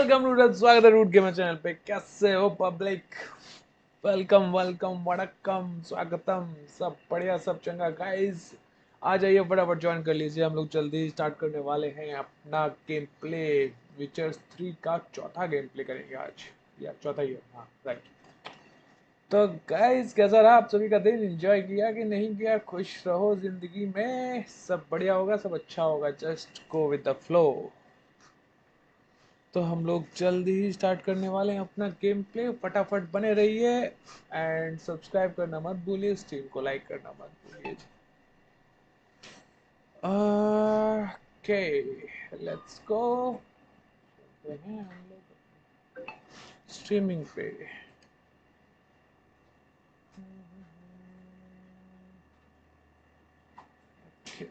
Welcome to स्वागत है root gamer channel पे। कैसे हो पब्लिक? वेलकम वेलकम वड़क्कम स्वागतम, सब बढ़िया, सब चंगा गाइस। आ जाइए, फटाफट ज्वाइन कर लीजिए। हम लोग जल्दी स्टार्ट करने वाले हैं अपना गेम प्ले। विचर्स 3 का चौथा गेम प्ले करेंगे आज, या चौथा ही है, हाँ राइट। तो गाइस, कैसा रहा आप सभी का दिन? एंजॉय किया कि नहीं किया? खुश रहो जिंदगी में, सब बढ़िया होगा, सब अच्छा होगा। Just go with the flow. तो हम लोग जल्दी ही स्टार्ट करने वाले हैं अपना गेम प्ले। फटाफट बने रहिए एंड सब्सक्राइब करना मत भूलिए, स्ट्रीम को लाइक करना मत भूलिए। Okay, let's go. चलते हैं हम लोग स्ट्रीमिंग पे। Okay.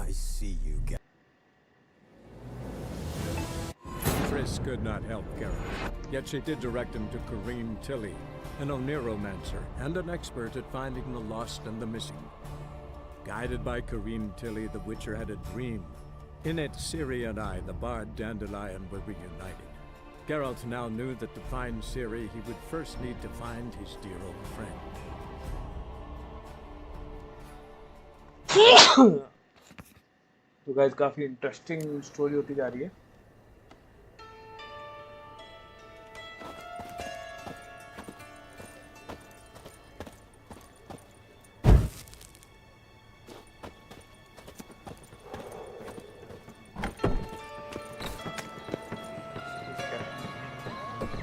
I see you, Triss could not help Geralt, yet she did direct him to Kareem Tilly, an Oniromancer and an expert at finding the lost and the missing. Guided by Kareem Tilly, the Witcher had a dream. In it, Ciri and I, the bard Dandelion, were reunited. Geralt now knew that to find Ciri, he would first need to find his dear old friend. तो guys, काफी interesting story होती जा रही है।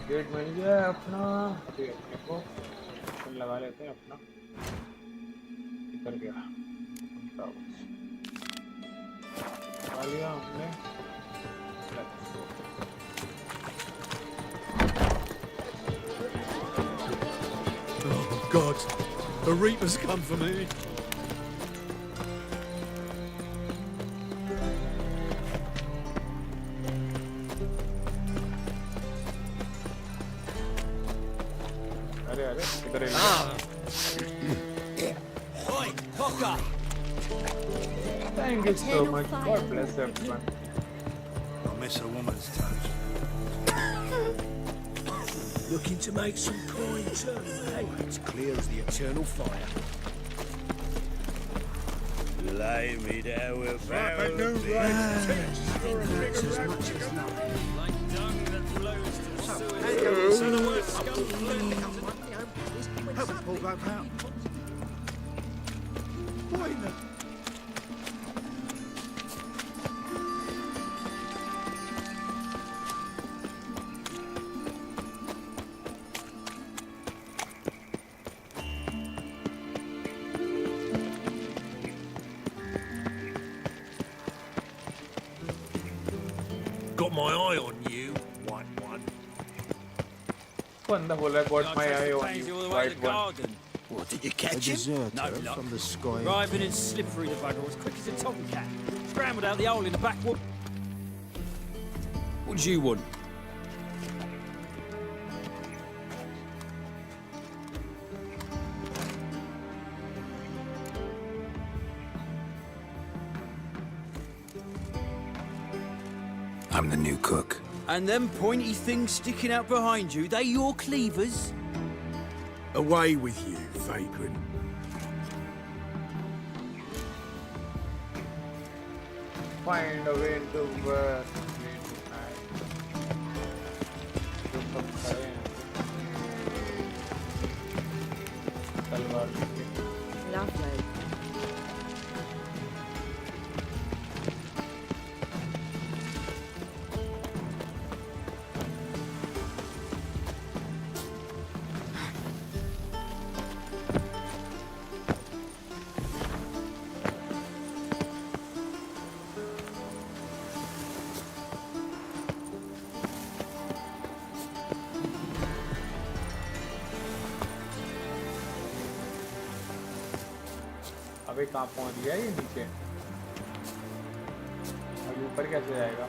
Gate मिल गया है अपना, अभी अपने को मिशन लगा लेते हैं अपना। निकल गया, लगा लिया हमने। Oh, God! The Reaper's come for me! अरे अरे, इधर ही Oi, Cocker! Thank you so much. God bless everyone. I miss a woman's touch. Looking to make some coin too, eh? It's clear as the eternal fire. Lay me down with That's as much as nothing. Like dung that flows to the sewers. So the word scum Help me pull that out. Why not? Got my eye on you, white one. बंदा बोला got my I on pansy you all the way to white the one. garden. What, did you A catch him? deserter No luck. from the sky. Driving and slippery the bugger, as quick as a tomcat. Scrambled out the hole in the back wood. What do you want? I'm the new cook. And them pointy things sticking out behind you, they your cleavers? Away with you, vagrant. Find a way to work. जो सब खड़े हैं तलवार लेके। Lovely. अबे कहाँ पहुँच गया ये नीचे? अभी ऊपर कैसे जाएगा?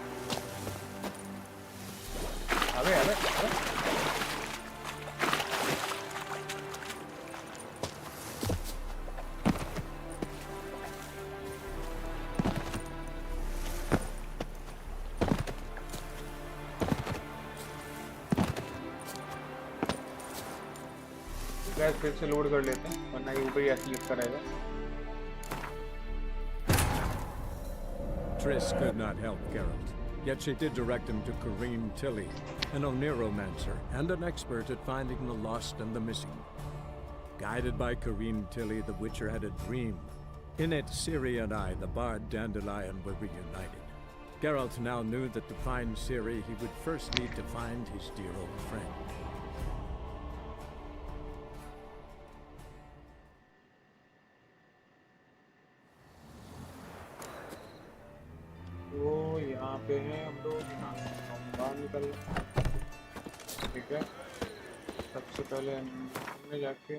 अबे अबे अबे गैस फिर से लोड कर लेते हैं वरना ये ऊपर ही ऐसे लिखता रहेगा। Triss could not help Geralt, yet she did direct him to Kareem Tilly, an Oneromancer and an expert at finding the lost and the missing. Guided by Kareem Tilly, the Witcher had a dream. In it, Ciri and I, the bard Dandelion, were reunited. Geralt now knew that to find Ciri, he would first need to find his dear old friend. तो यहाँ पे हैं हम लोग, यहाँ से हम बाहर निकल। ठीक है, सबसे पहले हमने जाके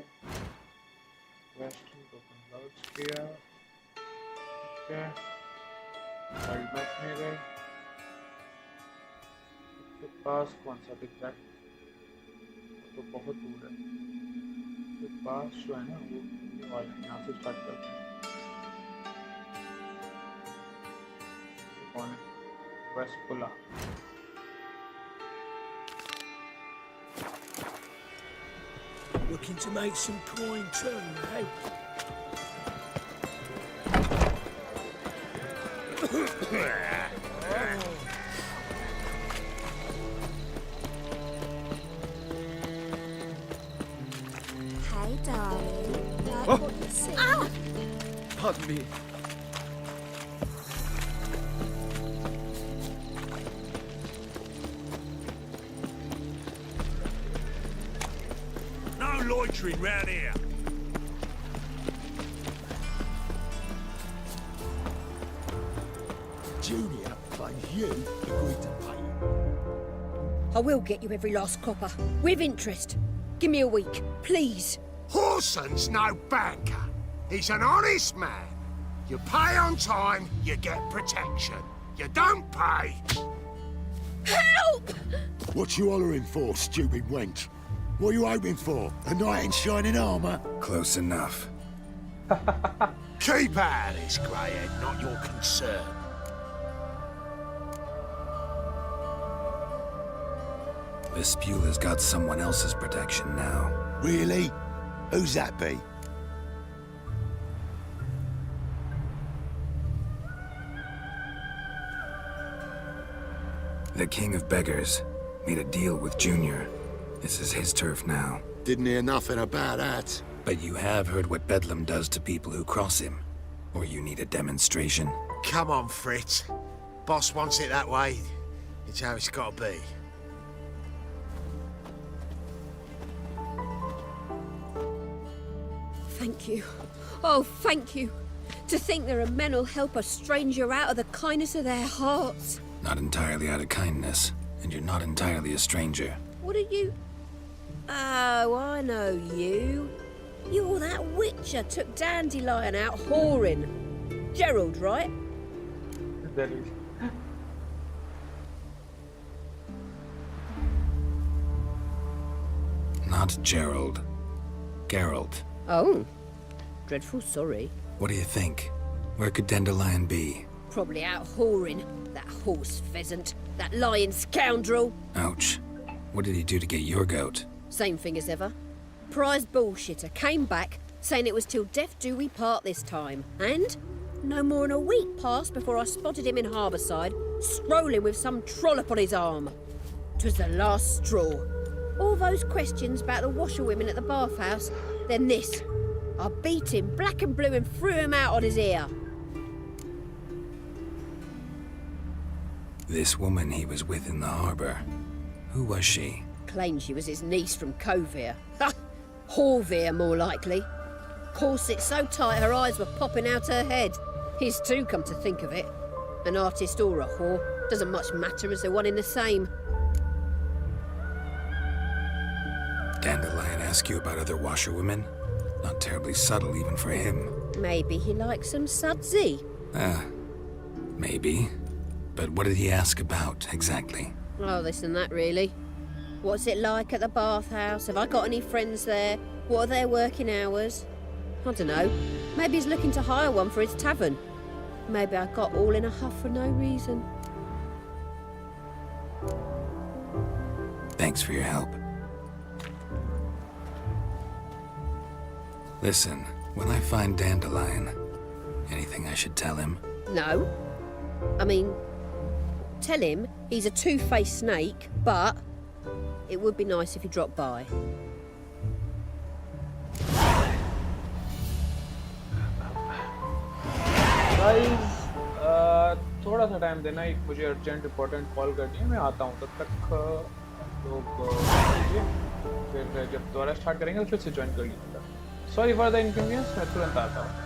वेस्टर्न को कन्वर्ट किया। ठीक है, वर्ल्ड मैप में गए। सबसे पास कौन सा दिख रहा है? तो बहुत दूर है। सबसे पास जो है ना वो ये वाला, यहाँ से स्टार्ट करते हैं। कौन है? वेस्पुला। Looking to make some coin too, hey? Hey, darling. Like what you see? Pardon me. No loitering round here. Junior, but you agreed to pay. I will get you every last copper, with interest. Give me a week, please. Horson's no banker. He's an honest man. You pay on time, you get protection. You don't pay. Help! What you hollering for, stupid wench? What are you hoping for? A knight in shining armour? Close enough. Keep out of this, greyhead, not your concern. Vespula's got someone else's protection now. Really? Who's that be? The King of Beggars made a deal with Junior. This is his turf now. Didn't hear nothing about that. But you have heard what Bedlam does to people who cross him. Or you need a demonstration? Come on, Fritz. Boss wants it that way. It's how it's got to be. Thank you. Oh, thank you. To think there are men who'll help a stranger out of the kindness of their hearts. Not entirely out of kindness, and you're not entirely a stranger. What are you? Oh, I know you. You're that witcher took Dandelion out whoring. Gerald, right? Not Gerald. Geralt. Oh. Dreadful sorry. What do you think? Where could Dandelion be? Probably out whoring. That horse pheasant. That lying scoundrel. Ouch. What did he do to get your goat? Same thing as ever. Prize bullshitter came back, saying it was till death do we part this time. And no more than a week passed before I spotted him in Harbourside, strolling with some trollop on his arm. 'Twas the last straw. All those questions about the washerwomen at the bathhouse, then this. I beat him black and blue and threw him out on his ear. This woman he was with in the harbour. Who was she? Claimed she was his niece from Kovir. Ha! Horvir, more likely. Corset so tight her eyes were popping out her head. His too, come to think of it. An artist or a whore. Doesn't much matter as they're one in the same. Dandelion ask you about other washerwomen? Not terribly subtle even for him. Maybe he likes some sudsy. Maybe. But what did he ask about, exactly? Oh, this and that, really. What's it like at the bathhouse? Have I got any friends there? What are their working hours? I don't know. Maybe he's looking to hire one for his tavern. Maybe I got all in a huff for no reason. Thanks for your help. Listen, when I find Dandelion, anything I should tell him? No. I mean, tell him he's a two-faced snake, but it would be nice if he dropped by. Guys थोड़ा सा time देना, एक मुझे urgent important call करनी है, मैं आता हूँ, तब तक लोग कीजिए, फिर जब दोबारा स्टार्ट करेंगे तो फिर से ज्वाइन कर लीजिएगा। सॉरी फॉर द इनकन्वीनियंस, मैं तुरंत आता हूँ।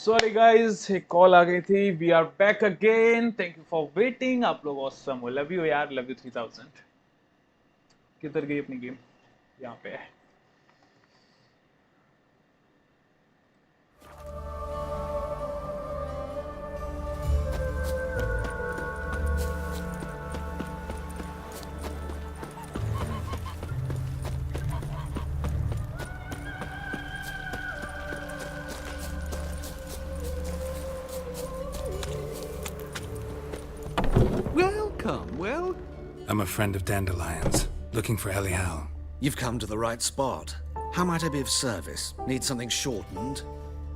सॉरी गाइस, एक कॉल आ गई थी. We are back again. Thank you for waiting. आप लोग ऑसम हो. लव यू यार, लव यू 3000. किधर गई अपनी गेम? यहाँ पे है. Welcome, well, I'm a friend of Dandelion's, looking for Elial. you've come to the right spot. How might I be of service? Need something shortened?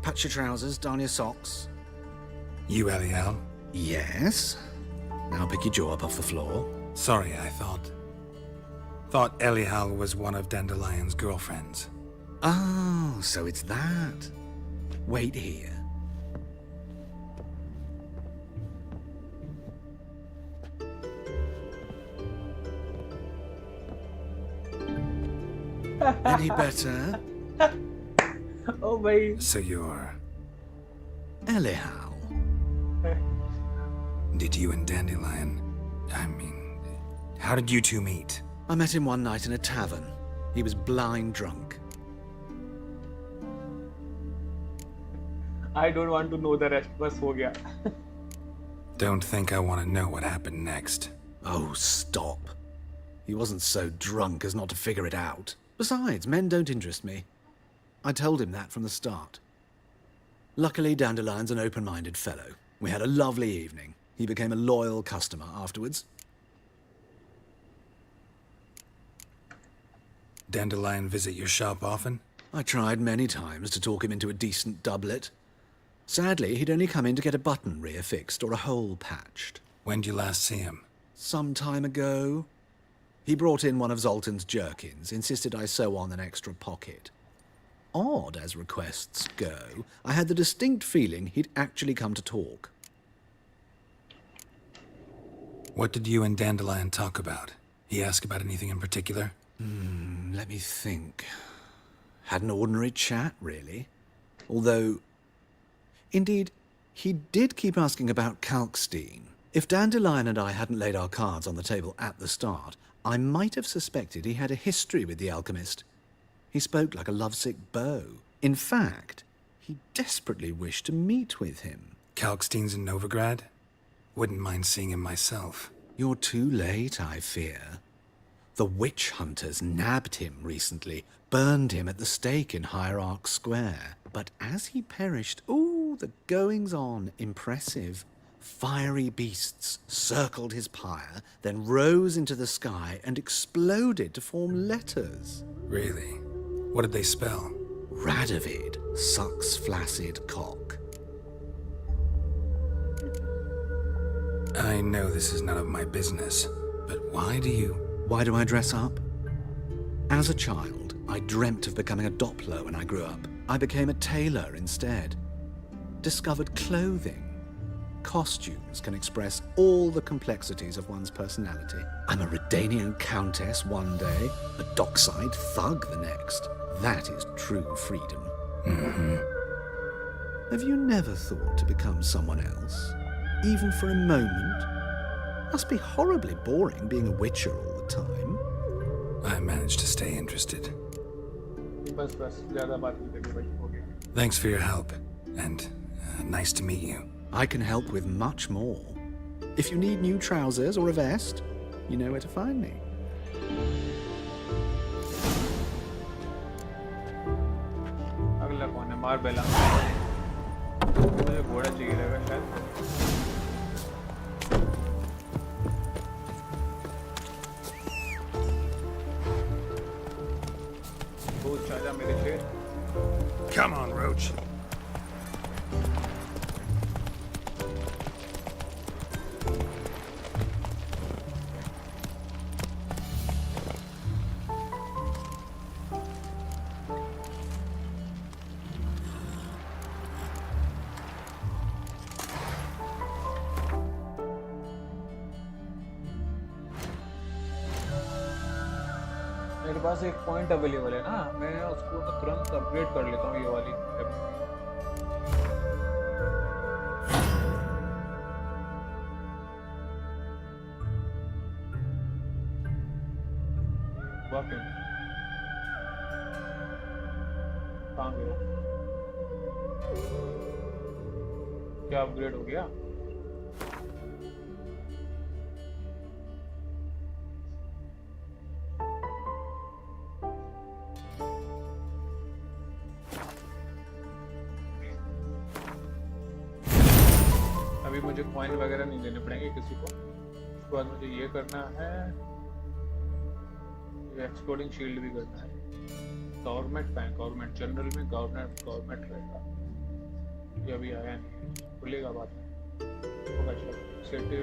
Patch your trousers, darn your socks. You Elial? Yes. Now pick your jaw up off the floor. Sorry, I thought Elial was one of Dandelion's girlfriends. Oh, so it's that. Wait here. Any better? Oh भाई. So you're... Elial. Did you and Dandelion... I mean... How did you two meet? I met him one night in a tavern. He was blind drunk. I don't want to know the rest. बस हो गया. Don't think I want to know what happened next. Oh, stop. He wasn't so drunk as not to figure it out. Besides, men don't interest me. I told him that from the start. Luckily, Dandelion's an open-minded fellow. We had a lovely evening. He became a loyal customer afterwards. Dandelion visit your shop often? I tried many times to talk him into a decent doublet. Sadly, he'd only come in to get a button rear-fixed or a hole patched. When'd you last see him? Some time ago. He brought in one of Zoltan's jerkins, insisted I sew on an extra pocket. Odd as requests go, I had the distinct feeling he'd actually come to talk. What did you and Dandelion talk about? He ask about anything in particular? Let me think. Had an ordinary chat, really. Although... Indeed, he did keep asking about Kalkstein. If Dandelion and I hadn't laid our cards on the table at the start, I might have suspected he had a history with the alchemist. He spoke like a lovesick beau. In fact, he desperately wished to meet with him. Kalkstein's in Novigrad? Wouldn't mind seeing him myself. You're too late, I fear. The witch hunters nabbed him recently, burned him at the stake in Hierarch Square. But as he perished, ooh, the goings-on, impressive. Fiery beasts circled his pyre, then rose into the sky and exploded to form letters. Really? What did they spell? Radovid sucks flaccid cock. I know this is none of my business, but why do you... Why do I dress up? As a child, I dreamt of becoming a Doppler when I grew up. I became a tailor instead. Discovered clothing. Costumes can express all the complexities of one's personality. I'm a Redanian countess one day, a dockside thug the next. That is true freedom. Have you never thought to become someone else? Even for a moment? Must be horribly boring being a witcher all the time. I managed to stay interested. बस बस ज़्यादा बात नहीं करनी भाई. हो गया. Thanks for your help, and nice to meet you. I can help with much more. If you need new trousers or a vest, you know where to find me. अगला कौन है? मार बेला. मुझे घोड़ा चाहिए लगा शायद. बहुत चाचा मेरे शेर. Come on, Roach. मेरे पास एक पॉइंट अवेलेबल है ना, मैं उसको तो तुरंत अपग्रेड कर लेता हूँ ये वाली. वाकई में कहाँ गया? क्या अपग्रेड हो गया? अभी मुझे कॉइन वगैरह नहीं देने पड़ेंगे किसी को। उसके बाद मुझे ये करना है, एक्सप्लोडिंग शील्ड भी करना है। गवर्नमेंट बैंक, गवर्नमेंट जनरल में गवर्नमेंट रहेगा। ये अभी आया नहीं, खुलेगा बाद में। होगा चलो सेटिव।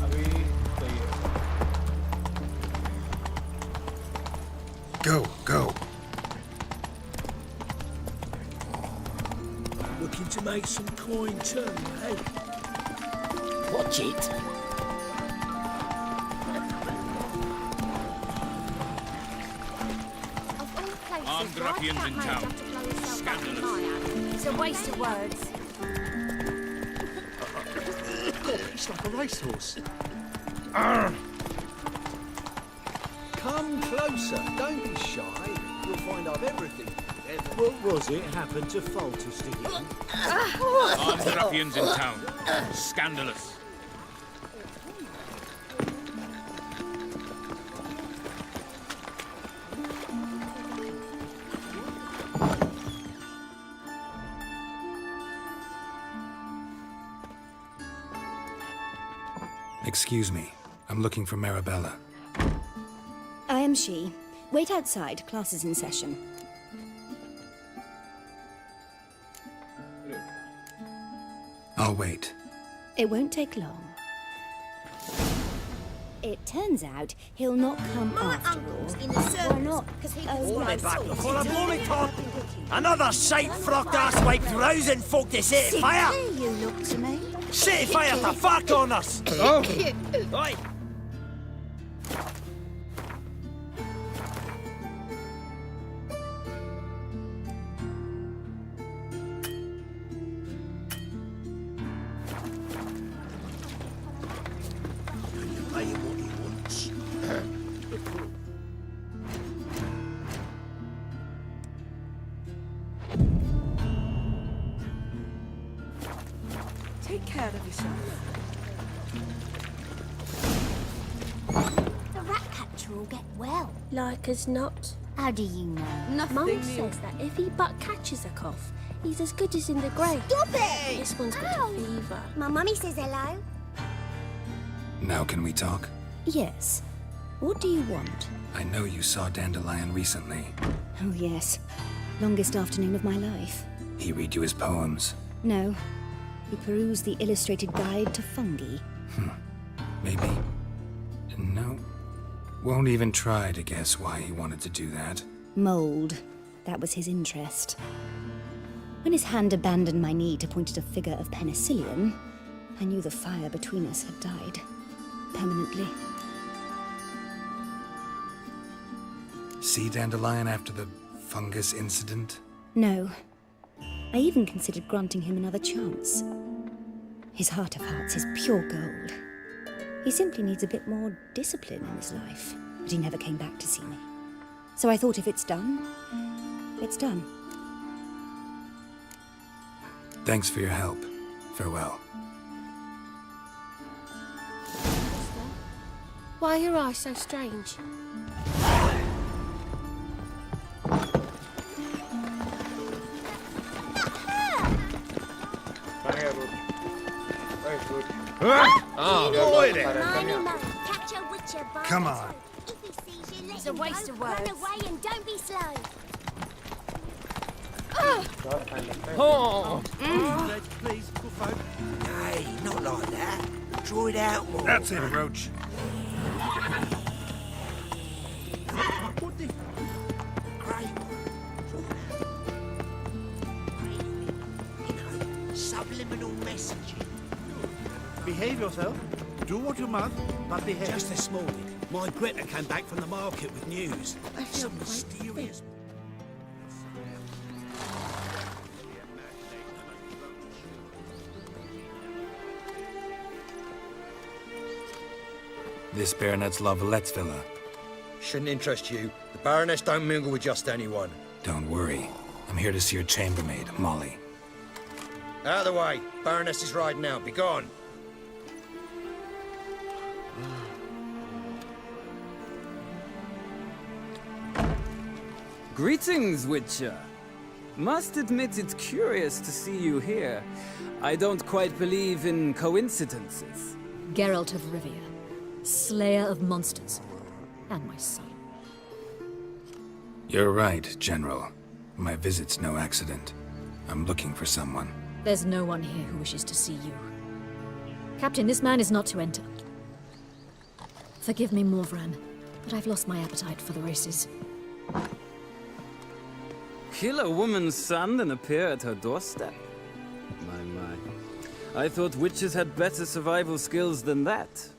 अभी सही है। Go, go. Looking to make some coin too, hey? Watch it. Armed ruffians in town. Scandalous. It's a waste of words. It's like a racehorse. Come closer, don't be shy. You'll find I've everything. What was it happened to falter sticking? Armed ruffians in town. Scandalous. Excuse me. I'm looking for Marabella. I am she. Wait outside. Class is in session. I'll wait. It won't take long. It turns out he'll not come after all. In the Why not? Oh, Back before I'm rolling top. Another sight-frocked asswipe rousing folk to set Sit fire. there, you look to me. Set fire to fuck on us. Oh. Oi. Pay him what he wants. Take care of yourself. The rat catcher will get well. Like as not. How do you know? Mum says that if he but catches a cough, he's as good as in the grave. Stop it! This one's got a fever. My mummy says hello. Now can we talk? Yes. What do you want? I know you saw Dandelion recently. Oh, yes. Longest afternoon of my life. He read you his poems. No. He perused the illustrated guide to fungi. Maybe. No. Won't even try to guess why he wanted to do that. Mold. That was his interest. When his hand abandoned my knee to point at a figure of penicillium, I knew the fire between us had died. Permanently. See Dandelion after the fungus incident? No. I even considered granting him another chance. His heart of hearts is pure gold. He simply needs a bit more discipline in his life. But he never came back to see me. So I thought if it's done, it's done. Thanks for your help. Farewell. Why are your eyes so strange? Come on. It's a waste of words. Run away and don't be slow. Oh. Please, good folk. Hey, not like that. Draw it out more. That's it, Roach. What the... Great. You know, subliminal messaging. Behave yourself. Do what you must, but behave. Just this morning, my Greta came back from the market with news. I feel Some mysterious... This Baronet's Lavallette's villa. Shouldn't interest you. The Baroness don't mingle with just anyone. Don't worry. I'm here to see your chambermaid, Molly. Out of the way. Baroness is riding out. Be gone. Greetings, Witcher. Must admit it's curious to see you here. I don't quite believe in coincidences. Geralt of Rivia, slayer of monsters, and my son. You're right, General. My visit's no accident. I'm looking for someone. There's no one here who wishes to see you. Captain, this man is not to enter. Forgive me, Morvran, but I've lost my appetite for the races. Kill a woman's son and appear at her doorstep? My. I thought witches had better survival skills than that.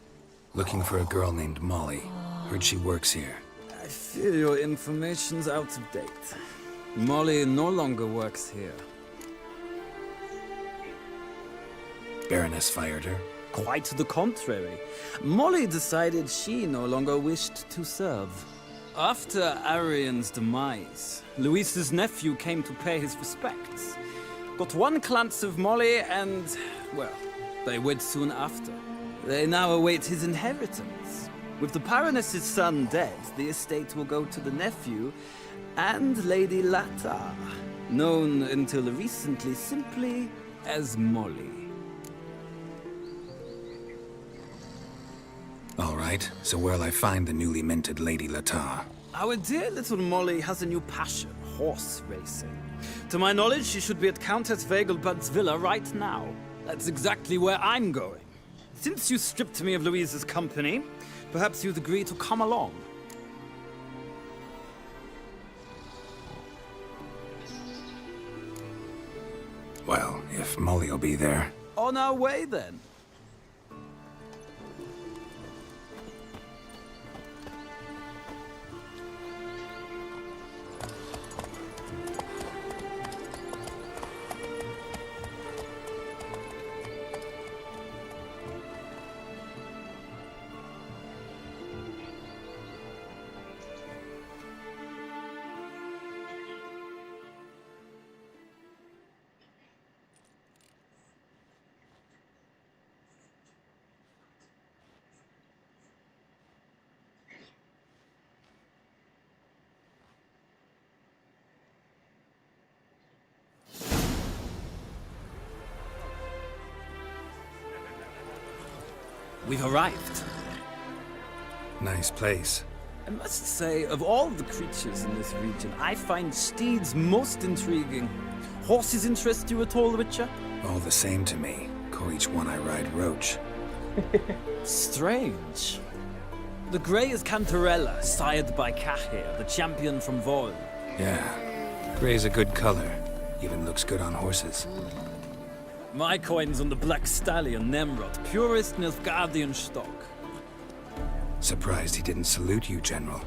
Looking for a girl named Molly. Heard she works here. I fear your information's out of date. Molly no longer works here. Baroness fired her? Quite the contrary. Molly decided she no longer wished to serve. After Arian's demise, Luis's nephew came to pay his respects. Got one glance of Molly and, well, they wed soon after. They now await his inheritance. With the Baroness's son dead, the estate will go to the nephew and Lady Latta, known until recently simply as Molly. All right, so where'll I find the newly minted Lady Latta? Our dear little Molly has a new passion, horse racing. To my knowledge, she should be at Countess Vegelbud's villa right now. That's exactly where I'm going. Since you stripped me of Louise's company, perhaps you'd agree to come along. Well, if Molly'll be there. On our way, then. We've arrived. Nice place. I must say, of all the creatures in this region, I find steeds most intriguing. Horses interest you at all, Witcher? All the same to me. Call each one I ride Roach. Strange. The grey is Cantarella, sired by Cahir, the champion from Vol. Yeah. Gray's a good color. Even looks good on horses. My coin's on the Black Stallion, Nemrod, purest Nilfgaardian stock. Surprised he didn't salute you, General.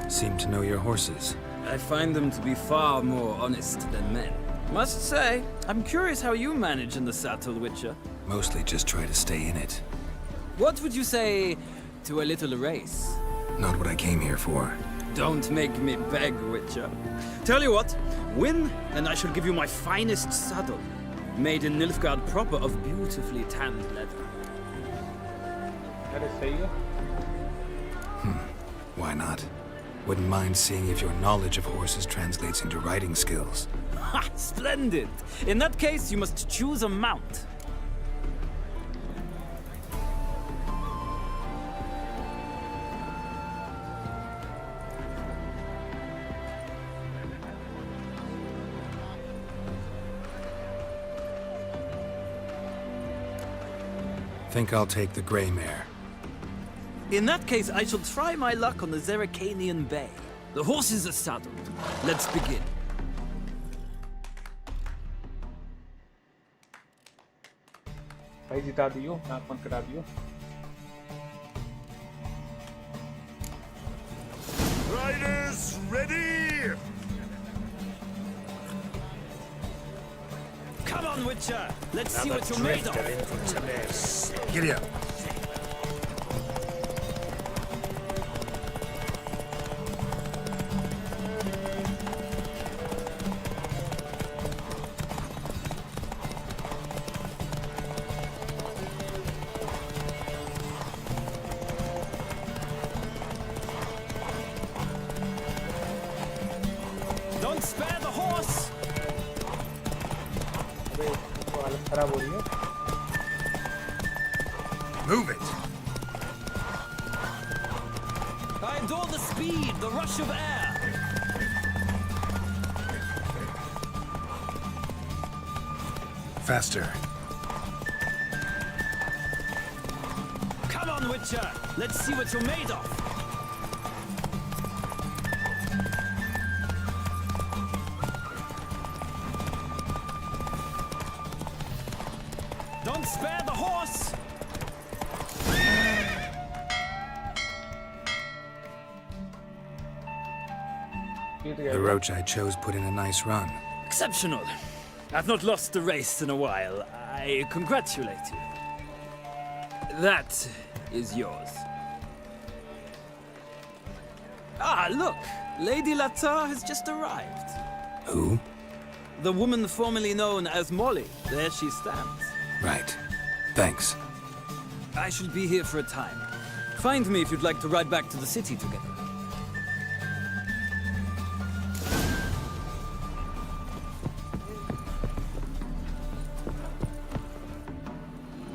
Seem to know your horses. I find them to be far more honest than men. Must say, I'm curious how you manage in the saddle, Witcher. Mostly just try to stay in it. What would you say to a little race? Not what I came here for. Don't make me beg, Witcher. Tell you what, win, and I shall give you my finest saddle. Made in Nilfgaard proper of beautifully tanned leather. Why not? Wouldn't mind seeing if your knowledge of horses translates into riding skills. Ha! Splendid! In that case, you must choose a mount. Think I'll take the gray mare. In that case, I shall try my luck on the Zeracanian Bay. The horses are saddled. Let's begin. भाई जिता दियो, नाक मत कटा दियो. Riders, ready! on, Witcher. Let's see what you're made of. Giddy up. Don't spare the horse. Move it. I adore the speed, the rush of air. Faster. Come on, Witcher. Let's see what you're made of. Don't spare the horse. The roach I chose put in a nice run. Exceptional. I've not lost a race in a while. I congratulate you. That is yours. Ah, look! Lady Latar has just arrived. Who? The woman formerly known as Molly. There she stands. Right. Thanks. I shall be here for a time. Find me if you'd like to ride back to the city together.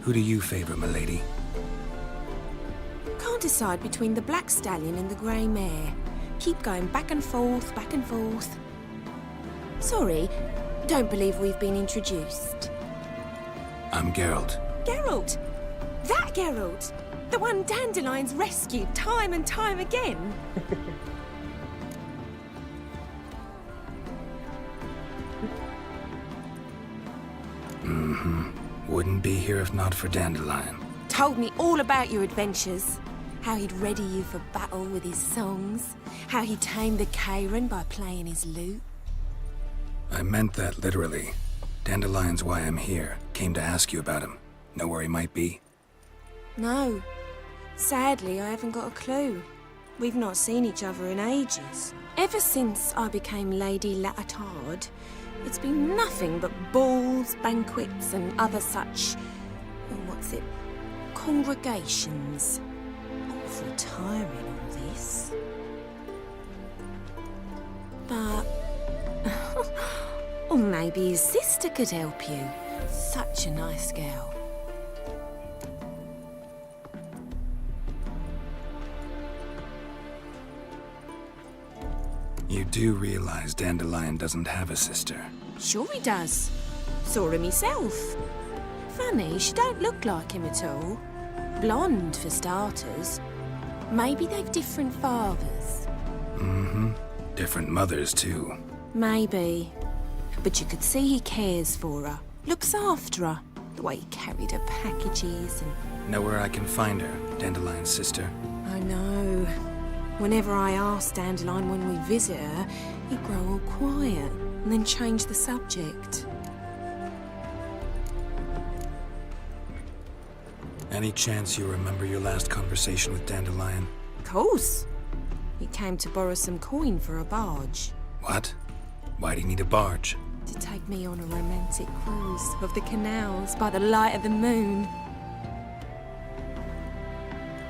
Who do you favor, milady? Can't decide between the black stallion and the grey mare. Keep going back and forth, back and forth. Sorry, don't believe we've been introduced. I'm Geralt. Geralt! That Geralt! The one Dandelion's rescued time and time again. Wouldn't be here if not for Dandelion. Told me all about your adventures. How he'd ready you for battle with his songs. How he tamed the Karen by playing his lute. I meant that literally. Dandelion's why I'm here. Came to ask you about him. Know where he might be? No. Sadly, I haven't got a clue. We've not seen each other in ages. Ever since I became Lady Latard, it's been nothing but balls, banquets, and other such... congregations. Awful tiring, all this. But... or maybe his sister could help you. Such a nice girl. You do realize Dandelion doesn't have a sister. Sure he does. Saw him himself. Funny, she don't look like him at all. Blonde, for starters. Maybe they've different fathers. Different mothers, too. Maybe. But you could see he cares for her. Looks after her. The way he carried her packages and... Know where I can find her, Dandelion's sister? I know. Whenever I ask Dandelion when we visit her, he'd grow all quiet and then change the subject. Any chance you remember your last conversation with Dandelion? Of course. He came to borrow some coin for a barge. What? Why do you need a barge? To take me on a romantic cruise of the canals by the light of the moon.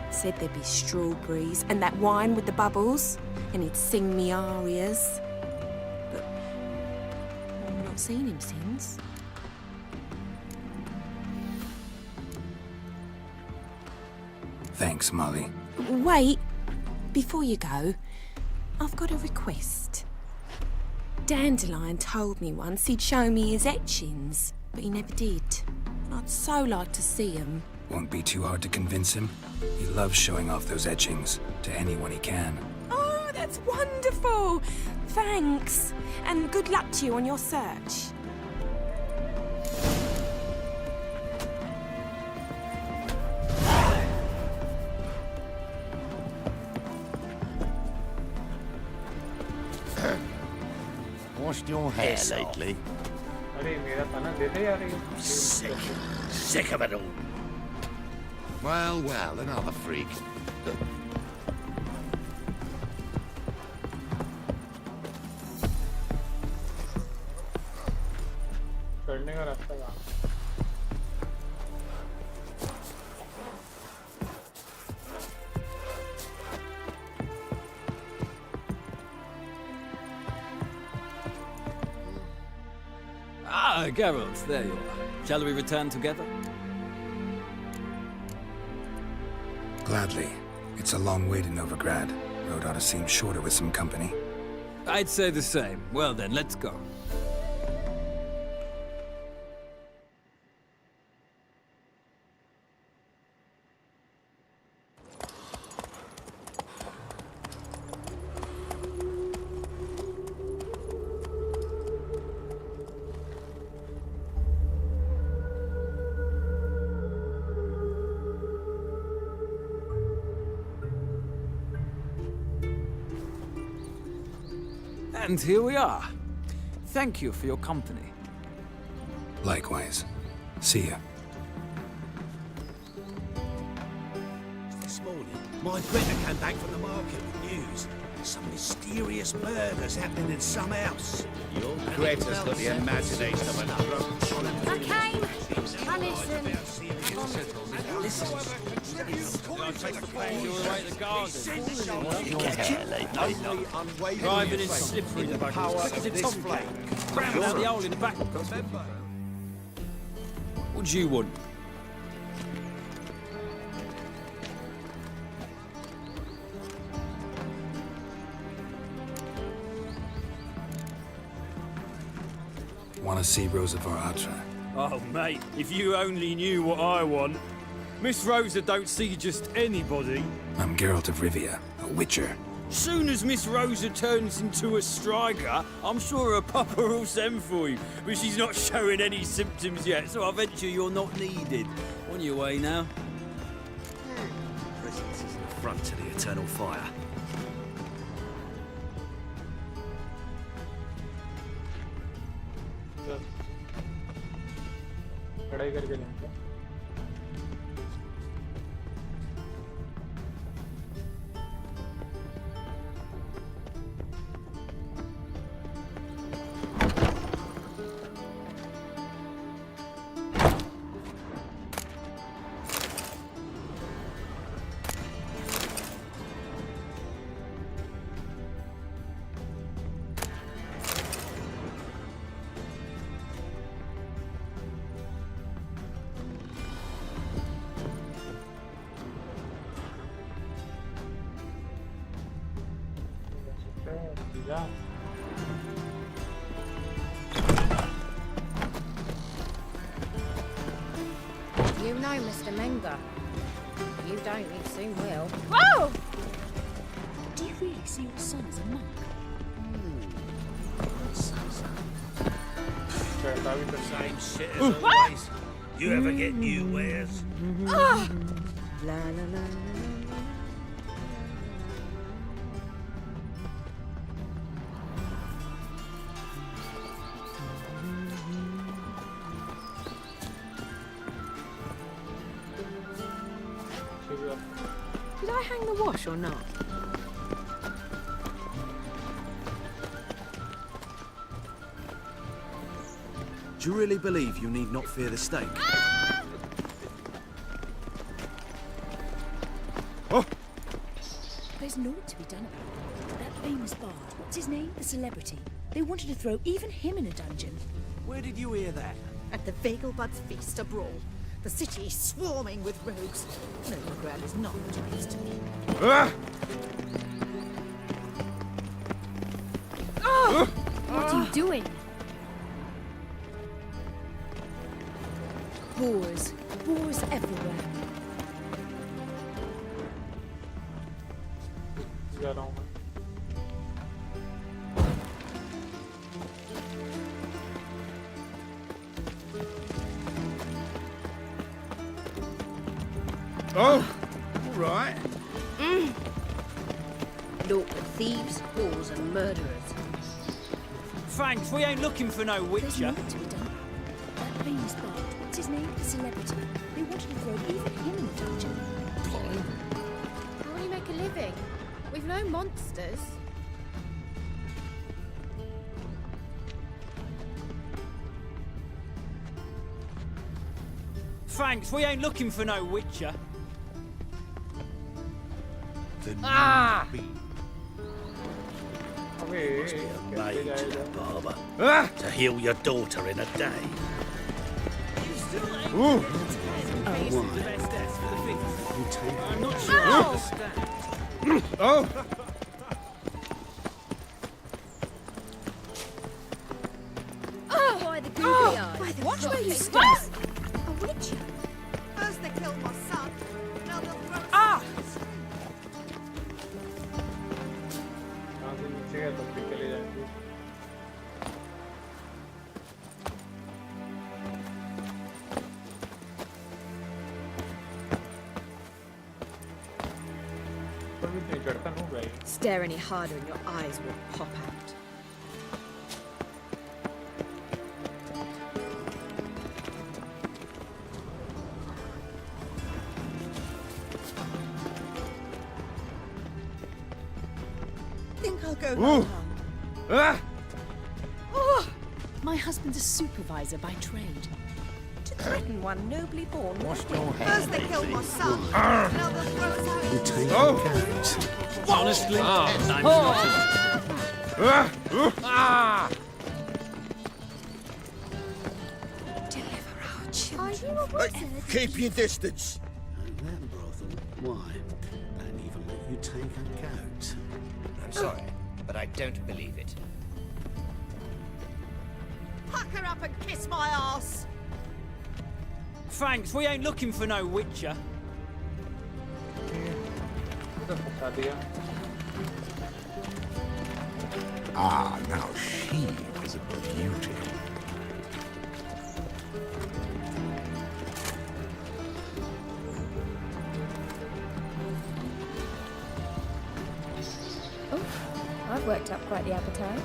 Said there'd be strawberries and that wine with the bubbles, and he'd sing me arias. But I've not seen him since. Thanks, Molly. Wait, before you go, I've got a request. Dandelion told me once he'd show me his etchings, but he never did. And I'd so like to see them. Won't be too hard to convince him. He loves showing off those etchings to anyone he can. Oh, that's wonderful! Thanks, and good luck to you on your search. Washed your hair lately? अरे मेरा था ना दे दे यार ये Sick of it all. Well, well, another freak. चढ़ने का रास्ता कहाँ Ah, Geralt, there you are. Shall we return together? Gladly. It's a long way to Novigrad. Road ought to seem shorter with some company. I'd say the same. Well then, let's go. And here we are. Thank you for your company. Likewise. See ya. This morning, my Greta came back from the market with news. Some mysterious murders happening in some house. Your Greta's got the imagination of an I came. I listened. Driving in slippery buggers. Cramming out the hole in the back. What do you want? Want to see Rosa Atra? Oh, mate, if you only knew what I want. Miss Rosa don't see just anybody. I'm Geralt of Rivia, a witcher. Soon as Miss Rosa turns into a striker, I'm sure her papa will send for you. But she's not showing any symptoms yet, so I venture you're not needed. On your way now. Presence is an affront to the eternal fire. पढ़ाई करके लेंगे You know Mr. Menger. You don't, you soon will. Whoa! Do you really see your son as a monk? Same shit as always. You ever get new wares? Ah! La la la la. Did I hang the wash or not? Do you really believe you need not fear the stake? There's naught to be done about it. That famous bard, what's his name? The celebrity. They wanted to throw even him in a dungeon. Where did you hear that? At the Vagelbud's feast abroad. The city is swarming with rogues. Novigrad is not what it used to be. What are you doing? Boars. Boars everywhere. जा रहा हूँ मैं Oh, all right. Naught but thieves, whores and murderers. Thanks, we ain't looking for no There's witcher. naught to be done this bird. What's his name? The celebrity. They wanted to throw even him in the dungeon. How will you make a living? We've no monsters. Thanks, we ain't looking for no witcher. The Ah! must be a maid, barber, to heal your daughter in a day. Ooh. I'm not sure I understand. Oh! Why the googly eyes? Watch where you step. A witch? First they killed my son, now they'll throw us Ah! Stare any harder and your eyes will pop out. Think I'll go Ooh. home. Ah! Oh, my husband's a supervisor by trade. To threaten one nobly born. Wash your First they killed my son, Ah. now they'll throw us out. You take Oh. Honestly, I'm not. Ah! Ah! Deliver our children. Are you a wizard? Keep your distance. that brothel. Why? Don't even let you take a goat. I'm sorry, but I don't believe it. Pack her up and kiss my ass. Thanks, we ain't looking for no witcher. Ah, now she is a beauty. Oh, I've worked up quite the appetite.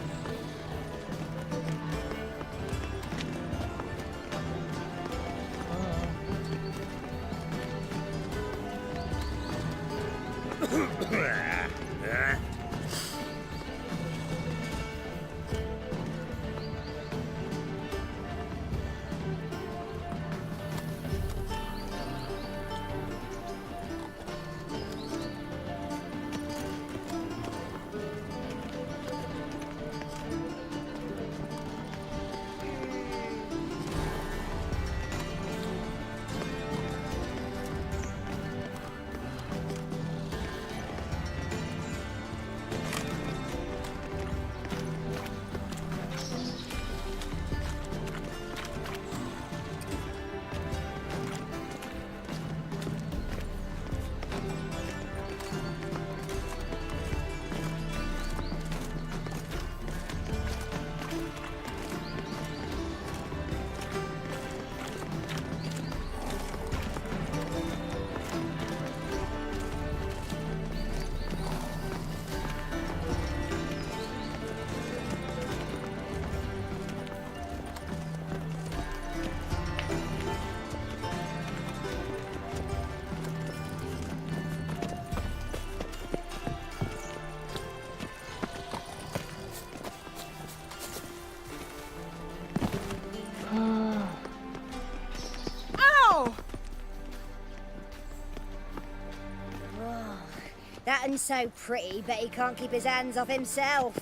That one's so pretty, but he can't keep his hands off himself.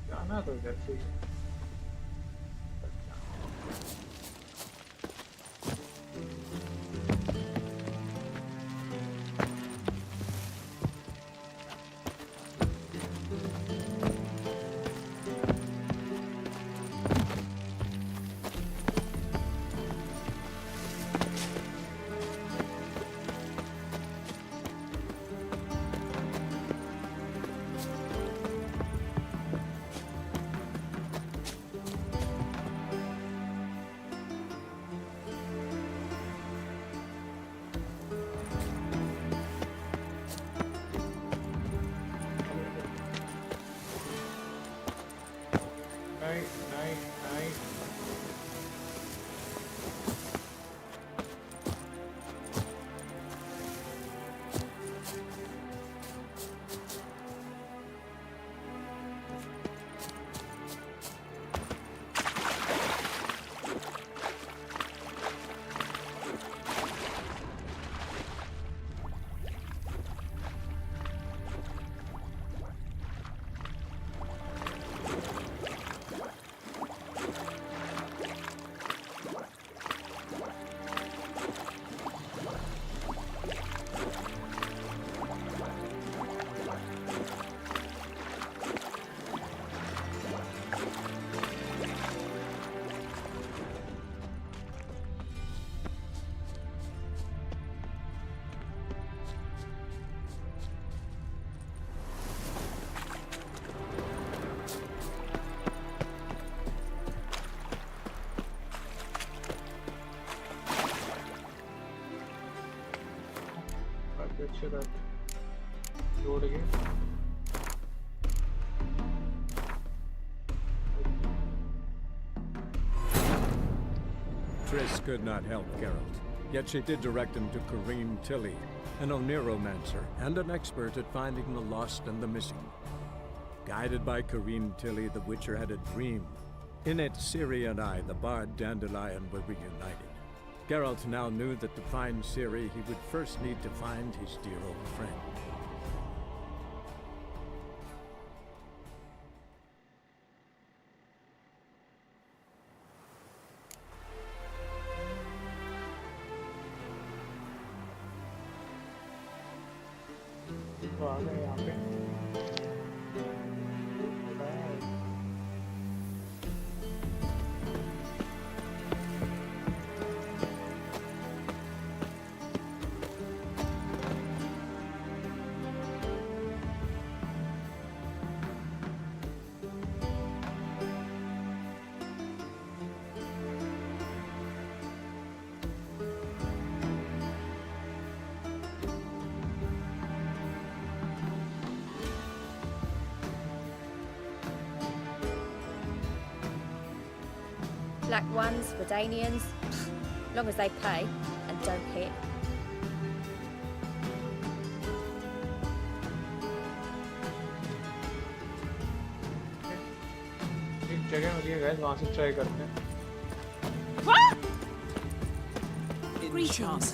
जाना तो इधर से ही। nice. Picture that. Load again. Triss could not help Geralt, yet she did direct him to Kareem Tilly, an Oniromancer and an expert at finding the lost and the missing. Guided by Kareem Tilly, the Witcher had a dream. In it, Ciri and I, the bard Dandelion, were reunited. Geralt now knew that to find Ciri, he would first need to find his dear old friend. तो आ गए यहाँ पे Black ones for Danians, long as they pay and don't hit. एक जगह मिली है guys, वहाँ से try करते हैं। Greetings.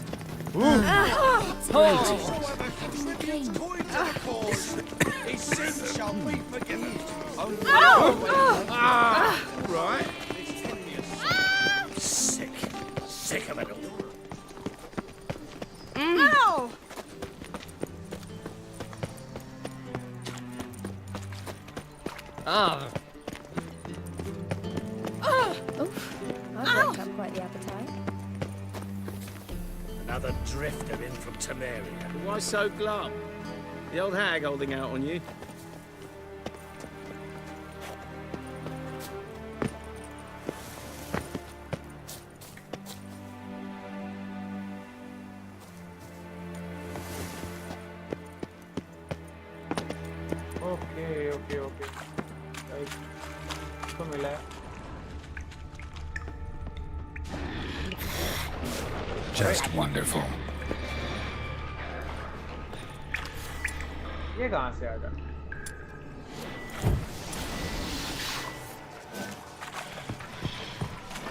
His sins shall be forgiven. Right. Sick of it all. Ow! Oh, I've worked up quite the appetite. Another drifter in from Temeria. Why so glum? The old hag holding out on you? Okay इसको मिला है। Just wonderful. ये कहाँ से आ गया?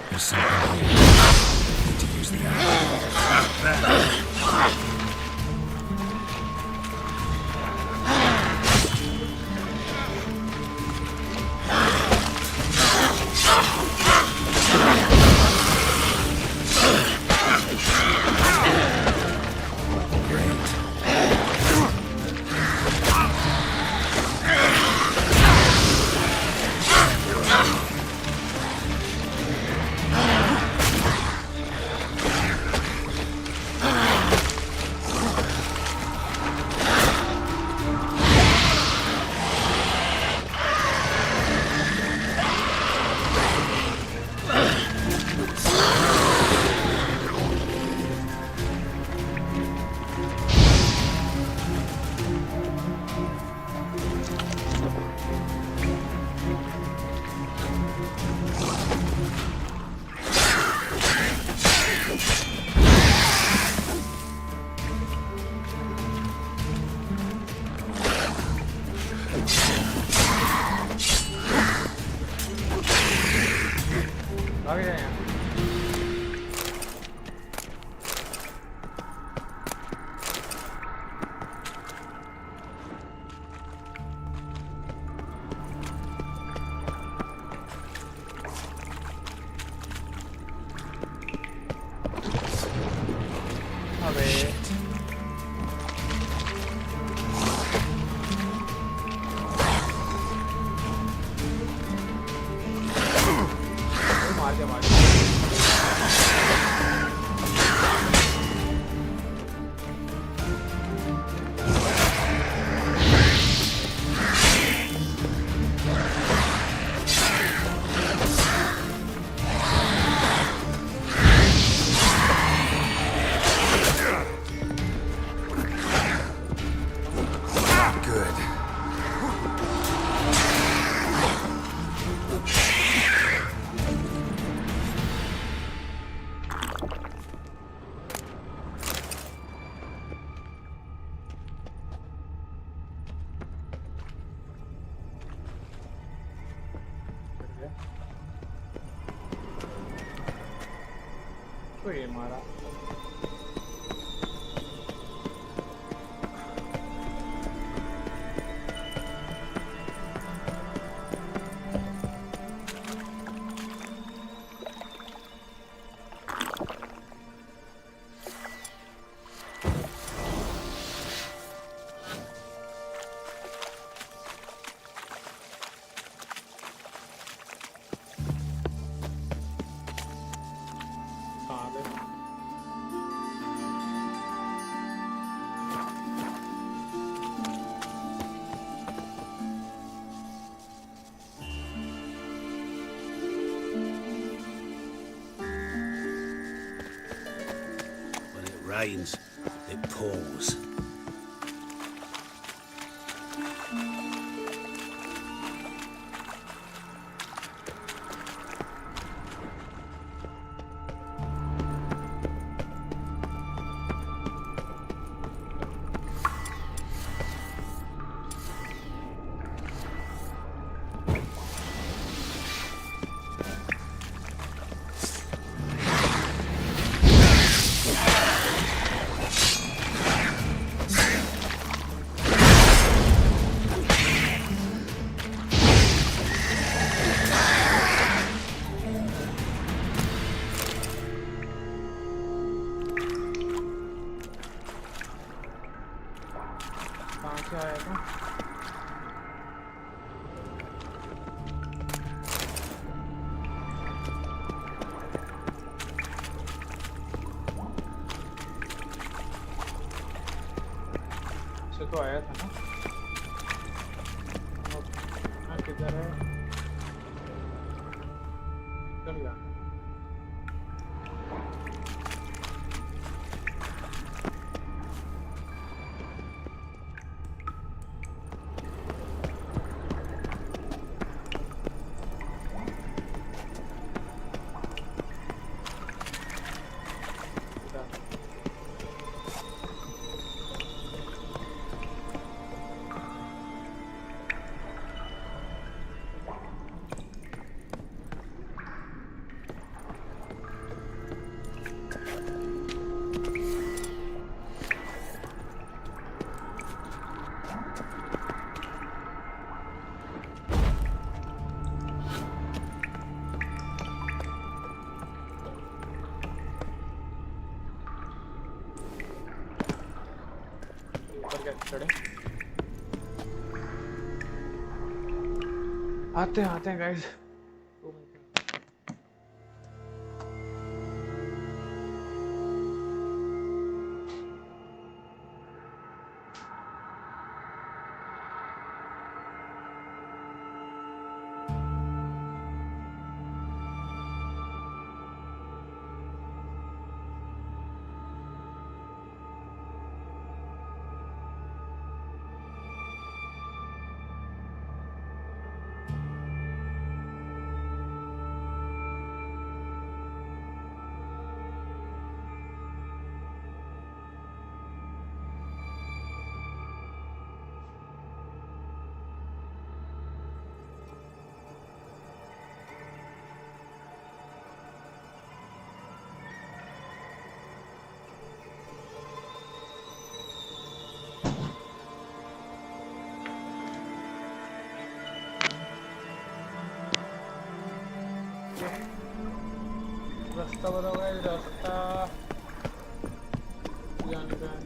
There's something here. I need to use the elevator. भाग जाए यहाँ। अबे मार दे मार दे। Good. तो ये मारा। कहाँ गए? When it rains, it pours. कहाँ से आया था? से तो आया था ना? हाँ किधर है? चल गया। ऊपर कैसे चढ़े? आते हैं गाइस। रास्ता बताओ गाइस, रास्ता जाने का है।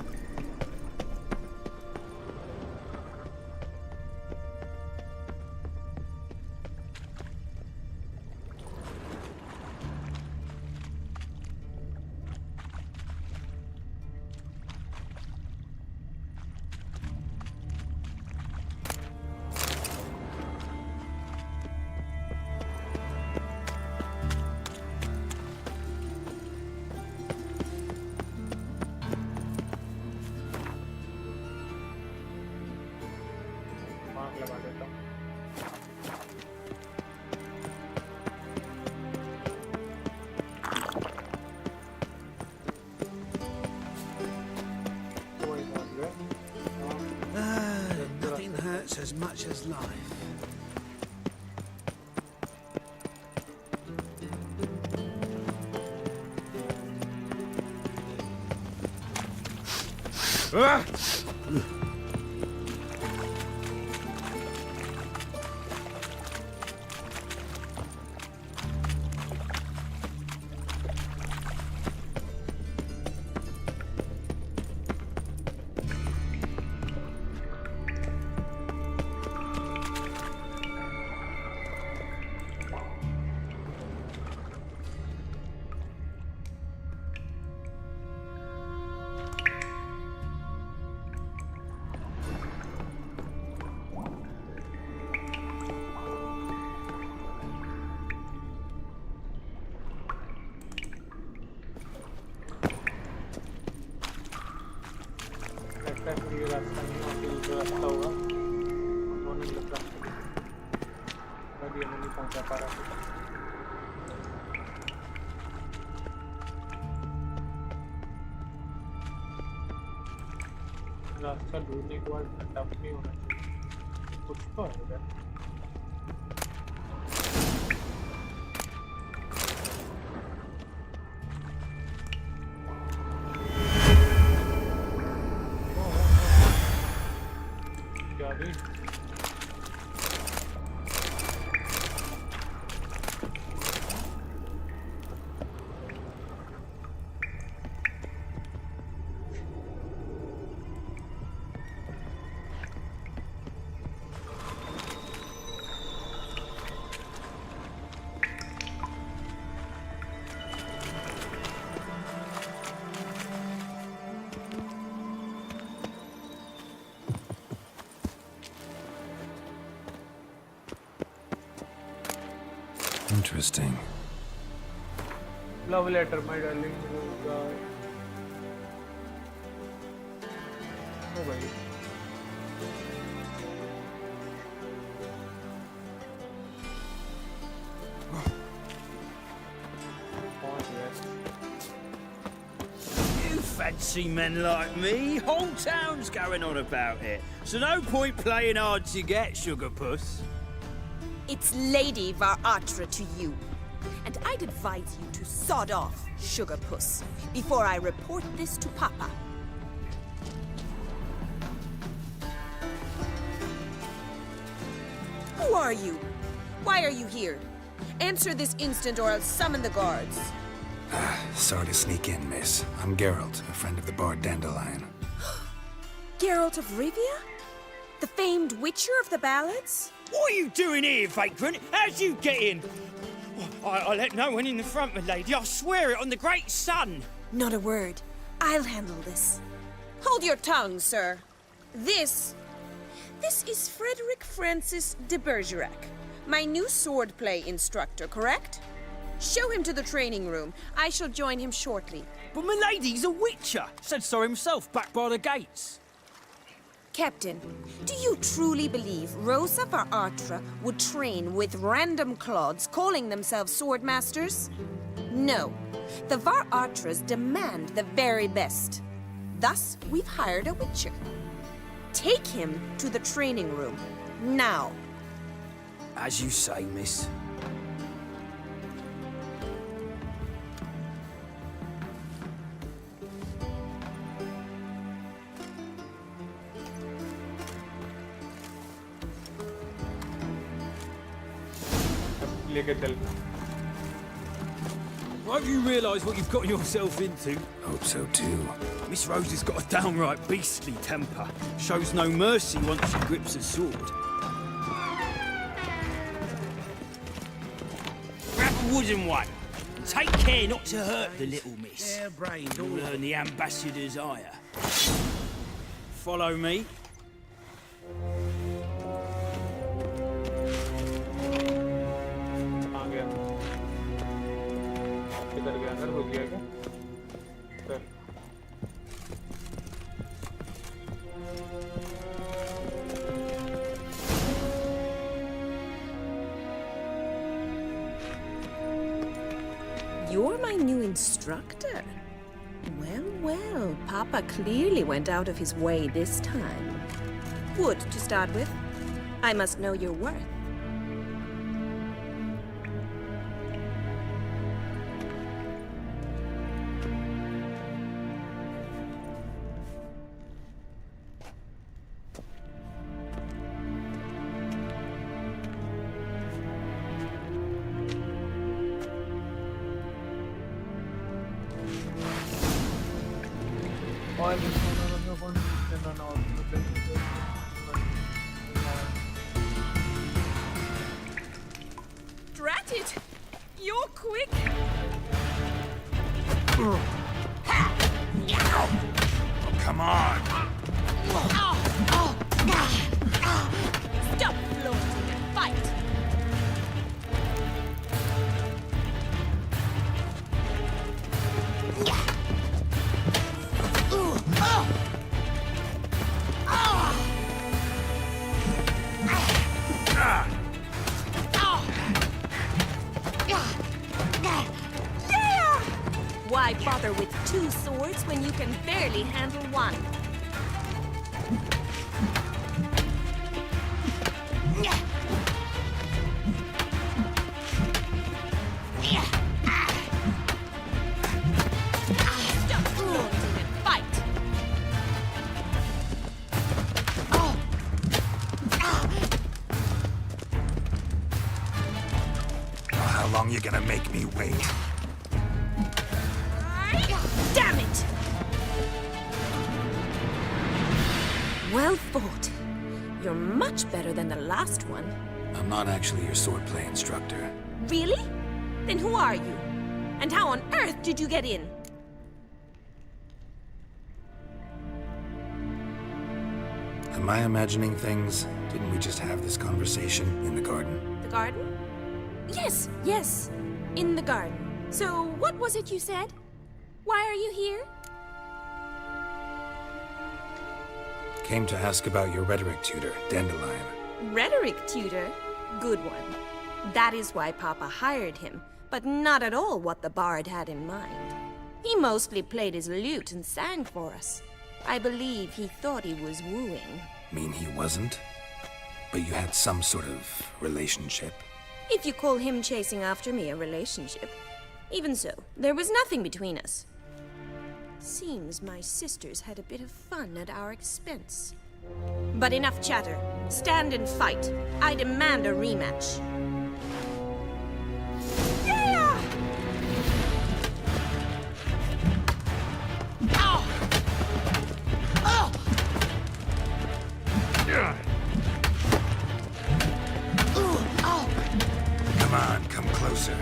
आग लगा देता हूँ। कोई बात नहीं। Nothing hurts as much as life. लगता है कि ये रास्ता नहीं होगा, दूसरा रास्ता होगा। वो नहीं लग रहा, अभी हमें नहीं पहुंचा पा रहा है। रास्ता ढूंढने के बाद इतना टफ नहीं होना चाहिए, कुछ तो है। Interesting. Love letter, my darling. Oh भाई। You fancy men like me? Whole town's going on about it. So no point playing hard to get, sugar puss. It's Lady Varatra to you. And I'd advise you to sod off, sugar puss, before I report this to Papa. Who are you? Why are you here? Answer this instant or I'll summon the guards. Sorry to sneak in, miss. I'm Geralt, a friend of the bard Dandelion. Geralt of Rivia? The famed witcher of the ballads? What are you doing here, vagrant? How'd you get in? I let no one in the front, my lady. I swear it on the great sun. Not a word. I'll handle this. Hold your tongue, sir. This is Frederick Francis de Bergerac, my new swordplay instructor, correct? Show him to the training room. I shall join him shortly. But my lady's a witcher. Said so himself back by the gates. Captain, do you truly believe Rosa Varatra would train with random clods calling themselves swordmasters? No. The Varatras demand the very best. Thus, we've hired a witcher. Take him to the training room. Now. As you say, miss. लेके चल। Won't you realise what you've got yourself into? Hope so too. Miss Rose has got a downright beastly temper. Shows no mercy once she grips a sword. Grab a wooden one. And take care not to hurt the little miss. Hair-brained, You'll all learn the ambassador's ire. Follow me. आ गया इधर गया अंदर रुक गया क्या चल You're my new instructor. Well, well, Papa clearly went out of his way this time. Wood, to start with. I must know your worth. Drat it! You're quick! Come on! Stop floating and fight! Why bother with two swords when you can barely handle one? Stop floating and fight! How long you gonna make me wait? Damn it! Well fought. You're much better than the last one. I'm not actually your swordplay instructor. Really? Then who are you? And how on earth did you get in? Am I imagining things? Didn't we just have this conversation in the garden? The garden? Yes, yes. In the garden. So, what was it you said? Why are you here? Came to ask about your rhetoric tutor, Dandelion. Rhetoric tutor? Good one. That is why Papa hired him, but not at all what the bard had in mind. He mostly played his lute and sang for us. I believe he thought he was wooing. Mean he wasn't? But you had some sort of relationship? If you call him chasing after me a relationship. Even so, there was nothing between us. Seems my sisters had a bit of fun at our expense. But enough chatter. Stand and fight. I demand a rematch. Yeah! Oh! Oh! Come on, come closer.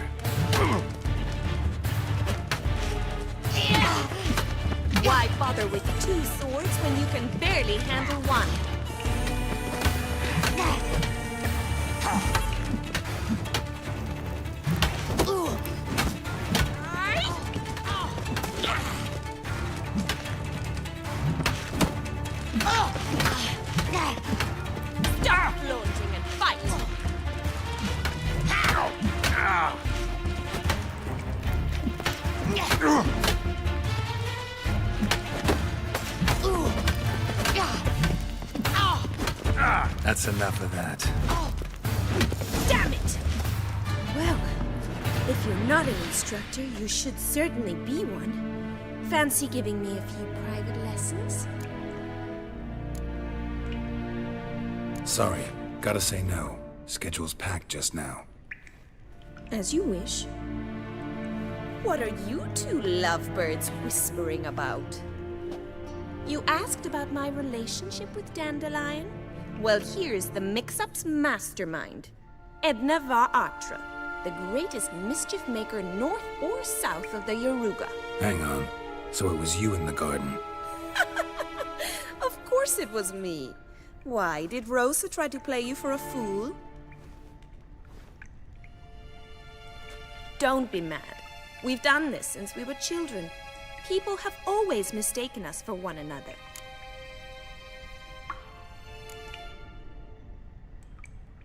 Why bother with two swords when you can barely handle one? Stop flaunting and fight! That's enough of that. Damn it! Well, if you're not an instructor, you should certainly be one. Fancy giving me a few private lessons? Sorry, gotta say no. Schedule's packed just now. As you wish. What are you two lovebirds whispering about? You asked about my relationship with Dandelion? Well, here's the mix-up's mastermind. Edna var Atra, the greatest mischief maker north or south of the Yaruga. Hang on. So it was you in the garden? Of course it was me. Why, did Rosa try to play you for a fool? Don't be mad. We've done this since we were children. People have always mistaken us for one another.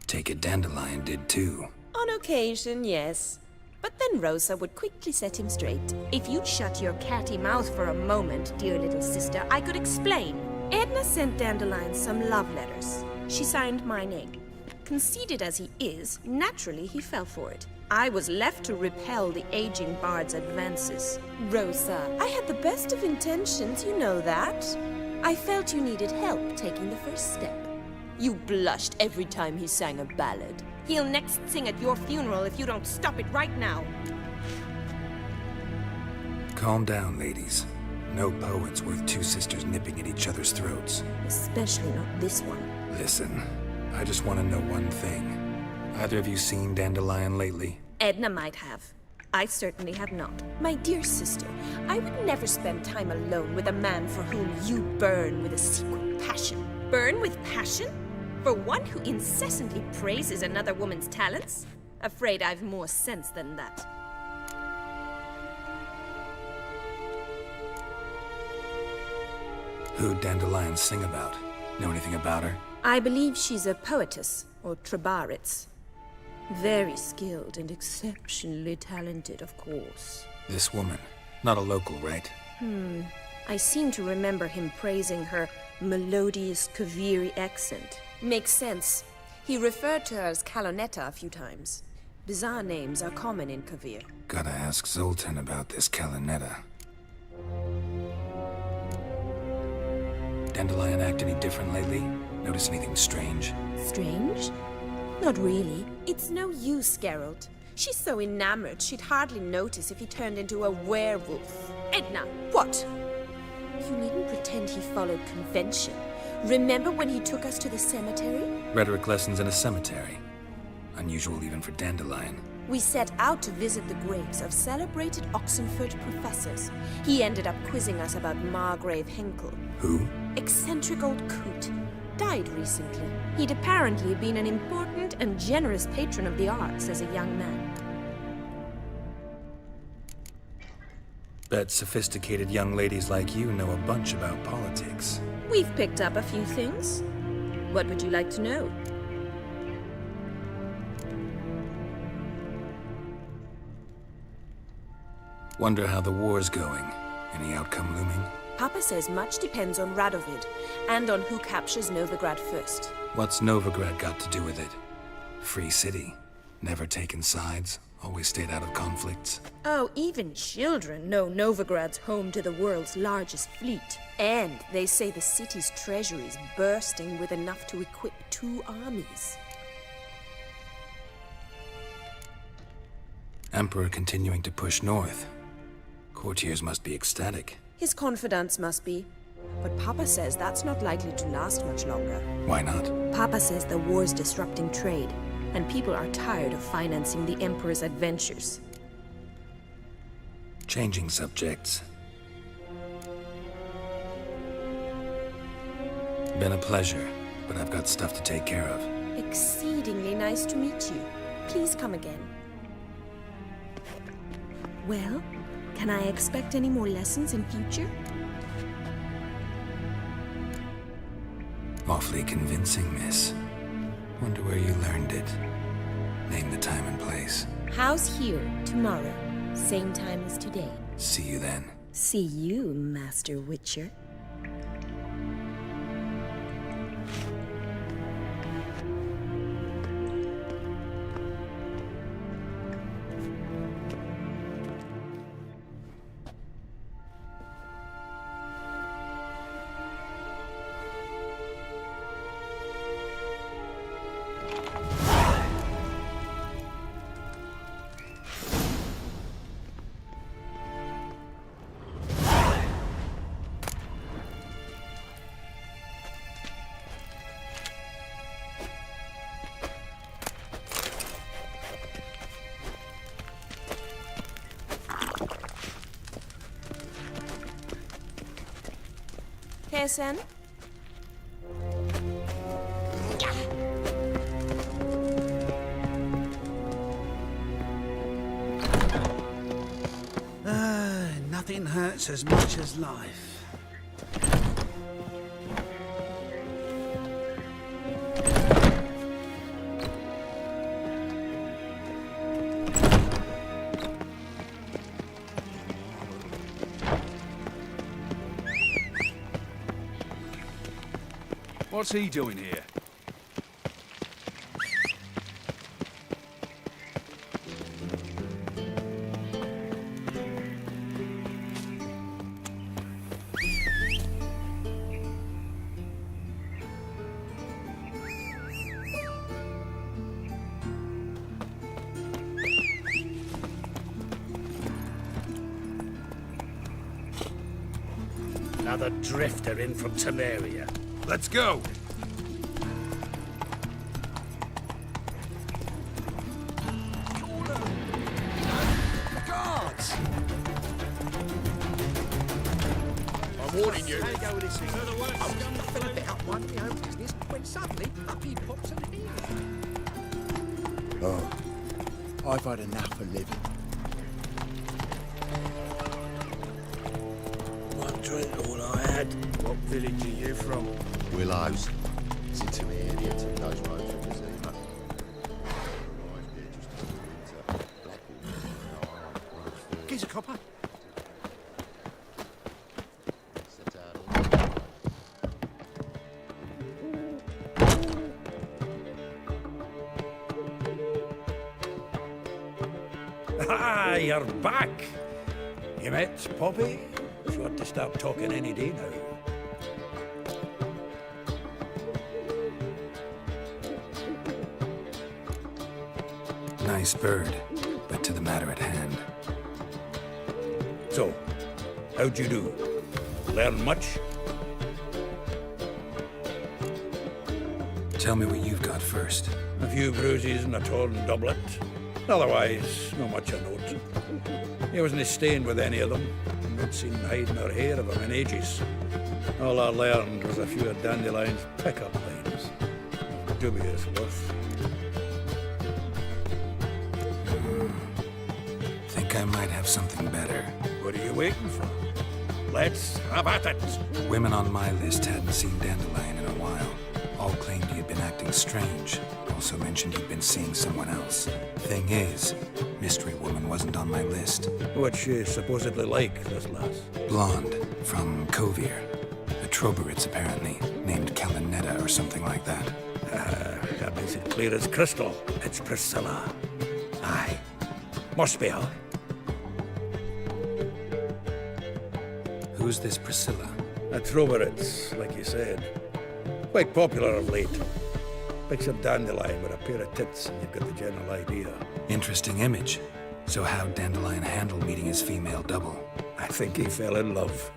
Take it Dandelion did too. On occasion, yes. But then Rosa would quickly set him straight. If you'd shut your catty mouth for a moment, dear little sister, I could explain. Edna sent Dandelion some love letters. She signed my name. Conceited as he is, naturally he fell for it. I was left to repel the aging bard's advances. Rosa, I had the best of intentions, you know that. I felt you needed help taking the first step. You blushed every time he sang a ballad. He'll next sing at your funeral if you don't stop it right now. Calm down, ladies. No poet's worth two sisters nipping at each other's throats. Especially not this one. Listen, I just want to know one thing. Either of you seen Dandelion lately? Edna might have. I certainly have not. My dear sister, I would never spend time alone with a man for whom you burn with a secret passion. Burn with passion? For one who incessantly praises another woman's talents? Afraid I've more sense than that. Who'd Dandelion sing about? Know anything about her? I believe she's a poetess, or trebaritz. Very skilled and exceptionally talented, of course. This woman. Not a local, right? I seem to remember him praising her melodious Kaviri accent. Makes sense. He referred to her as Kalonetta a few times. Bizarre names are common in Kavir. Gotta ask Zoltan about this Kalonetta. Dandelion act any different lately? Notice anything strange? Strange? Not really. It's no use, Geralt. She's so enamored she'd hardly notice if he turned into a werewolf. Edna, what? You needn't pretend he followed convention. Remember when he took us to the cemetery? Rhetoric lessons in a cemetery. Unusual even for Dandelion. We set out to visit the graves of celebrated Oxenford professors. He ended up quizzing us about Margrave Henkel. Who? Eccentric old coot. Died recently. He'd apparently been an important and generous patron of the arts as a young man. Bet sophisticated young ladies like you know a bunch about politics. We've picked up a few things. What would you like to know? Wonder how the war's going. Any outcome looming? Papa says much depends on Radovid, and on who captures Novigrad first. What's Novigrad got to do with it? Free city. Never taken sides. Always stayed out of conflicts. Oh, even children know Novigrad's home to the world's largest fleet. And they say the city's treasury is bursting with enough to equip 2 armies. Emperor continuing to push north. Courtiers must be ecstatic. His confidants must be. But Papa says that's not likely to last much longer. Why not? Papa says the war's disrupting trade, and people are tired of financing the Emperor's adventures. Changing subjects. Been a pleasure, but I've got stuff to take care of. Exceedingly nice to meet you. Please come again. Well, can I expect any more lessons in future? Awfully convincing, miss. Wonder where you learned it. Name the time and place. House here, tomorrow. Same time as today. See you then. See you, Master Witcher. Kesen? Nothing hurts as much as life. What's he doing here? Another drifter in from Temeria. Let's go! Guards! I'm warning you. How you go with this thing? I was nothing a bit up minding my own business when suddenly up he pops and here. Oh, I've had enough of living. One drink all I had. What village are you from? Willows. It's into the area to those roads from the Zima. Gives a copper. Ah, you're back. You met Poppy? Sure to start talking any day now. Nice bird, but to the matter at hand. So, how'd you do? Learn much? Tell me what you've got first. A few bruises and a torn doublet. Otherwise, not much of note. He wasn't staying with any of them. Not seen hiding or hair of him in ages. All I learned was a few of Dandelion's pickup lines. Dubious worth. Think I might have something better. What are you waiting for? Let's have at it. Women on my list hadn't seen Dandelion in a while. All claimed he had been acting strange. Also mentioned he'd been seeing someone else. Thing is, Mystery Woman wasn't on my list. What's she supposedly like, this lass? Blonde, from Kovir. The Troberits, apparently. Named Kalinetta or something like that. That makes it clear as crystal. It's Priscilla. Aye. Must be her. Who's this Priscilla? A Troberits, like you said. Quite popular of late. Picks up Dandelion with a pair of tits and you've got the general idea. Interesting image. So how'd Dandelion handle meeting his female double? I think he fell in love.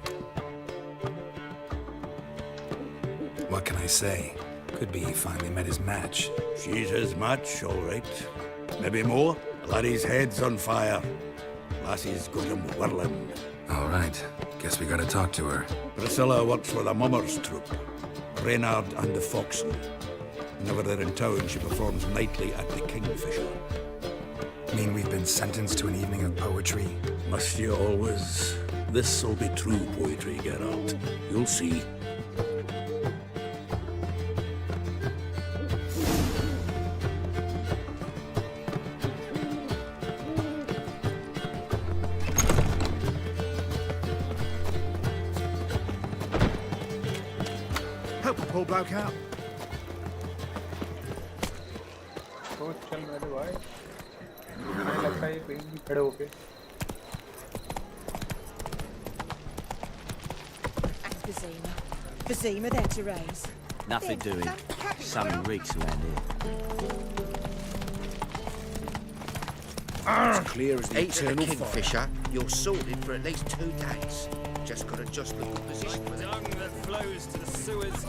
What can I say? Could be he finally met his match. She's his match, all right. Maybe more. Laddie's head's on fire. Lassie's got him whirling. All right. Guess we gotta talk to her. Priscilla works for the Mummers troupe. Reynard and the Foxen. Whenever they're in town, she performs nightly at the Kingfisher. Mean we've been sentenced to an evening of poetry? Must you always? This'll be true poetry, Geralt. You'll see. Help the poor bloke out. तो चल मेरे भाई मुझे लगता है ये कहीं भी खड़े होके Vizima there, Therese. Nothing doing. Some reeks around here. It's clear as the Eat at the eternal Kingfisher, fire. you're sorted for at least 2 days. Just gotta just look at position with it. Dung that flows to the sewers.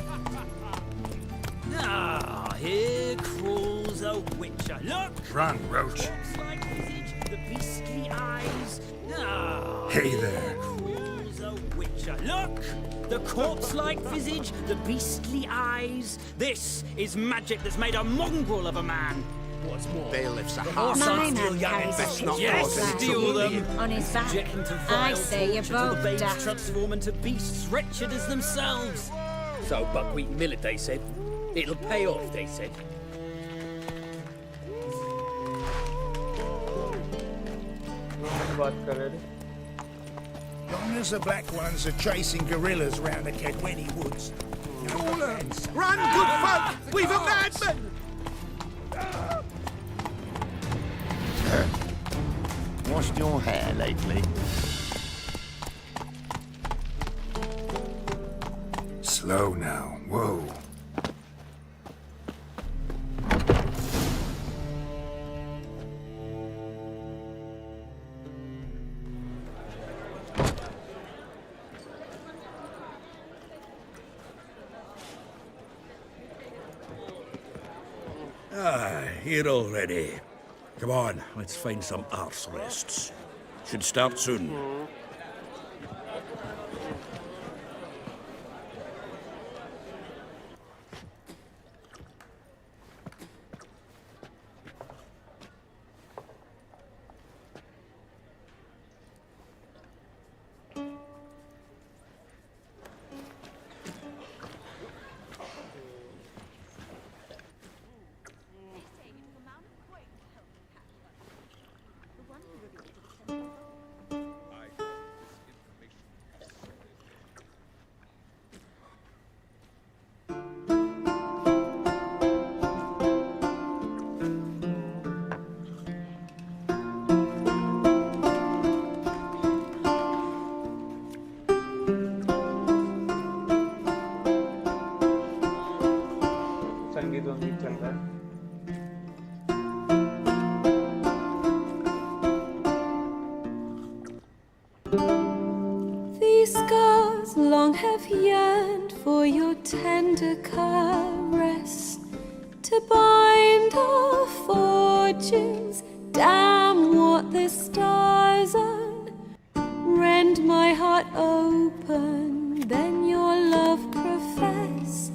Ah, here crawls a witcher. Look! Run, Roach. Corpse-like visage, the beastly eyes. Ah, Hey here there. crawls a witcher. picture. Look! The corpse-like visage, the beastly eyes. This is magic that's made a mongrel of a man. What's more, Bailiffs are horse hard. aren't still young and best not cause any trouble them. On his back. Subject them to I vile say you're torture till the both babes daft. transform into beasts wretched as themselves. So buckwheat and millet, they said. It'll pay off, they said. Long as the black ones are chasing gorillas round the Kedweni woods. Run, good folk! We've a madman! Washed your hair lately? Slow now. Whoa. Ah, here already. Come on, let's find some arse rests. Should start soon. संगीत वंगीत चल रहा है. These scars long have yearned for your tender caress, to bind our fortunes. Damn what the stars own. Rend my heart open, then your love profess.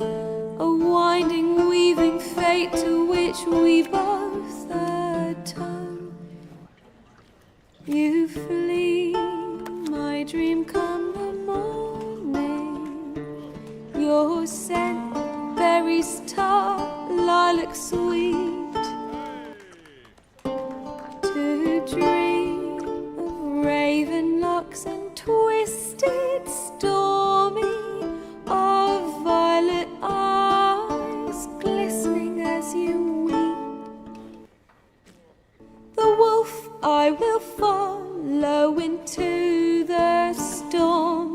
A winding, weaving fate to which we both atone. You flee, my dream come the morning. Your scent, berry star, lilac sweet. To dream of raven locks and twisted, stormy, of violet eyes glistening as you weep. The wolf I will follow into the storm,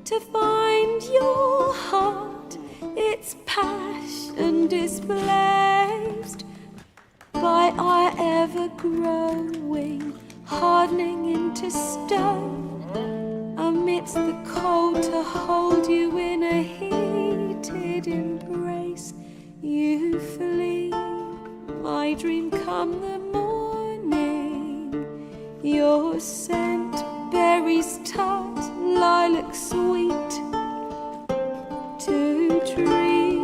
to find your heart, its passion displaced by our ever-growing, hardening into stone. Amidst the cold, to hold you in a heated embrace. You flee, my dream come the morning. Your scent, berries tart, lilac sweet. To dream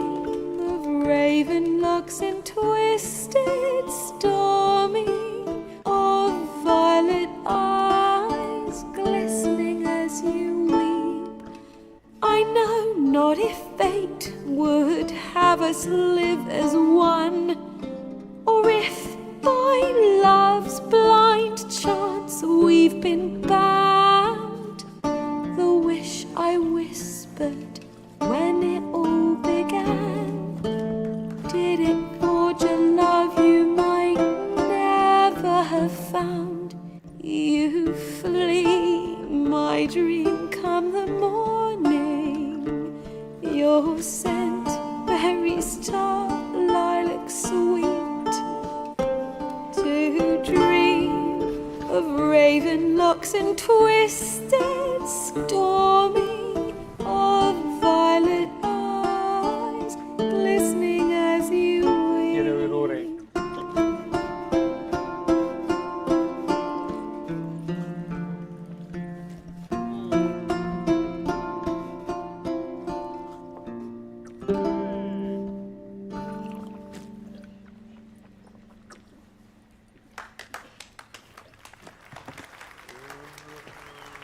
of raven locks and twisted, stormy, of violet eyes glistening as you weep. I know not if fate would have us live as one, or if by love's blind chance we've been bound. The wish I whispered when it all began, did it forge a love you might never have found? You flee, my dream come the morning. Your scent, berry star, lilac sweet. To dream of raven locks and twisted, stormy, of violet eyes glistening as you weep.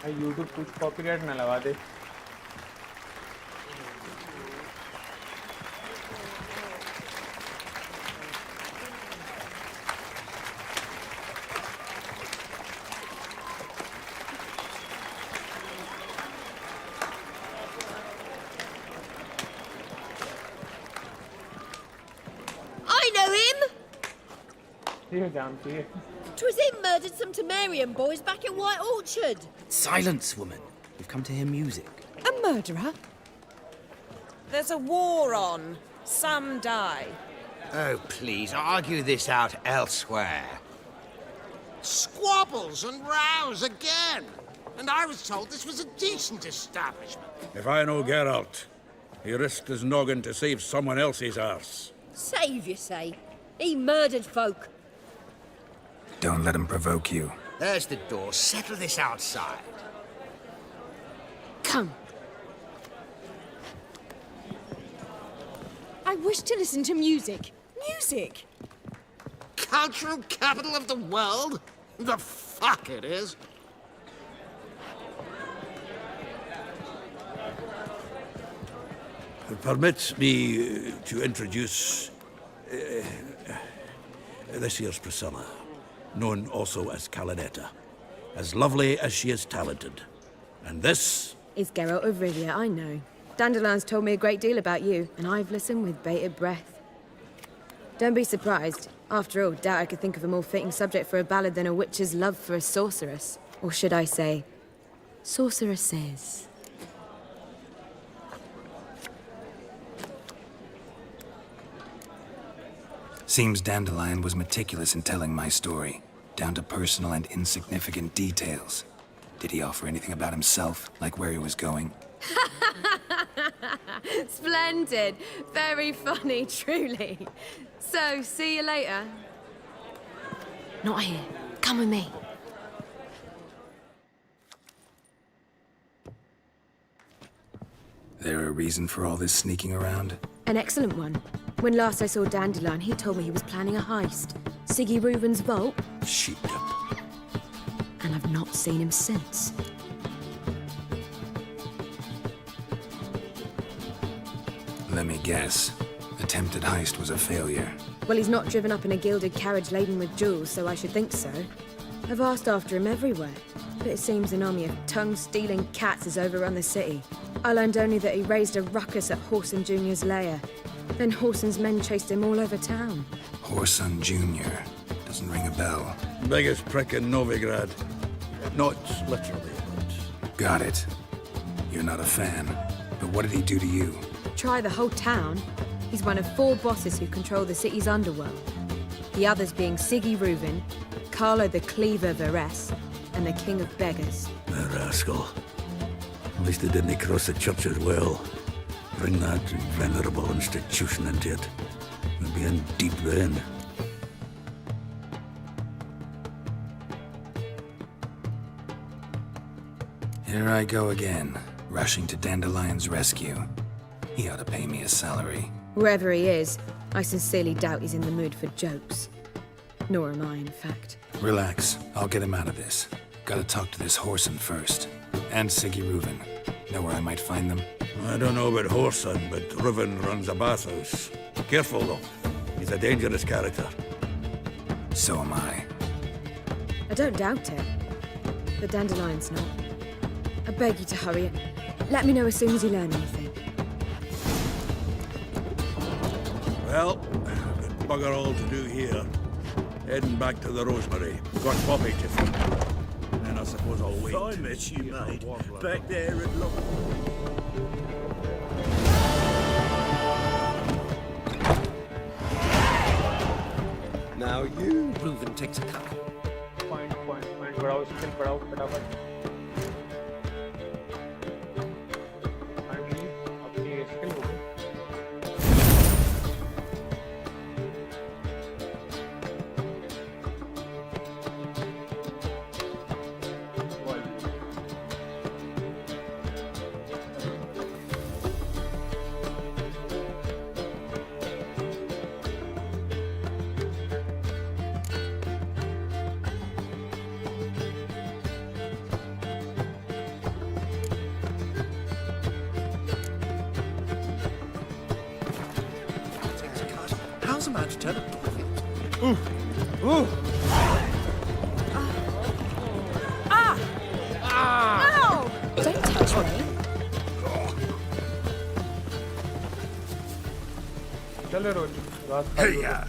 YouTube कुछ copyright ना लगा दे। I know him! ये जानती है। 'Twas him murdered some Temerian boys back at White Orchard. Silence, woman. We've come to hear music. A murderer? There's a war on. Some die. Oh, please, argue this out elsewhere. Squabbles and rows again. And I was told this was a decent establishment. If I know Geralt, he risked his noggin to save someone else's arse. Save, you say? He murdered folk. Don't let him provoke you. There's the door. Settle this outside. Come. I wish to listen to music. Music! Cultural capital of the world? The fuck it is. Permit me to introduce this here's Priscilla, known also as Calinetta. As lovely as she is talented. And this? Is Geralt of Rivia, I know. Dandelion's told me a great deal about you, and I've listened with bated breath. Don't be surprised. After all, doubt I could think of a more fitting subject for a ballad than a witch's love for a sorceress. Or should I say, sorceresses. Seems Dandelion was meticulous in telling my story, down to personal and insignificant details. Did he offer anything about himself, like where he was going? Splendid. Very funny, truly. So, see you later. Not here. Come with me. There a reason for all this sneaking around? An excellent one. When last I saw Dandelion, he told me he was planning a heist. Siggy Reuben's vault. Sheepdip. And I've not seen him since. Let me guess. Attempted heist was a failure. Well, he's not driven up in a gilded carriage laden with jewels, so I should think so. I've asked after him everywhere, but it seems an army of tongue-stealing cats has overrun the city. I learned only that he raised a ruckus at Whoreson Jr.'s lair. Then Whoreson's men chased him all over town. Whoreson Jr. Doesn't ring a bell. Biggest prick in Novigrad. Not literally, but... Got it. You're not a fan. But what did he do to you? Try the whole town. He's one of 4 bosses who control the city's underworld. The others being Siggy Reuben, Carlo the Cleaver Varese, and the King of Beggars. The rascal. At least they didn't cross the church as well. Bring that venerable institution into it. We'll be in deep then. Here I go again, rushing to Dandelion's rescue. He ought to pay me a salary. Wherever he is, I sincerely doubt he's in the mood for jokes. Nor am I, in fact. Relax, I'll get him out of this. Gotta talk to this Whoreson first. And Siggy Reuben. Know where I might find them? I don't know about Whoreson, but Reuben runs a bathhouse. Careful, though. He's a dangerous character. So am I. I don't doubt it. But Dandelion's not. I beg you to hurry it. Let me know as soon as you learn anything. Well, got bugger all to do here. Heading back to the Rosemary. Got Poppy to feed. And then I suppose I'll wait. I met you, mate. Back there at Lock. Now you, Reuben, takes a cut. Point, बढ़ाओ, skill बढ़ाओ, फटाफट. Finally, अपनी skill हो गई. a man to turn a profit. No! Don't touch me. चले रोज रात Hey, yeah.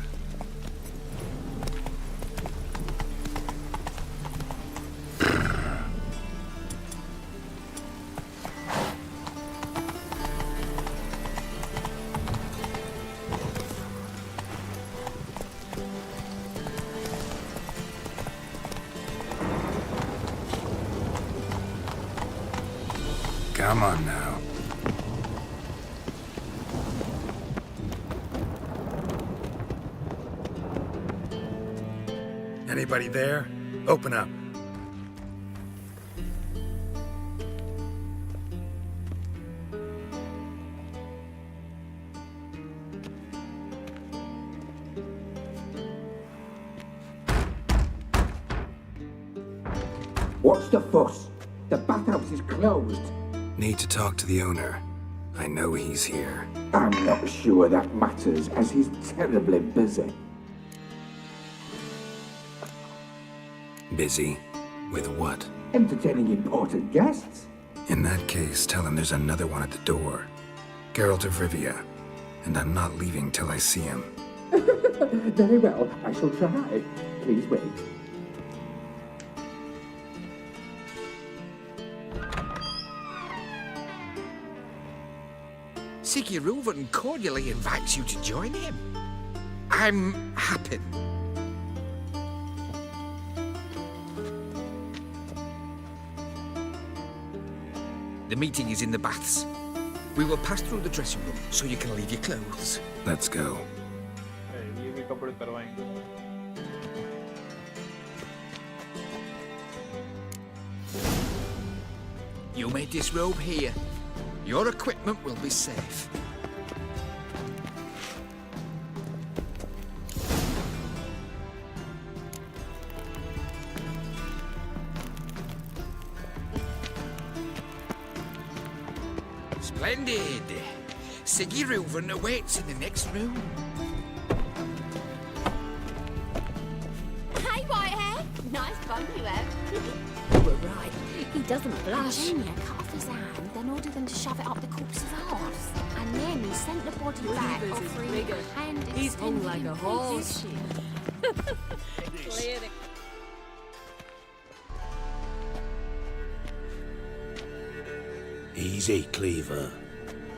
Come on now. Anybody there? Open up. What's the fuss? The bathhouse is closed. Need to talk to the owner. I know he's here. I'm not sure that matters, as he's terribly busy. Busy? With what? Entertaining important guests. In that case, tell him there's another one at the door. Geralt of Rivia. And I'm not leaving till I see him. Very well, I shall try. Please wait. Siggy Reuven cordially invites you to join him. I'm happy. The meeting is in the baths. We will pass through the dressing room so you can leave your clothes. Let's go. ये भी कपड़े करवाएंगे. You may disrobe here. Your equipment will be safe. Splendid. Siggy Reuven awaits in the next room. Hey, Whitehair. Nice bum you have. You were right. He doesn't blush. Junior cut off his hand, then ordered them to shove it up the corpse's arse. And then he sent the body back offering a hand. He's hung like a horse. Clearly. Easy, Cleaver.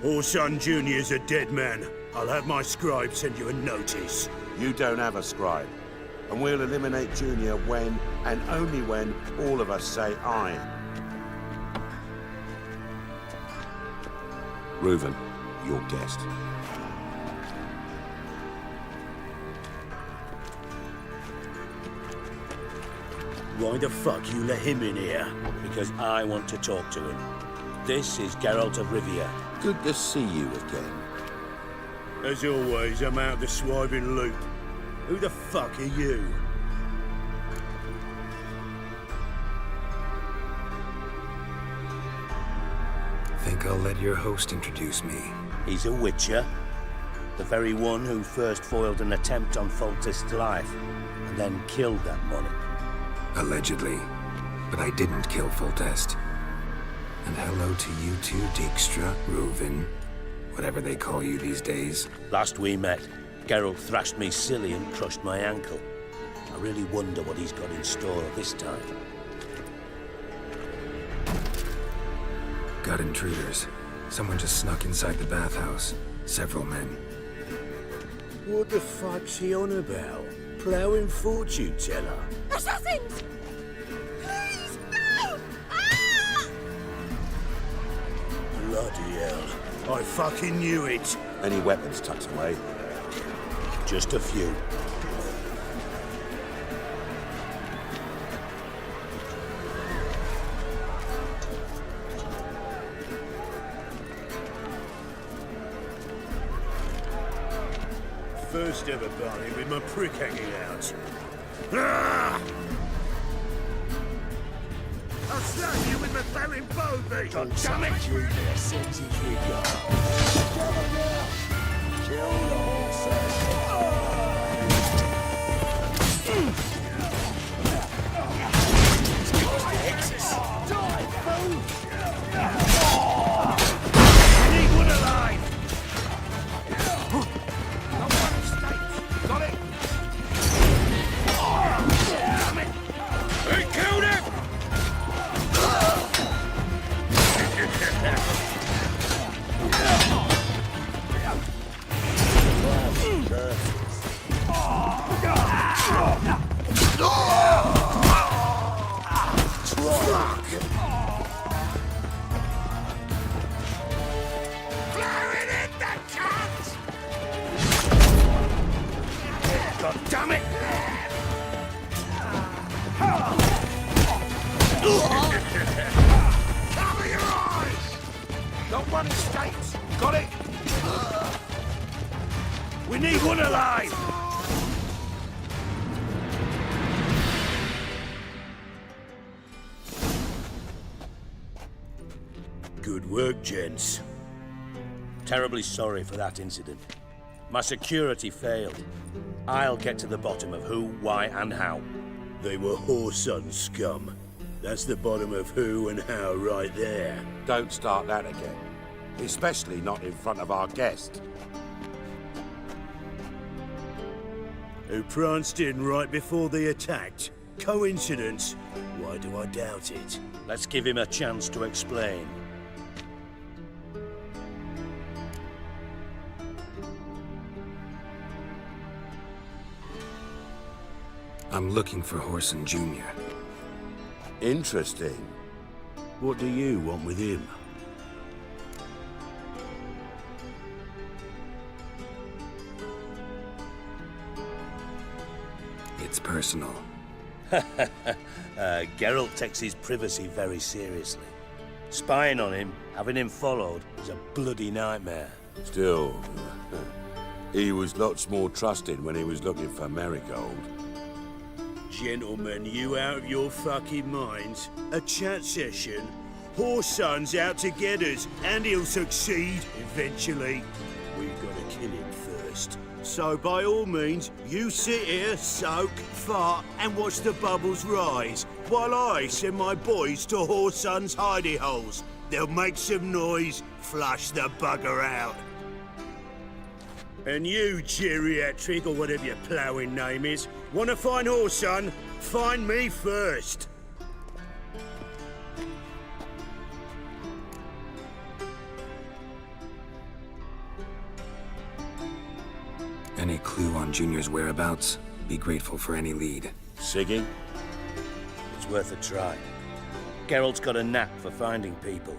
Orson Jr.'s a dead man. I'll have my scribe send you a notice. You don't have a scribe. And we'll eliminate Junior when, and only when, all of us say aye. Reuven, your guest. Why the fuck you let him in here? Because I want to talk to him. This is Geralt of Rivia. Good to see you again. As always, I'm out the swiving loop. Who the fuck are you? Think I'll let your host introduce me. He's a witcher. The very one who first foiled an attempt on Foltest's life, and then killed that monarch. Allegedly. But I didn't kill Foltest. And hello to you too, Dijkstra, Reuven, whatever they call you these days. Last we met, Geralt thrashed me silly and crushed my ankle. I really wonder what he's got in store this time. Got intruders. Someone just snuck inside the bathhouse. Several men. What the fuck's he on about? Ploughing fortune teller? Assassins! Please, no! Ah! Bloody hell. I fucking knew it. Any weapons tucked away? Just a few. First ever party with my prick hanging out. Ah! I'll stab you with my throwing bow beat! Don't damn it! You there, sexy trigger. Kill the horses! fuck! Blowing in the cunt! God damn it! Cover your eyes! Not one escapes. Got it? We need one alive! Good work, gents. Terribly sorry for that incident. My security failed. I'll get to the bottom of who, why, and how. They were whoreson scum. That's the bottom of who and how right there. Don't start that again. Especially not in front of our guest. Who pranced in right before they attacked. Coincidence? Why do I doubt it? Let's give him a chance to explain. I'm looking for Whoreson Jr. Interesting. What do you want with him? It's personal. Geralt takes his privacy very seriously. Spying on him, having him followed, is a bloody nightmare. Still, he was lots more trusted when he was looking for Marigold. Gentlemen, you out of your fucking minds? A chat session? Whoreson's out to get us, and he'll succeed eventually. We've got to kill him first. So by all means, you sit here, soak, fart, and watch the bubbles rise, while I send my boys to Whoreson's hidey holes. They'll make some noise, flush the bugger out. And you, geriatric, or whatever your ploughing name is, want to find Whoreson? Find me first. Any clue on Junior's whereabouts? Be grateful for any lead. Siggy? It's worth a try. Geralt's got a knack for finding people.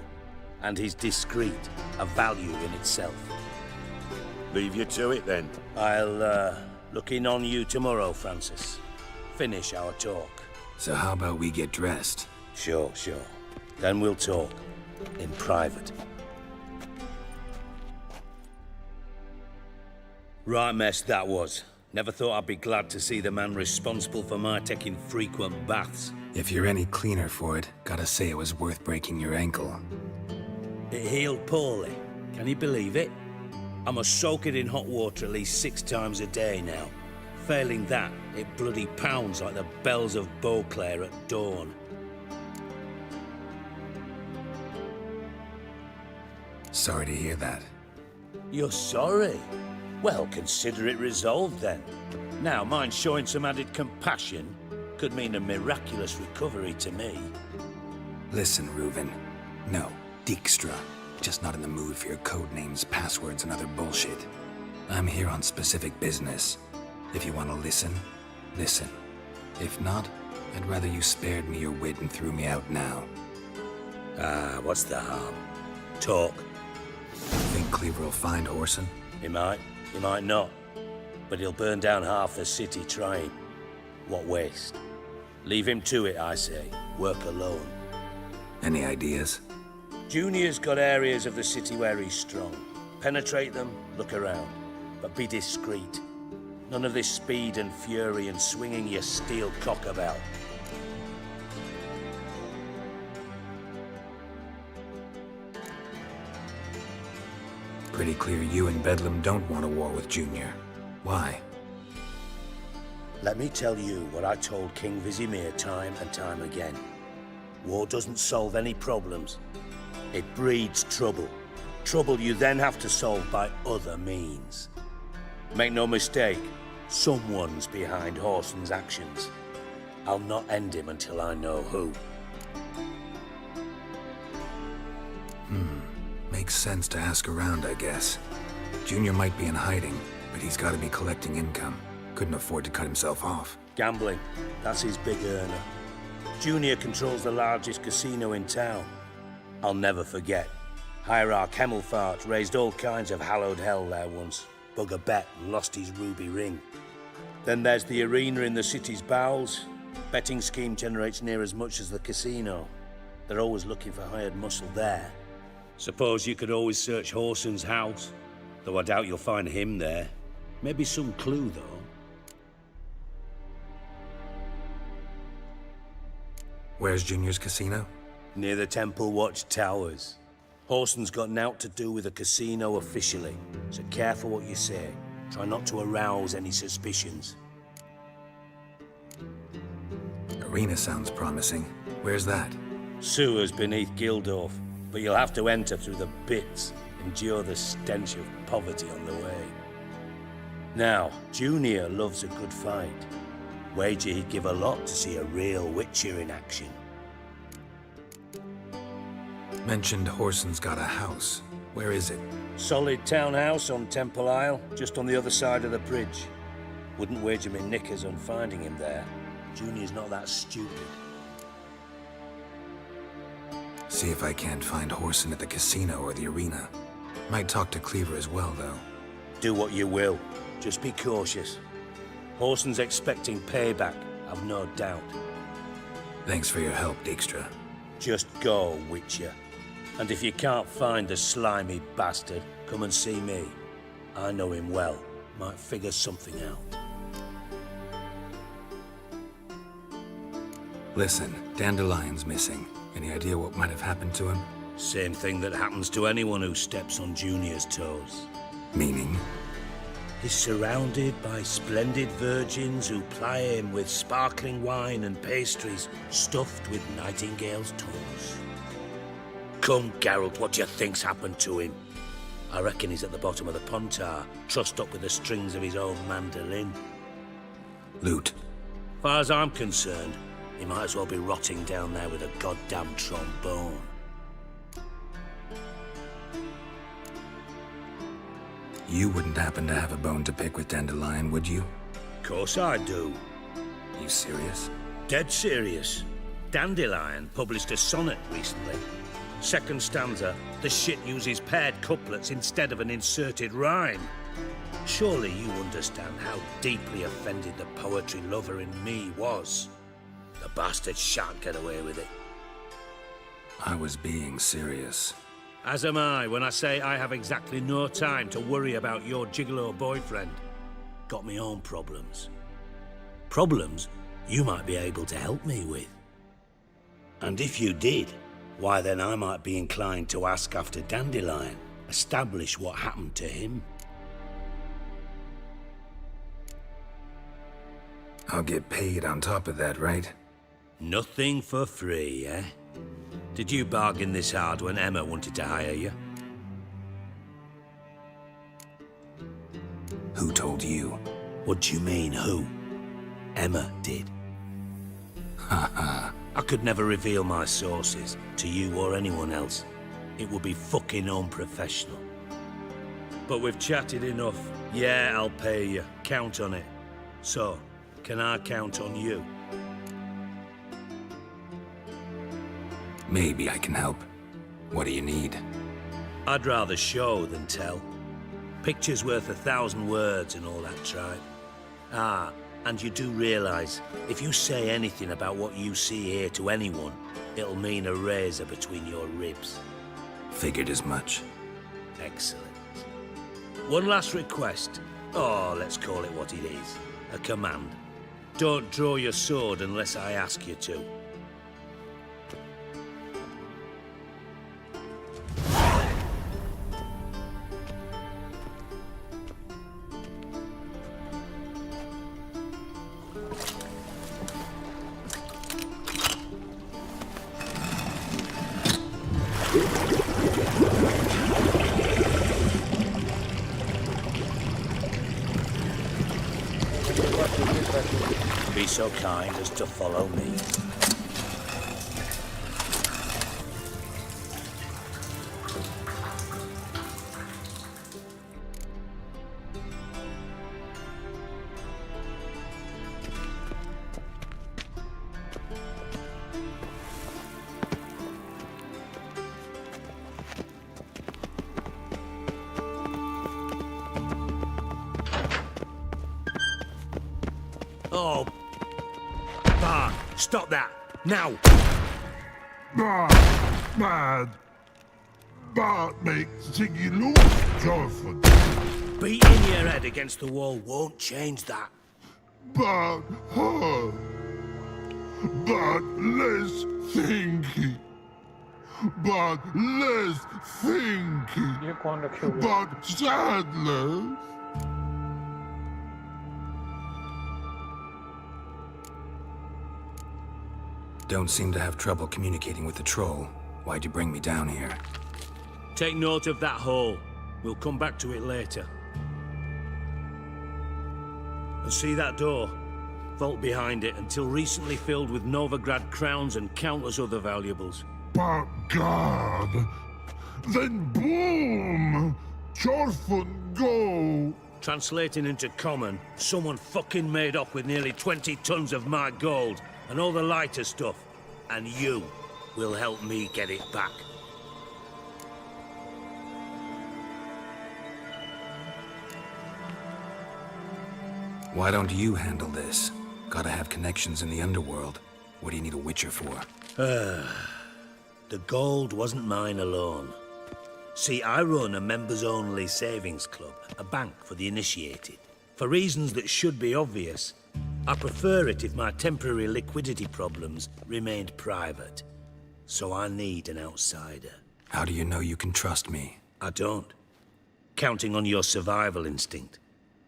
And he's discreet, a value in itself. Leave you to it, then. I'll, look in on you tomorrow, Francis. Finish our talk. So how about we get dressed? Sure. Then we'll talk. In private. Right mess that was. Never thought I'd be glad to see the man responsible for my taking frequent baths. If you're any cleaner for it, gotta say it was worth breaking your ankle. It healed poorly. Can you believe it? I must soak it in hot water at least 6 times a day now. Failing that, it bloody pounds like the bells of Beauclair at dawn. Sorry to hear that. You're sorry? Well, consider it resolved then. Now, mind showing some added compassion could mean a miraculous recovery to me. Listen, Reuven. No, Dijkstra. Just not in the mood for your code names, passwords, and other bullshit. I'm here on specific business. If you want to listen, listen. If not, I'd rather you spared me your wit and threw me out now. What's the harm? Talk. Think Cleaver will find Whoreson? He might not. But he'll burn down half the city trying. What waste? Leave him to it, I say. Work alone. Any ideas? Junior's got areas of the city where he's strong. Penetrate them, look around. But be discreet. None of this speed and fury and swinging your steel cock about. Pretty clear you and Bedlam don't want a war with Junior. Why? Let me tell you what I told King Vizimir time and time again. War doesn't solve any problems. It breeds trouble. Trouble you then have to solve by other means. Make no mistake, someone's behind Whoreson's actions. I'll not end him until I know who. Makes sense to ask around, I guess. Junior might be in hiding, but he's gotta be collecting income. Couldn't afford to cut himself off. Gambling, that's his big earner. Junior controls the largest casino in town. I'll never forget. Hierarch Hemmelfart raised all kinds of hallowed hell there once. Bugger bet and lost his ruby ring. Then there's the arena in the city's bowels. Betting scheme generates near as much as the casino. They're always looking for hired muscle there. Suppose you could always search Horson's house, though I doubt you'll find him there. Maybe some clue, though. Where's Junior's casino? Near the Temple Watch Towers. Horson's got nought to do with the casino officially, so careful what you say. Try not to arouse any suspicions. Arena sounds promising. Where's that? Sewers beneath Gildorf, but you'll have to enter through the pits, endure the stench of poverty on the way. Now, Junior loves a good fight. Wager he'd give a lot to see a real Witcher in action. Mentioned Horson's got a house. Where is it? Solid townhouse on Temple Isle, just on the other side of the bridge. Wouldn't wager me knickers on finding him there. Junior's not that stupid. See if I can't find Horson at the casino or the arena. Might talk to Cleaver as well, though. Do what you will. Just be cautious. Horson's expecting payback, I've no doubt. Thanks for your help, Dijkstra. Just go, Witcher. And if you can't find the slimy bastard, come and see me. I know him well. Might figure something out. Listen, Dandelion's missing. Any idea what might have happened to him? Same thing that happens to anyone who steps on Junior's toes. Meaning? He's surrounded by splendid virgins who ply him with sparkling wine and pastries stuffed with nightingales' tongues. Come, Geralt, what do you think's happened to him? I reckon he's at the bottom of the Pontar, trussed up with the strings of his own mandolin. Loot. Far as I'm concerned, he might as well be rotting down there with a goddamn trombone. You wouldn't happen to have a bone to pick with Dandelion, would you? Course I do. You serious? Dead serious. Dandelion published a sonnet recently. Second stanza, the shit uses paired couplets instead of an inserted rhyme. Surely you understand how deeply offended the poetry lover in me was. The bastard shan't get away with it. I was being serious. As am I when I say I have exactly no time to worry about your gigolo boyfriend. Got me own problems. Problems you might be able to help me with. And if you did, why then I might be inclined to ask after Dandelion, establish what happened to him. I'll get paid on top of that, right? Nothing for free, eh? Did you bargain this hard when Emma wanted to hire you? Who told you? What do you mean, who? Emma did. Haha. I could never reveal my sources to you or anyone else. It would be fucking unprofessional. But we've chatted enough. Yeah, I'll pay you. Count on it. So, can I count on you? Maybe I can help. What do you need? I'd rather show than tell. Picture's worth 1,000 words and all that tripe. Ah, and you do realize, if you say anything about what you see here to anyone, it'll mean a razor between your ribs. Figured as much. Excellent. One last request. Oh, let's call it what it is. A command. Don't draw your sword unless I ask you to. Be so kind as to follow me. Oh. Bart, stop that. Now. Bad. Bart makes Ziggy look joyful. Beating your head against the wall won't change that. But hard. But less thinky. But less thinky. But sadness. Don't seem to have trouble communicating with the troll. Why'd you bring me down here? Take note of that hole. We'll come back to it later. And see that door? Vault behind it, until recently filled with Novigrad crowns and countless other valuables. But God, then boom! Chorfun go! Translating into common, someone fucking made off with nearly 20 tons of my gold, and all the lighter stuff. And you will help me get it back. Why don't you handle this? Gotta have connections in the underworld. What do you need a witcher for? The gold wasn't mine alone. See, I run a members-only savings club, a bank for the initiated. For reasons that should be obvious, I prefer it if my temporary liquidity problems remained private. So I need an outsider. How do you know you can trust me? I don't. Counting on your survival instinct.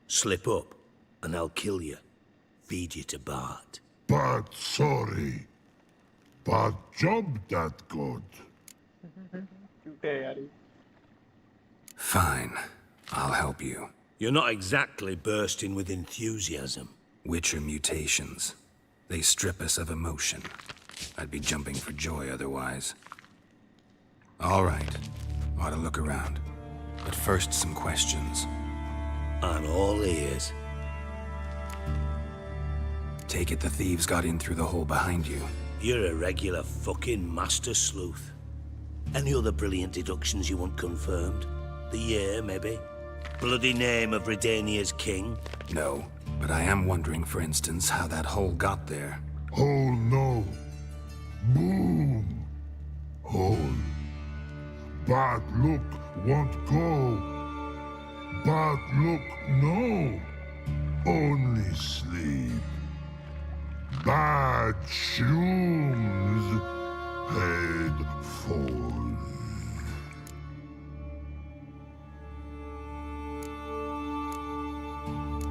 Slip up, and I'll kill you. Feed you to Bart. But sorry. But job that good. Fine. I'll help you. You're not exactly bursting with enthusiasm. Witcher mutations. They strip us of emotion. I'd be jumping for joy otherwise. All right. Ought to look around. But first, some questions. I'm all ears. Take it the thieves got in through the hole behind you. You're a regular fucking master sleuth. Any other brilliant deductions you want confirmed? The year, maybe? Bloody name of Redania's king? No, but I am wondering, for instance, how that hole got there. Hole no. Boom. Hole. Bad look won't go. Bad look no. Only sleep. Bad shrooms. Head falls.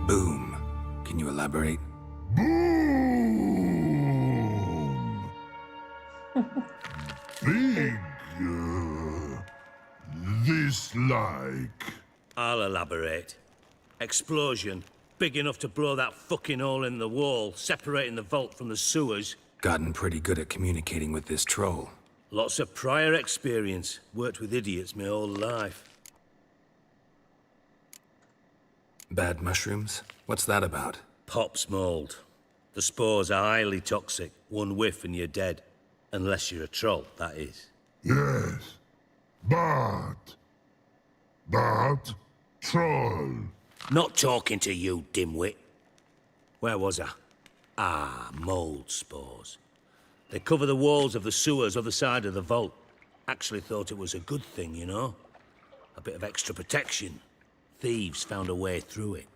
Boom. Can you elaborate? Boom! Big. This like. I'll elaborate. Explosion. Big enough to blow that fucking hole in the wall, separating the vault from the sewers. Gotten pretty good at communicating with this troll. Lots of prior experience. Worked with idiots my whole life. Bad mushrooms? What's that about? Pops mold. The spores are highly toxic. One whiff and you're dead. Unless you're a troll, that is. Yes. But troll. Not talking to you, dimwit. Where was I? Ah, mold spores. They cover the walls of the sewers other side of the vault. Actually thought it was a good thing, you know? A bit of extra protection. Thieves found a way through it.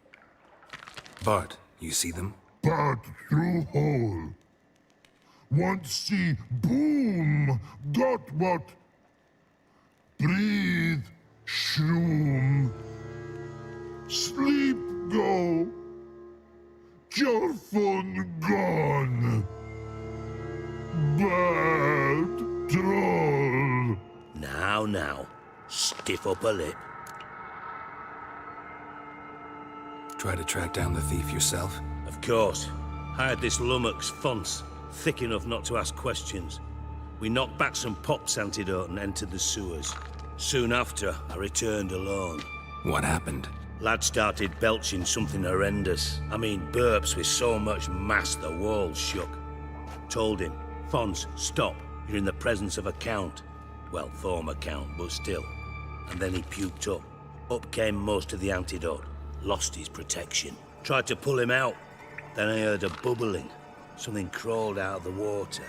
Bart, you see them? But through hole. Want see boom. Got what? Breathe. Shroom. Sleep go. Your phone gone. Bad troll. Now. Stiff upper lip. Try to track down the thief yourself? Of course. Hired this lummox, Fonce, thick enough not to ask questions. We knocked back some Pop's antidote and entered the sewers. Soon after, I returned alone. What happened? Lad started belching something horrendous. I mean, burps with so much mass the walls shook. Told him, Fonce, stop. You're in the presence of a count. Well, former count, but still. And then he puked up. Up came most of the antidote. Lost his protection. Tried to pull him out. Then I heard a bubbling. Something crawled out of the water.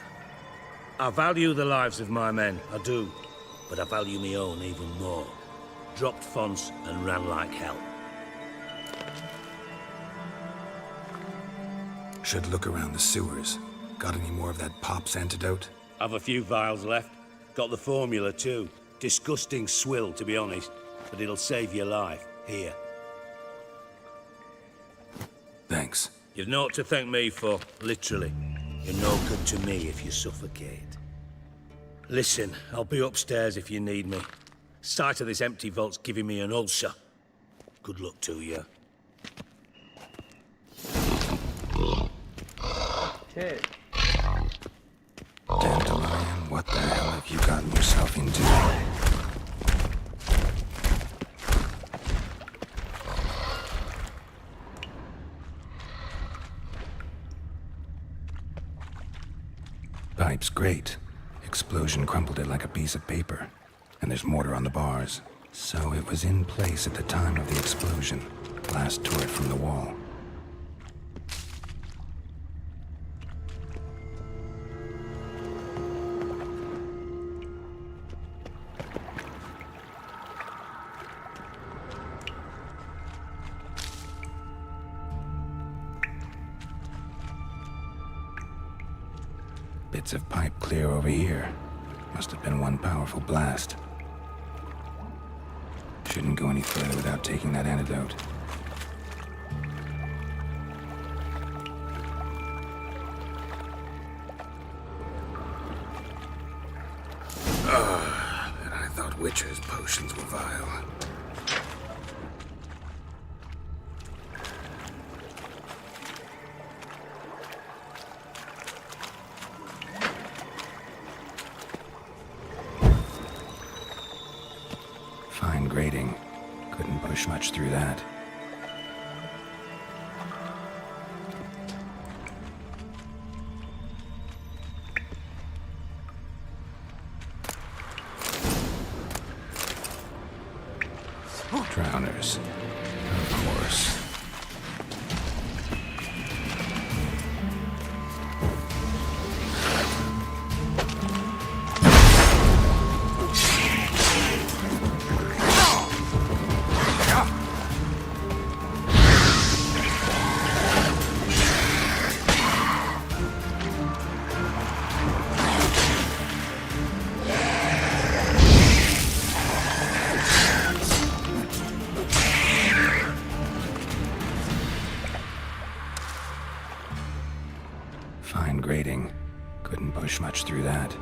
I value the lives of my men, I do. But I value my own even more. Dropped fonts and ran like hell. Should look around the sewers. Got any more of that pop's antidote? I've a few vials left. Got the formula too. Disgusting swill, to be honest. But it'll save your life. Here. Thanks. You've naught to thank me for, literally. You're no good to me if you suffocate. Listen, I'll be upstairs if you need me. Sight of this empty vault's giving me an ulcer. Good luck to you. Okay. Dandelion, what the hell have you gotten yourself into? Pipe's great. Explosion crumpled it like a piece of paper. And there's mortar on the bars. So it was in place at the time of the explosion. Blast tore it from the wall. Bits of pipe clear over here. Must have been one powerful blast. Shouldn't go any further without taking that antidote. And I thought Witcher's potions were vile. Fine grating. Couldn't push much through that. Drowners. Of course. Fine grating. Couldn't push much through that.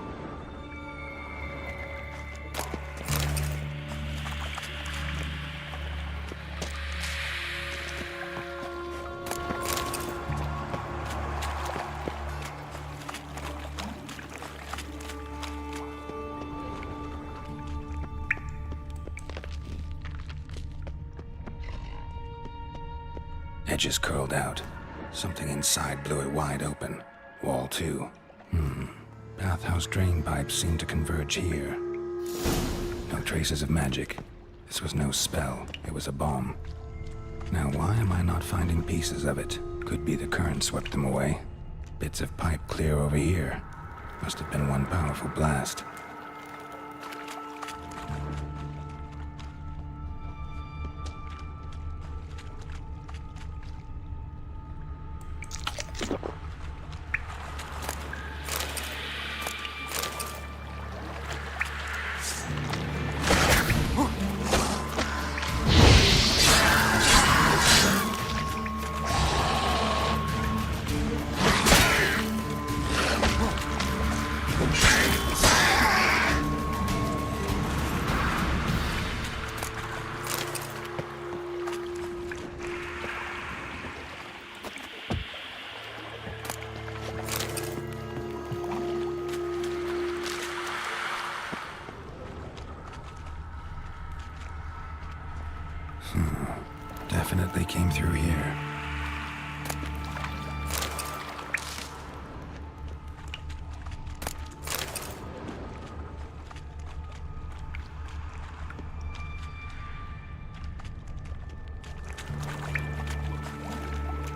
Edges curled out. Something inside blew it wide open. Wall too. Bathhouse drain pipes seem to converge here. No traces of magic. This was no spell. It was a bomb. Now why am I not finding pieces of it? Could be the current swept them away. Bits of pipe clear over here. Must have been one powerful blast. Definitely came through here.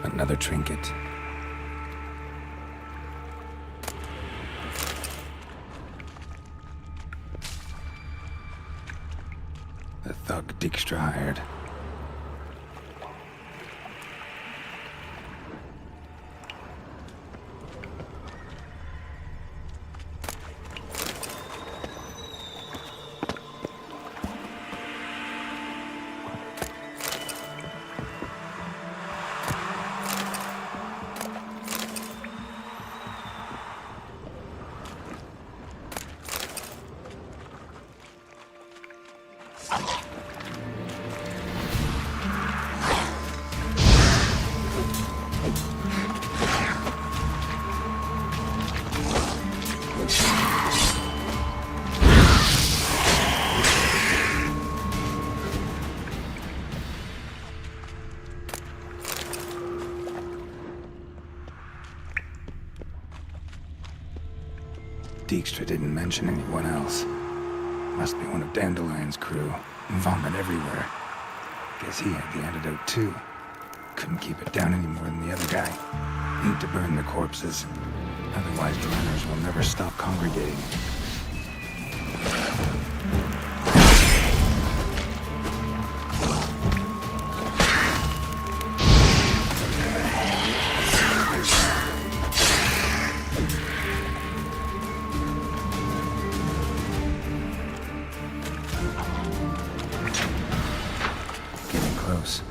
Another trinket. The thug Dijkstra hired. Dijkstra didn't mention anyone else. Must be one of Dandelion's crew. Vomit everywhere. Guess he had the antidote too. Couldn't keep it down any more than the other guy. Need to burn the corpses. Otherwise, runners will never stop congregating. Getting close.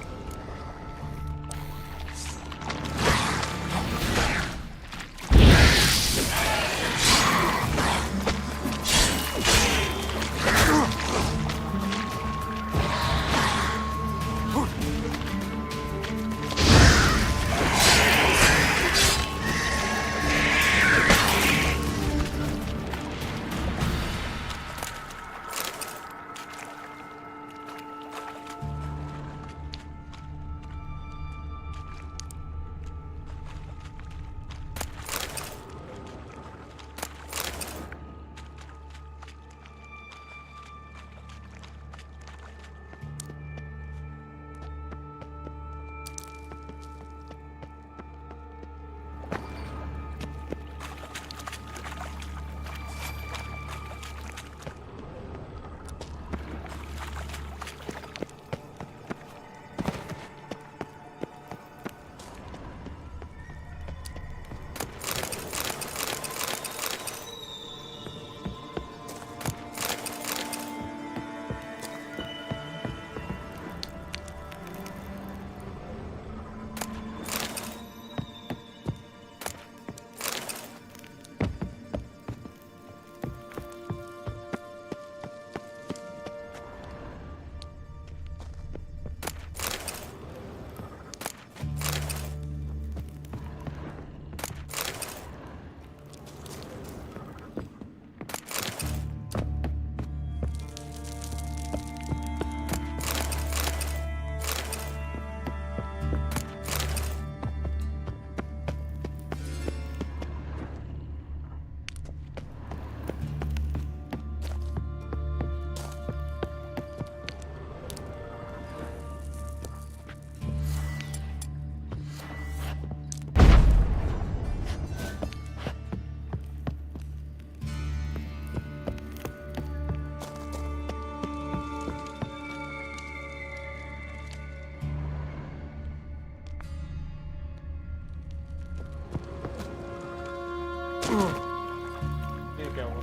ये क्या हुआ?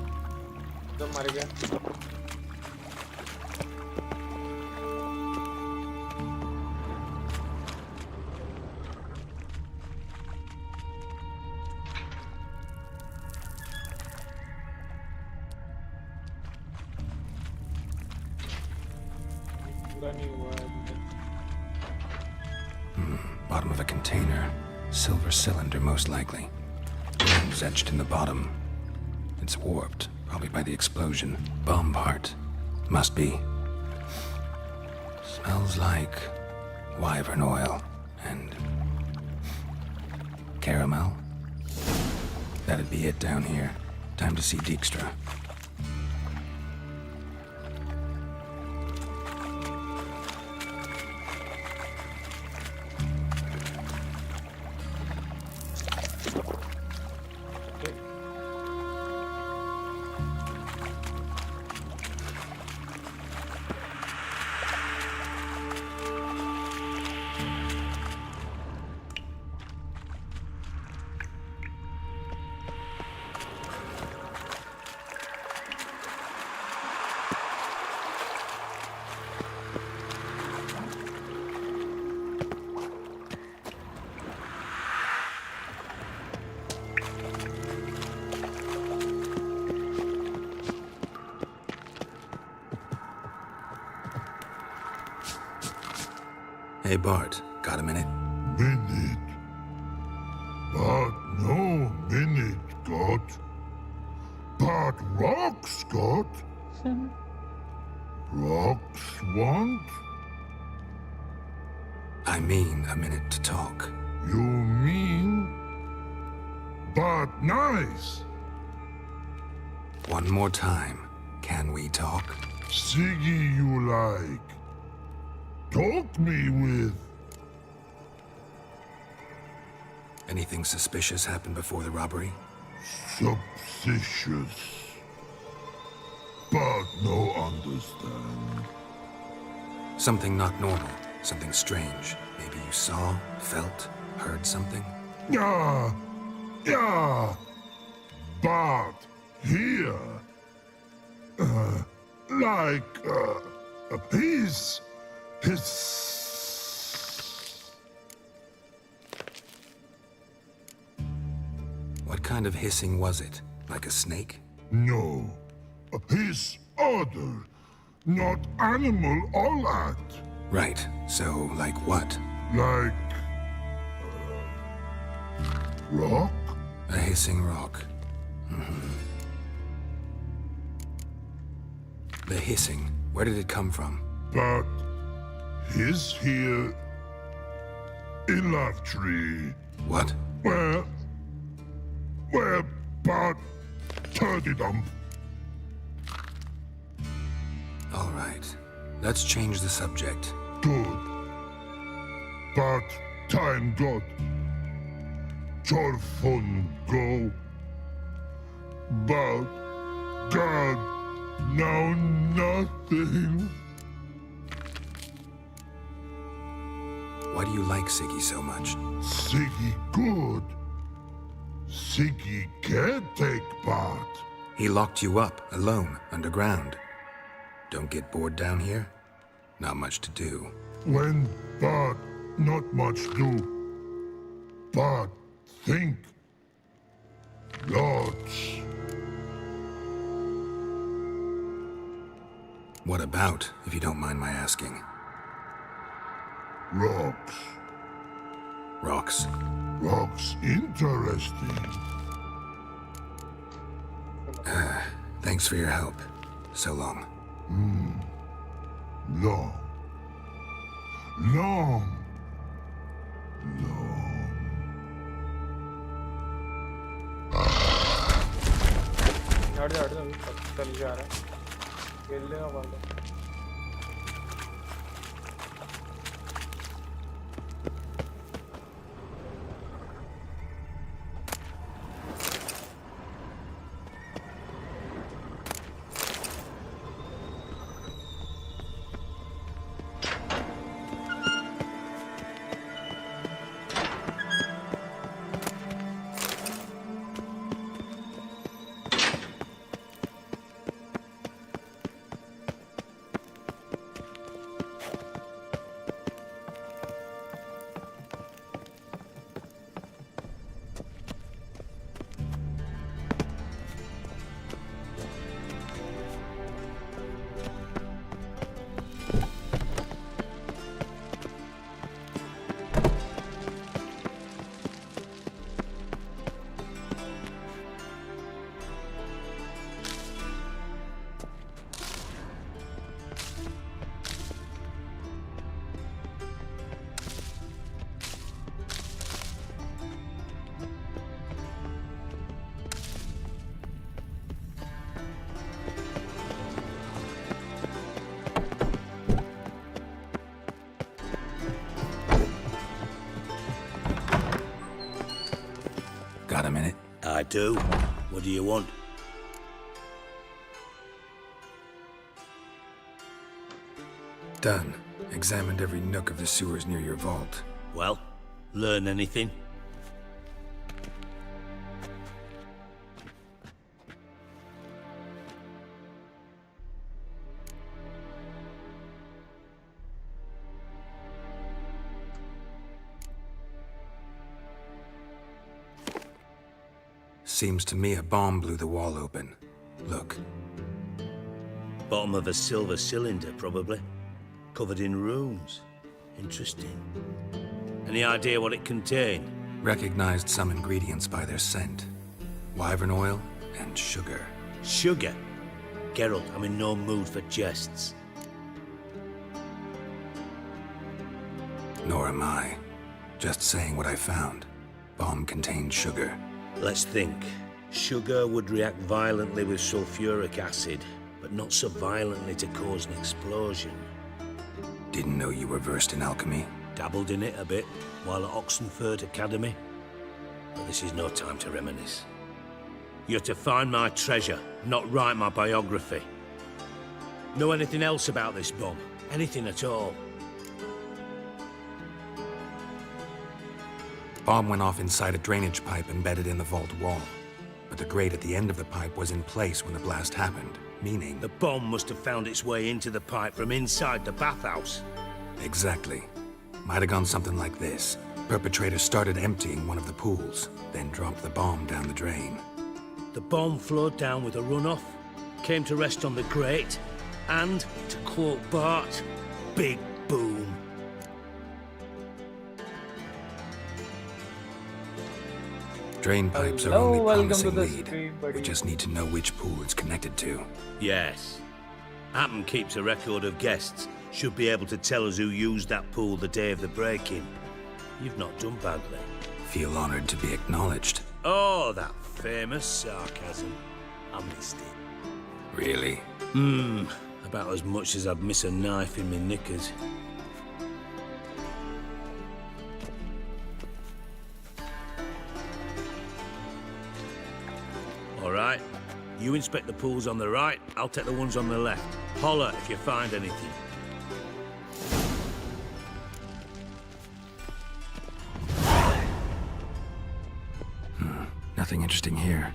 जब मर गया। पूरा नहीं हुआ है अभी तक। Bottom of a container. Silver cylinder, most likely. Names etched in the bottom. It's warped, probably by the explosion. Bomb part. Must be. Smells like wyvern oil and caramel. That'd be it down here. Time to see Dijkstra. Hey, Bart, got a minute? Minute. But no minute, got. But rocks, got. Rocks want? I mean a minute to talk. You mean? But nice. One more time. Can we talk? Siggy you like. Talk me with. Anything suspicious happened before the robbery? Suspicious. But no understand. Something not normal. Something strange. Maybe you saw, felt, heard something? Yeah. Yeah. But here. His. What kind of hissing was it? Like a snake? No. His other. Not animal all that. Right. So, like what? Like. Rock? A hissing rock. Mm-hmm. The hissing. Where did it come from? But his here in Love Tree. What? Where but turdy dump. All right. Let's change the subject. Good. But time got. Your fun go. But God, now nothing. Why do you like Siggy so much? Siggy good. Siggy can't take part. He locked you up, alone, underground. Don't get bored down here? Not much to do. When but not much do. But think. Lots. What about, if you don't mind my asking? Rocks. Rocks? Rocks interesting. Thanks for your help. So long. Long. Long. हट जा चल जा रहा है खेल लेगा बंदा Got a minute? I do. What do you want? Done. Examined every nook of the sewers near your vault. Well, learn anything? Seems to me a bomb blew the wall open. Look. Bottom of a silver cylinder, probably. Covered in runes. Interesting. Any idea what it contained? Recognized some ingredients by their scent. Wyvern oil and sugar. Sugar? Geralt, I'm in no mood for jests. Nor am I. Just saying what I found. Bomb contained sugar. Let's think. Sugar would react violently with sulfuric acid, but not so violently to cause an explosion. Didn't know you were versed in alchemy. Dabbled in it a bit while at Oxenford Academy. But this is no time to reminisce. You're to find my treasure, not write my biography. Know anything else about this bomb? Anything at all? Bomb went off inside a drainage pipe embedded in the vault wall. But the grate at the end of the pipe was in place when the blast happened, meaning... The bomb must have found its way into the pipe from inside the bathhouse. Exactly. Might have gone something like this. Perpetrator started emptying one of the pools, then dropped the bomb down the drain. The bomb flowed down with a runoff, came to rest on the grate, and, to quote Bart, big boom. Drain pipes are only promising lead. We just need to know which pool it's connected to. Yes. Hammond keeps a record of guests. Should be able to tell us who used that pool the day of the break-in. You've not done badly. Feel honored to be acknowledged. Oh, that famous sarcasm. I missed it. Really? About as much as I'd miss a knife in my knickers. All right. You inspect the pools on the right, I'll take the ones on the left. Holler if you find anything. Nothing interesting here.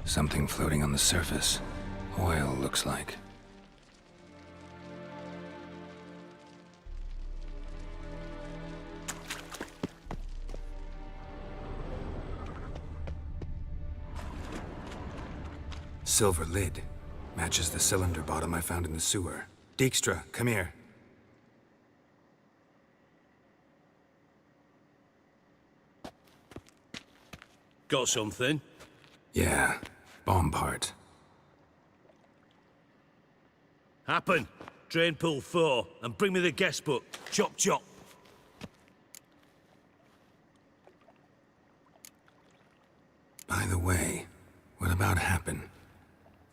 Something floating on the surface. Oil, looks like. Silver lid. Matches the cylinder bottom I found in the sewer. Dijkstra, come here. Got something? Yeah, bomb part. Happen. Drain pool 4, and bring me the guest book. Chop chop. By the way, what about Happen?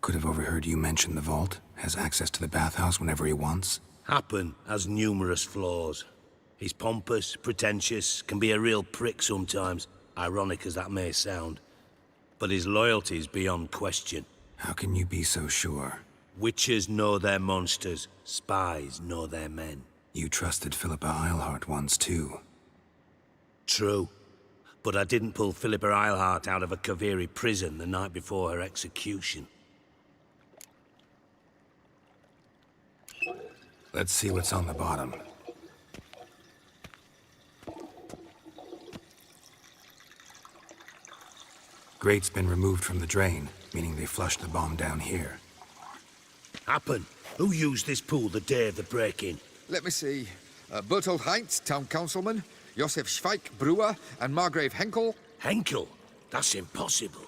Could have overheard you mention the vault. Has access to the bathhouse whenever he wants. Happen has numerous flaws. He's pompous, pretentious, can be a real prick sometimes, ironic as that may sound. But his loyalty's beyond question. How can you be so sure? Witches know their monsters, spies know their men. You trusted Philippa Eilhart once too. True. But I didn't pull Philippa Eilhart out of a Kaviri prison the night before her execution. Let's see what's on the bottom. Grate's been removed from the drain, meaning they flushed the bomb down here. Happen. Who used this pool the day of the break-in? Let me see. Bertold Heinz, town councilman, Josef Schweik, brewer, and Margrave Henkel. Henkel? That's impossible.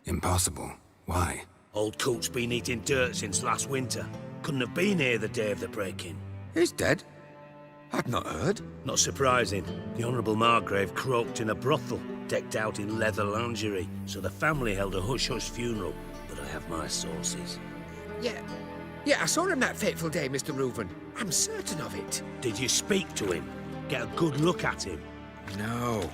Impossible. Why? Old Coot's been eating dirt since last winter. Couldn't have been here the day of the break-in. He's dead? I'd not heard. Not surprising. The Honourable Margrave croaked in a brothel, decked out in leather lingerie, so the family held a hush-hush funeral. But I have my sources. Yeah, I saw him that fateful day, Mr. Reuven. I'm certain of it. Did you speak to him? Get a good look at him? No.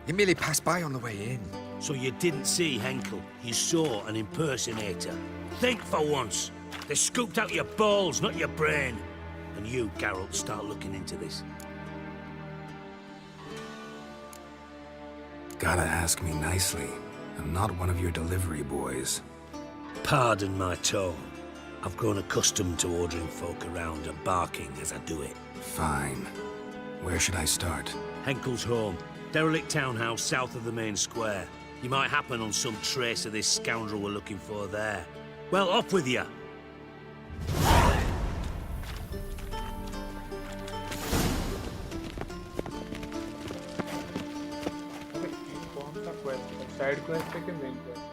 He merely passed by on the way in. So you didn't see Henkel? You saw an impersonator? Think for once. They scooped out your balls, not your brain. And you, Geralt, start looking into this. Gotta ask me nicely. I'm not one of your delivery boys. Pardon my tone. I've grown accustomed to ordering folk around and barking as I do it. Fine. Where should I start? Henkel's home. Derelict townhouse south of the main square. You might happen on some trace of this scoundrel we're looking for there. Well, up with you. कौन सा quest है? Side quest है कि main quest?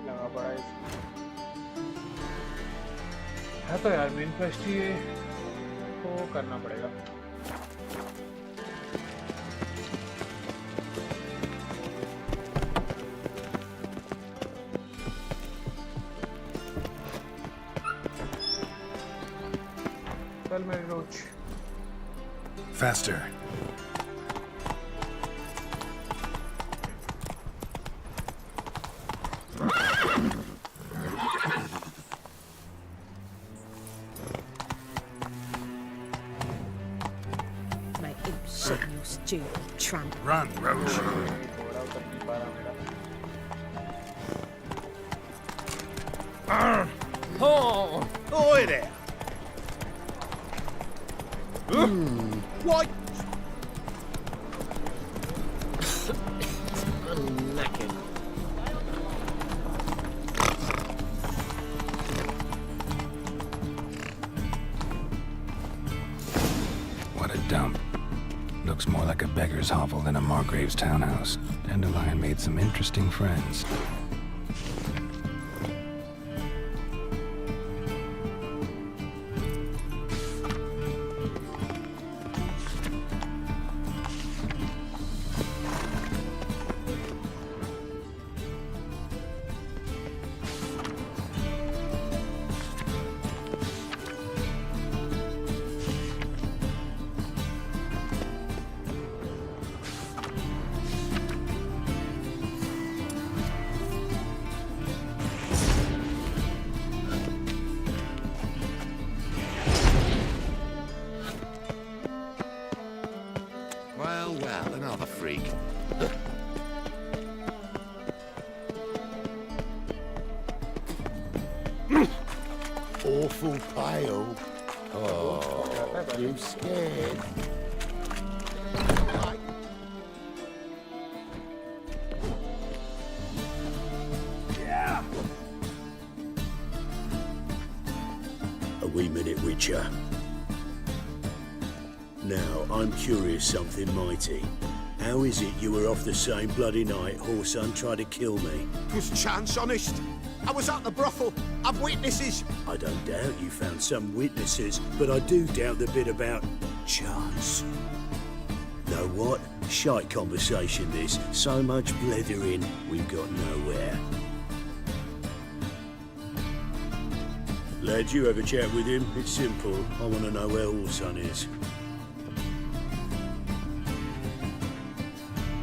लगा पड़ा है तो यार मेन क्वेस्ट ही को करना पड़ेगा। चल मेरी रोच। Faster. Mate, you shit in your stew, tramp. Run, Roach. Oh, oi there. What? I'm knackered. What a dump. Looks more like a beggar's hovel than a Margrave's townhouse. Dandelion made some interesting friends. Well, another freak. Awful pale. Oh, you scared? Yeah. A wee minute, Witcher. Now, I'm curious something mighty. How is it you were off the same bloody night Whoreson tried to kill me? 'Twas chance, honest. I was at the brothel. I've witnesses. I don't doubt you found some witnesses, but I do doubt the bit about chance. Know what? Shite conversation this. So much blethering, we've got nowhere. Lad, you have a chat with him. It's simple. I want to know where Whoreson is.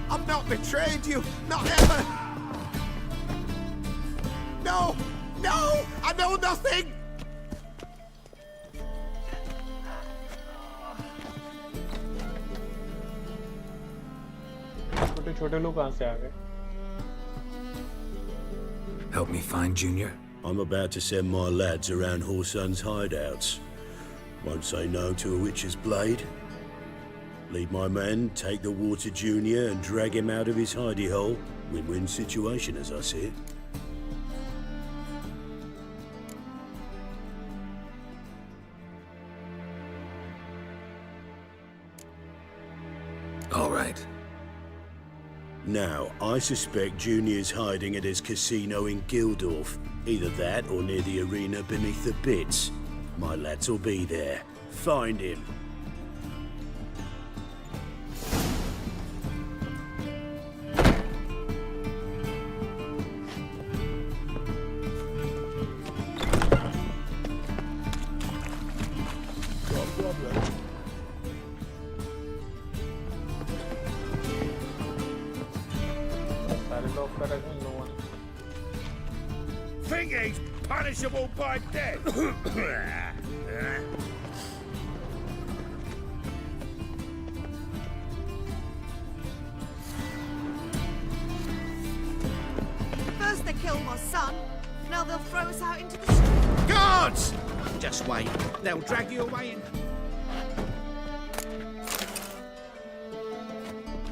I've not betrayed you. Not ever. No! No! I know nothing! छोटे-छोटे लोग कहाँ से आ गए? Help me find Junior? I'm about to send my lads around Whoreson's hideouts. Won't say no to a witch's blade. Lead my men, take the water Junior and drag him out of his hidey hole. Win-win situation as I see it. All right. Now, I suspect Junior's hiding at his casino in Gildorf. Either that or near the arena beneath the bits. My lads will be there. Find him. Think he's punishable by death? First they killed my son, now they'll throw us out into the street. Guards! Just wait. They'll drag you away in...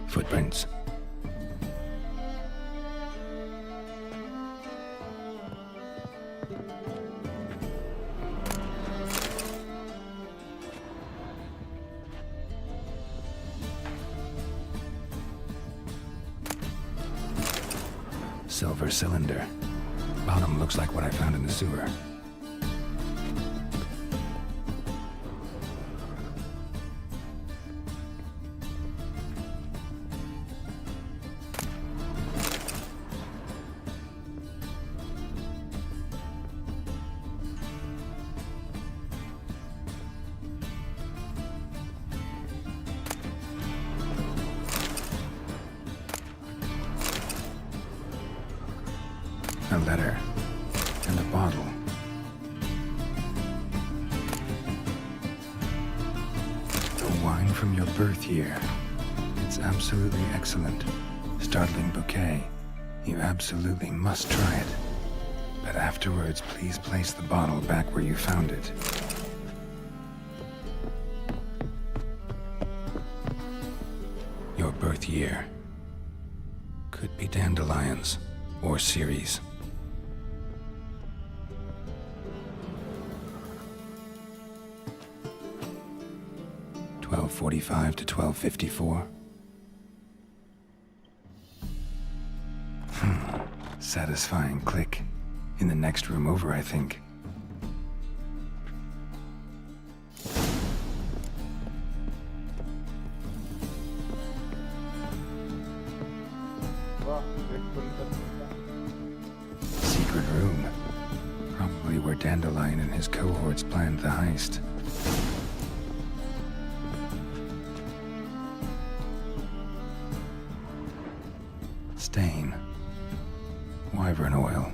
Footprints. Silver cylinder. Bottom looks like what I found in the sewer. A letter. And a bottle. The wine from your birth year. It's absolutely excellent. Startling bouquet. You absolutely must try it. But afterwards, please place the bottle back where you found it. Your birth year. Could be dandelions or Ceres. 12:45 to 12:54. Satisfying click. In the next room over, I think. Secret room. Probably where Dandelion and his cohorts planned the heist. Stain. Wyvern oil.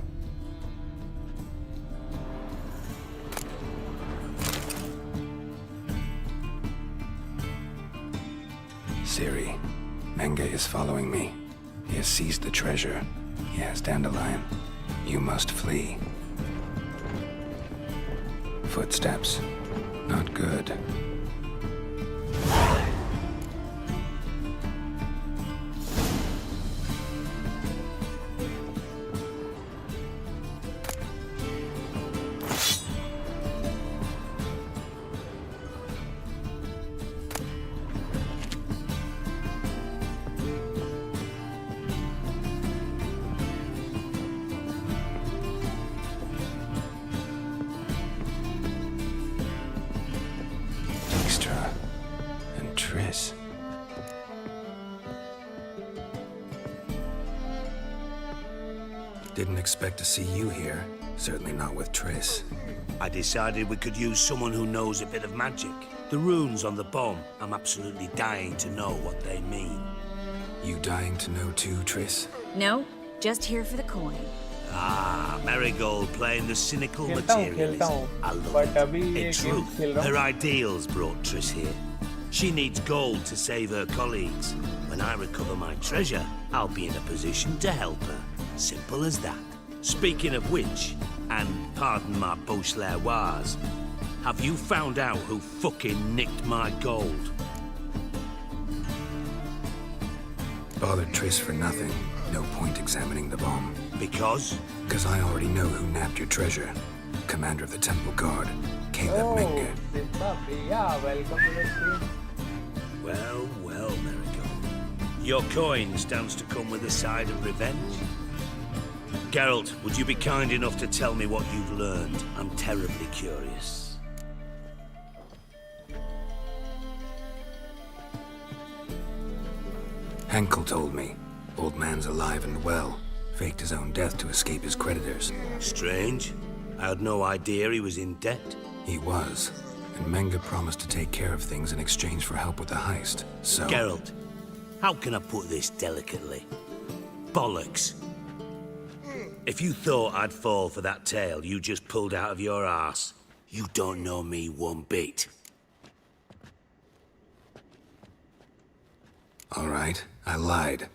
Siri, Menge is following me. He has seized the treasure. He has Dandelion. You must flee. Footsteps. Not good. Triss. Didn't expect to see you here. Certainly not with Triss. I decided we could use someone who knows a bit of magic. The runes on the bomb, I'm absolutely dying to know what they mean. You dying to know too, Triss? No, just here for the coin. Ah, Marigold playing the cynical materialist. I love it. In truth, her ideals brought Triss here. She needs gold to save her colleagues. When I recover my treasure, I'll be in a position to help her. Simple as that. Speaking of which, and pardon my Beauclervoise, have you found out who fucking nicked my gold? Bothered Triss for nothing. No point examining the bomb. Because? Because I already know who nabbed your treasure. Commander of the Temple Guard, Caleb Menge. Welcome to the stream. Well, well, Marigold. Your coin stands to come with a side of revenge. Geralt, would you be kind enough to tell me what you've learned? I'm terribly curious. Henkel told me. Old man's alive and well. Faked his own death to escape his creditors. Strange. I had no idea he was in debt. He was. And Menge promised to take care of things in exchange for help with the heist, so... Geralt, how can I put this delicately? Bollocks. If you thought I'd fall for that tale you just pulled out of your arse, you don't know me one bit. All right, I lied.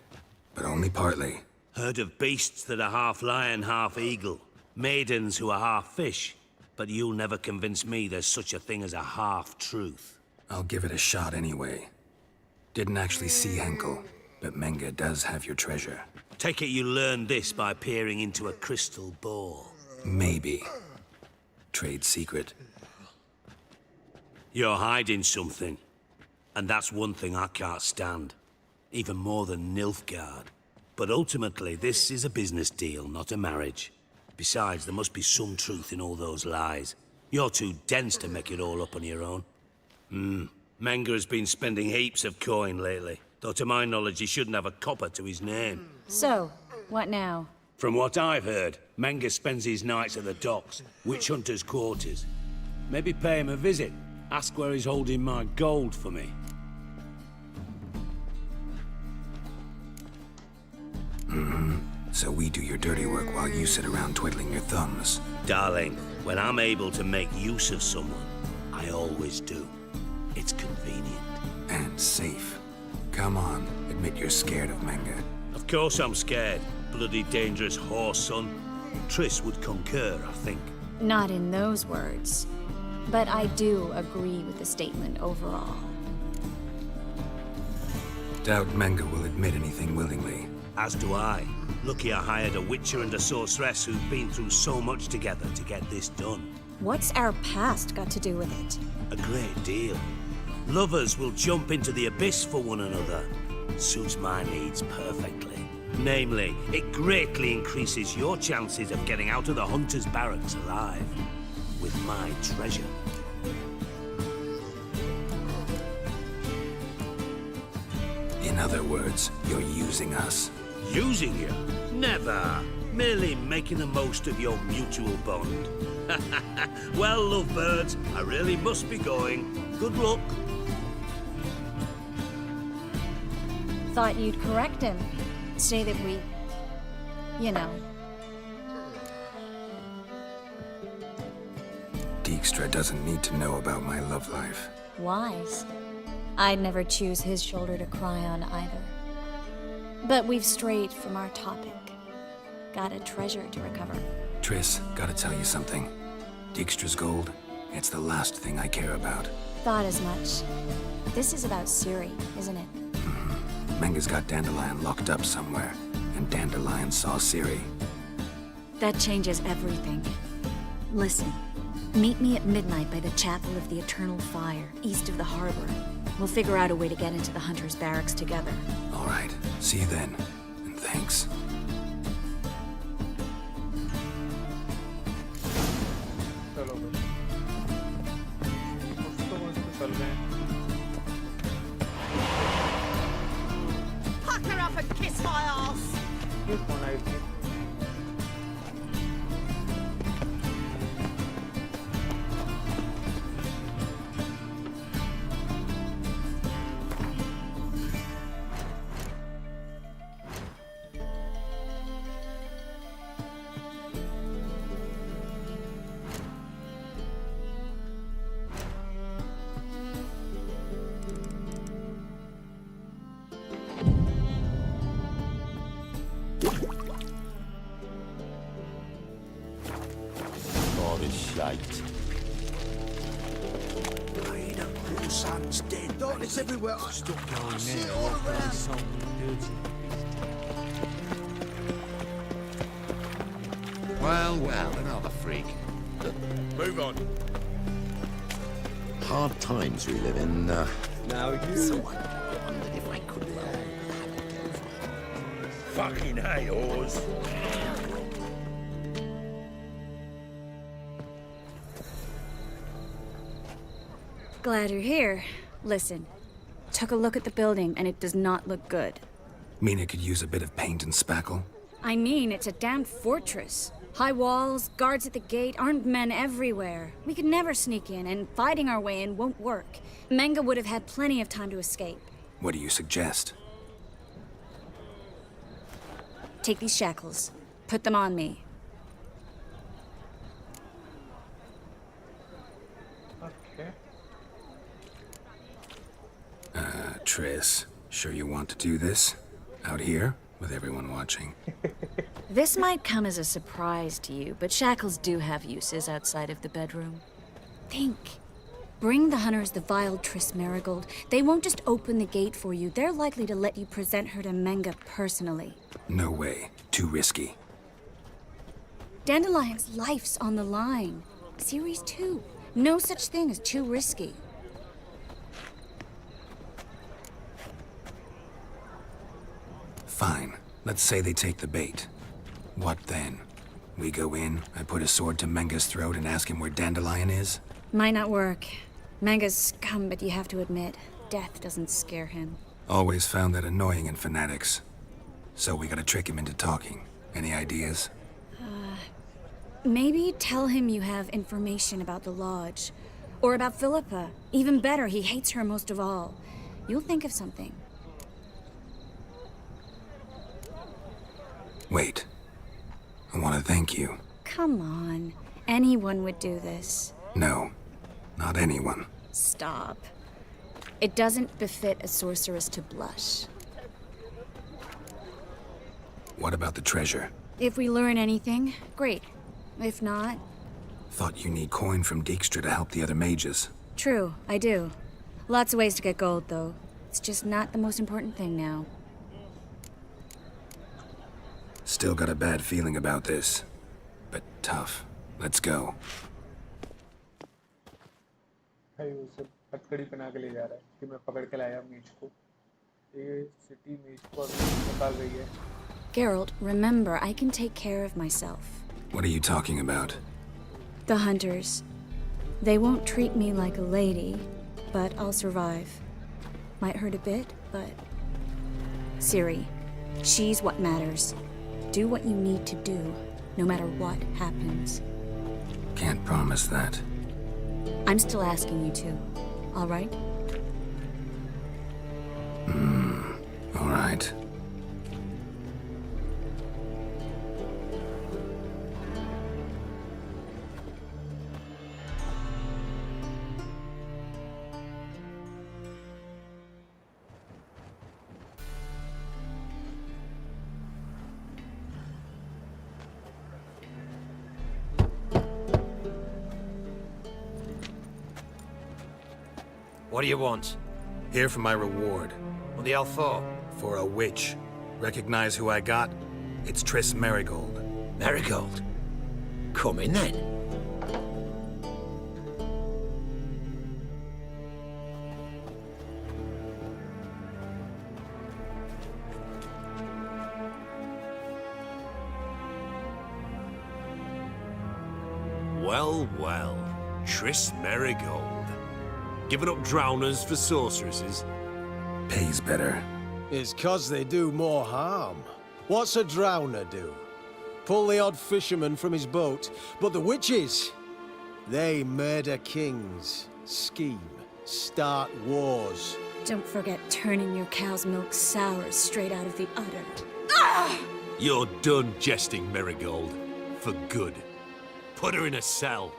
But only partly. Heard of beasts that are half lion, half eagle. Maidens who are half fish. But you'll never convince me there's such a thing as a half-truth. I'll give it a shot anyway. Didn't actually see Henkel, but Menge does have your treasure. Take it you learned this by peering into a crystal ball. Maybe. Trade secret. You're hiding something. And that's one thing I can't stand. Even more than Nilfgaard. But ultimately, this is a business deal, not a marriage. Besides, there must be some truth in all those lies. You're too dense to make it all up on your own. Menga has been spending heaps of coin lately. Though to my knowledge, he shouldn't have a copper to his name. So, what now? From what I've heard, Menga spends his nights at the docks, witch hunters' quarters. Maybe pay him a visit. Ask where he's holding my gold for me. So we do your dirty work while you sit around twiddling your thumbs. Darling, when I'm able to make use of someone, I always do. It's convenient. And safe. Come on, admit you're scared of Menga. Of course I'm scared. Bloody dangerous horse, son. Triss would concur, I think. Not in those words. But I do agree with the statement overall. Doubt Menga will admit anything willingly. As do I. Lucky I hired a witcher and a sorceress who've been through so much together to get this done. What's our past got to do with it? A great deal. Lovers will jump into the abyss for one another. Suits my needs perfectly. Namely, it greatly increases your chances of getting out of the hunter's barracks alive. With my treasure. In other words, you're using us. Using you? Never. Merely making the most of your mutual bond. Well, lovebirds, I really must be going. Good luck. Thought you'd correct him. Say that we... you know. Dijkstra doesn't need to know about my love life. Wise. I'd never choose his shoulder to cry on either. But we've strayed from our topic. Got a treasure to recover. Triss, gotta tell you something. Dijkstra's gold, it's the last thing I care about. Thought as much. This is about Ciri, isn't it? Menga's got Dandelion locked up somewhere, and Dandelion saw Ciri. That changes everything. Listen, meet me at midnight by the Chapel of the Eternal Fire, east of the harbor. We'll figure out a way to get into the Hunter's barracks together. All right, see you then, and thanks. चलो भाई मस्त चल रहे हैं Pucker up and kiss my ass! ये कौन आई थी Darkness everywhere. Stop going there. Well, well, another freak. Move on. Hard times we live in. Now you. So I wondered if I could. Fucking hey, Oz. Glad you're here. Listen, took a look at the building and it does not look good. Mean it could use a bit of paint and spackle? I mean, it's a damn fortress. High walls, guards at the gate, armed men everywhere. We could never sneak in, and fighting our way in won't work. Menga would have had plenty of time to escape. What do you suggest? Take these shackles. Put them on me. Okay. Triss, sure you want to do this? Out here, with everyone watching? This might come as a surprise to you, but shackles do have uses outside of the bedroom. Think. Bring the hunters the vile Triss Marigold. They won't just open the gate for you. They're likely to let you present her to Menga personally. No way. Too risky. Dandelion's life's on the line. Ciri's too. No such thing as too risky. Fine. Let's say they take the bait. What then? We go in, I put a sword to Menga's throat and ask him where Dandelion is? Might not work. Menga's scum, but you have to admit, death doesn't scare him. Always found that annoying in fanatics. So we gotta trick him into talking. Any ideas? Maybe tell him you have information about the Lodge. Or about Philippa. Even better, he hates her most of all. You'll think of something. Wait. I want to thank you. Come on. Anyone would do this. No, not anyone. Stop. It doesn't befit a sorceress to blush. What about the treasure? If we learn anything, great. If not... Thought you need coin from Dijkstra to help the other mages. True, I do. Lots of ways to get gold, though. It's just not the most important thing now. Still got a bad feeling about this. But tough. Let's go. भाई उसे हथकड़ी पहना के ले जा रहा है कि मैं पकड़ के लाया मीच को ये सिटी मीच को निकाल रही है Geralt, remember, I can take care of myself. What are you talking about? The hunters. They won't treat me like a lady, but I'll survive. Might hurt a bit, but... Ciri, she's what matters. Do what you need to do, no matter what happens. Can't promise that. I'm still asking you to, all right? All right. What do you want? Here for my reward. What the hell for? For a witch. Recognize who I got? It's Triss Merigold. Merigold? Come in then. Well, well. Triss Merigold. Giving up drowners for sorceresses? Pays better. It's 'cause they do more harm. What's a drowner do? Pull the odd fisherman from his boat. But the witches, they murder kings, scheme, start wars. Don't forget turning your cow's milk sour straight out of the udder. You're done jesting, Merigold. For good. Put her in a cell.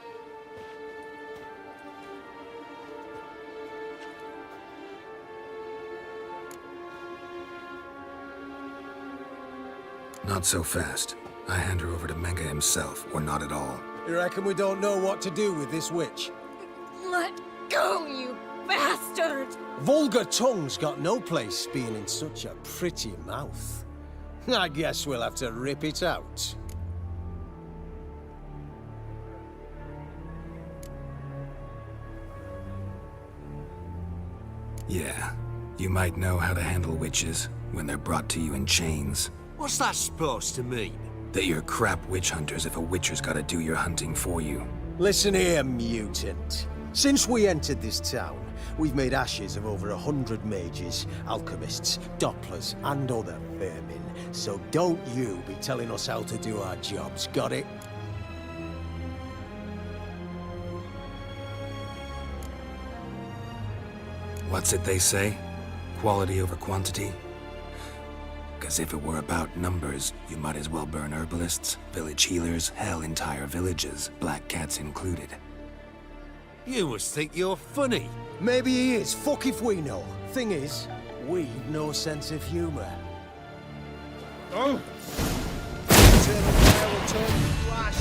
Not so fast. I hand her over to Menga himself, or not at all. You reckon we don't know what to do with this witch? Let go, you bastard! Vulgar tongue's got no place being in such a pretty mouth. I guess we'll have to rip it out. Yeah, you might know how to handle witches when they're brought to you in chains. What's that supposed to mean? That you're crap witch hunters if a witcher's gotta do your hunting for you. Listen here, mutant. Since we entered this town, we've made ashes of over 100 mages, alchemists, dopplers, and other vermin. So don't you be telling us how to do our jobs, got it? What's it they say? Quality over quantity? 'Cause if it were about numbers, you might as well burn herbalists, village healers, hell, entire villages, black cats included. You must think you're funny. Maybe he is, fuck if we know. Thing is, we've no sense of humor. Oh! Turn fire will turn to flash.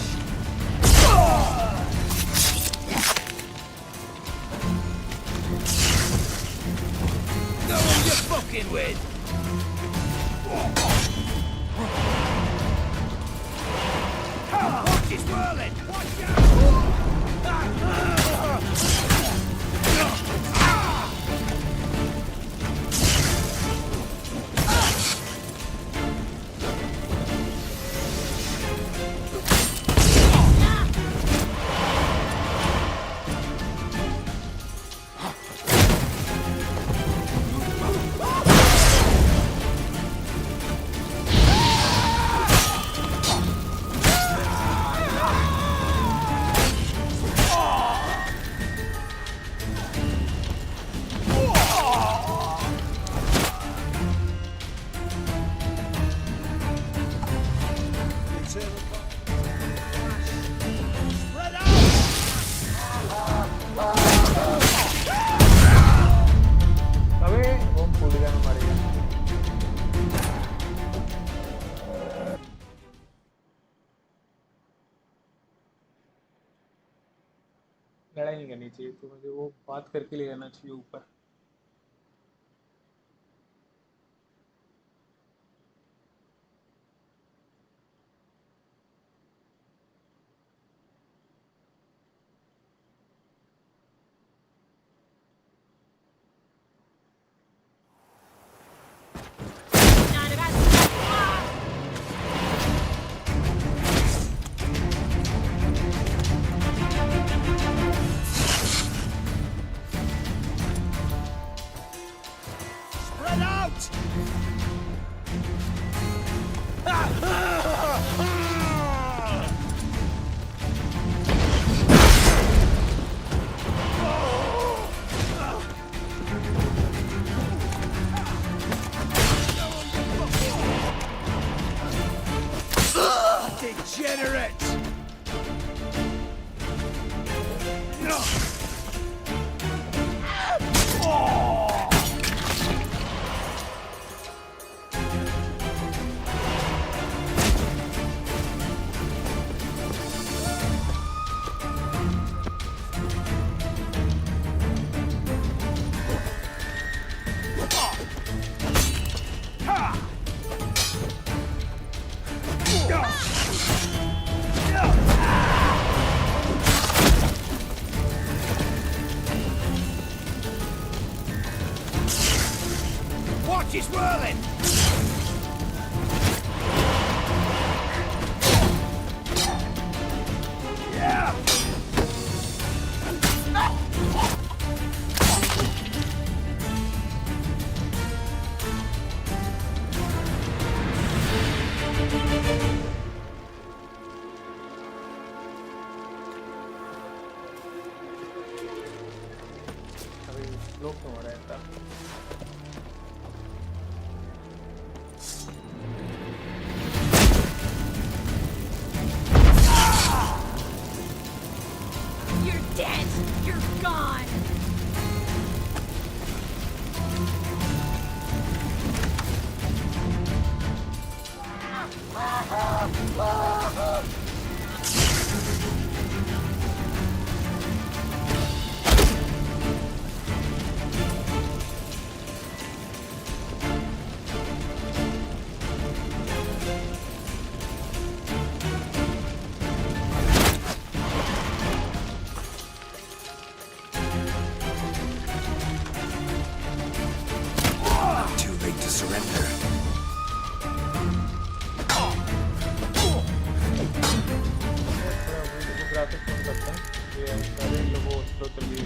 Know who you're fucking with! Watch it swirling! Watch out! लड़ाई नहीं करनी चाहिए, तो मुझे वो बात करके ले जाना चाहिए ऊपर। Spread out! Degenerate! Watch, it's whirling! Yeah! अभी लोग क्यों हो रहा है इतना? You're dead! You're gone! Too late to surrender. Graphics कम करते हैं, ये सारे लोगों स्लो चलिए।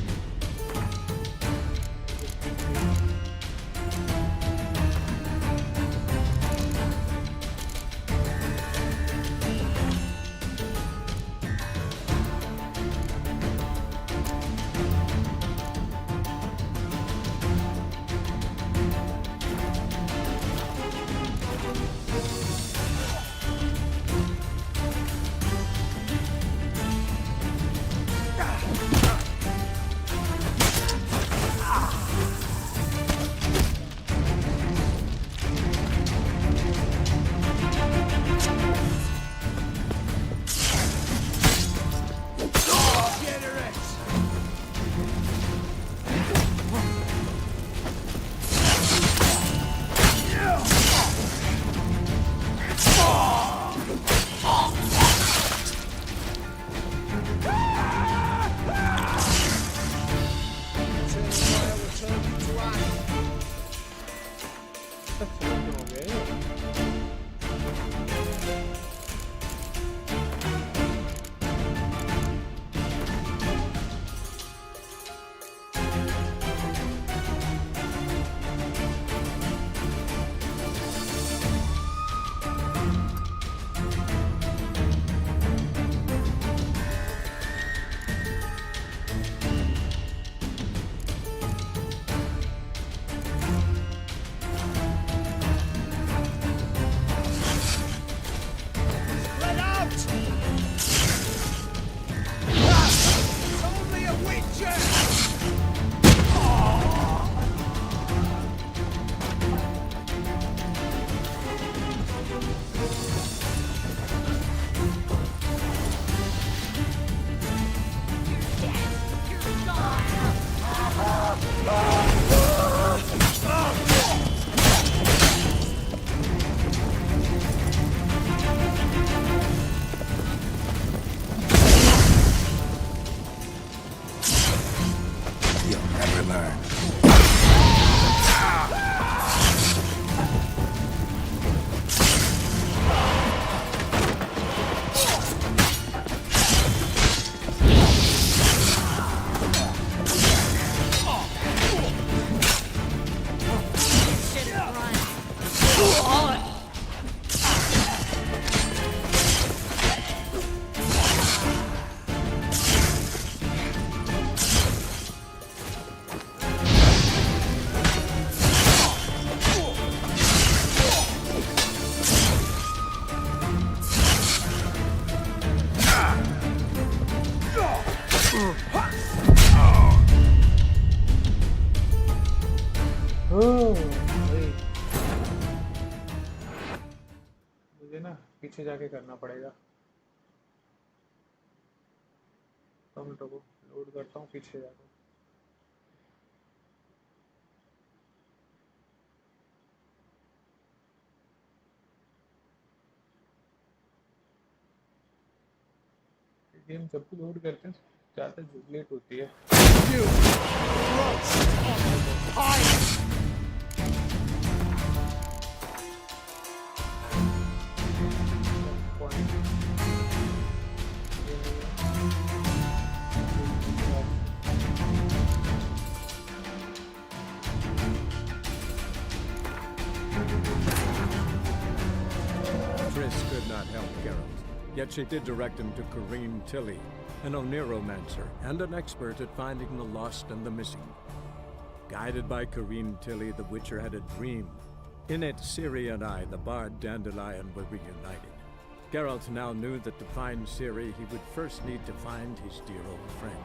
मुझे ना पीछे जाके करना पड़ेगा। तो मैं तो लोड करता हूँ पीछे जाकर। गेम जब भी लोड करते हैं ज़्यादा लेट होती है। Triss could not help Geralt, yet she did direct him to Kareem Tilly, an Oniromancer and an expert at finding the lost and the missing. Guided by Kareem Tilly, the Witcher had a dream. In it, Ciri and I, the bard Dandelion, were reunited. Geralt now knew that to find Ciri, he would first need to find his dear old friend.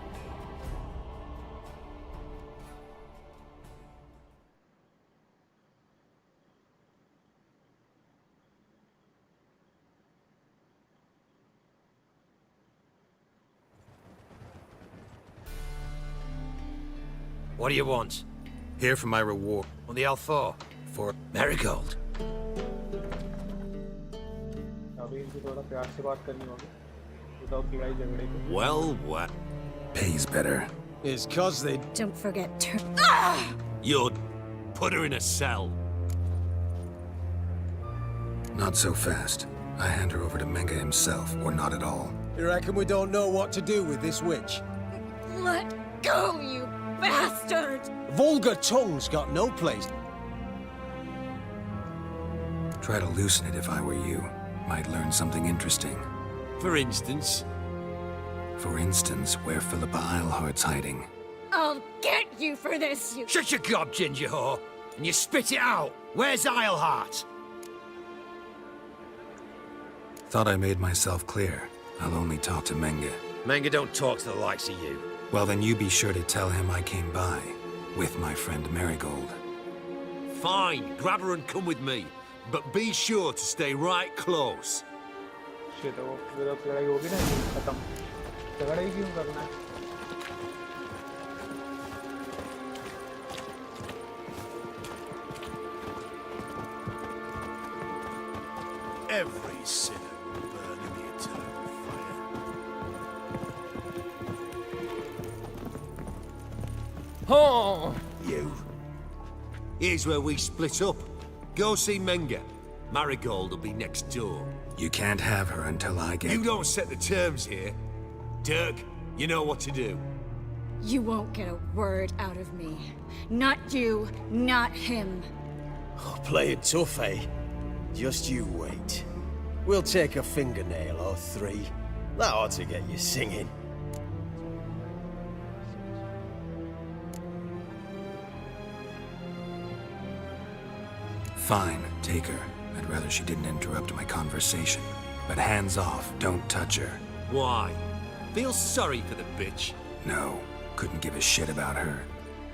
What do you want? Here for my reward. On the L4? For Marigold. Well, what? Pays better. It's 'cause they... Don't forget to... You'd put her in a cell. Not so fast. I hand her over to Menga himself, or not at all. You reckon we don't know what to do with this witch? Let go, you bastard! Vulgar tongue's got no place. Try to loosen it if I were you. Might learn something interesting. For instance? For instance, where Philippa Eilhart's hiding. I'll get you for this, you... Shut your gob, ginger whore, and you spit it out. Where's Eilhart? Thought I made myself clear. I'll only talk to Menga. Menga don't talk to the likes of you. Well, then you be sure to tell him I came by. With my friend Marigold. Fine, grab her and come with me. But be sure to stay right close. Shit, वो लड़ाई होगी ना खत्म। झगड़ा ही क्यों करना है? Every sinner will burn in the eternal fire. Oh! You. Here's where we split up. Go see Menga. Marigold will be next door. You can't have her until I get... You don't set the terms here. Dirk, you know what to do. You won't get a word out of me. Not you, not him. Oh, play it tough, eh? Just you wait. We'll take a fingernail or three. That ought to get you singing. Fine, take her. I'd rather she didn't interrupt my conversation. But hands off, don't touch her. Why? Feel sorry for the bitch? No, couldn't give a shit about her.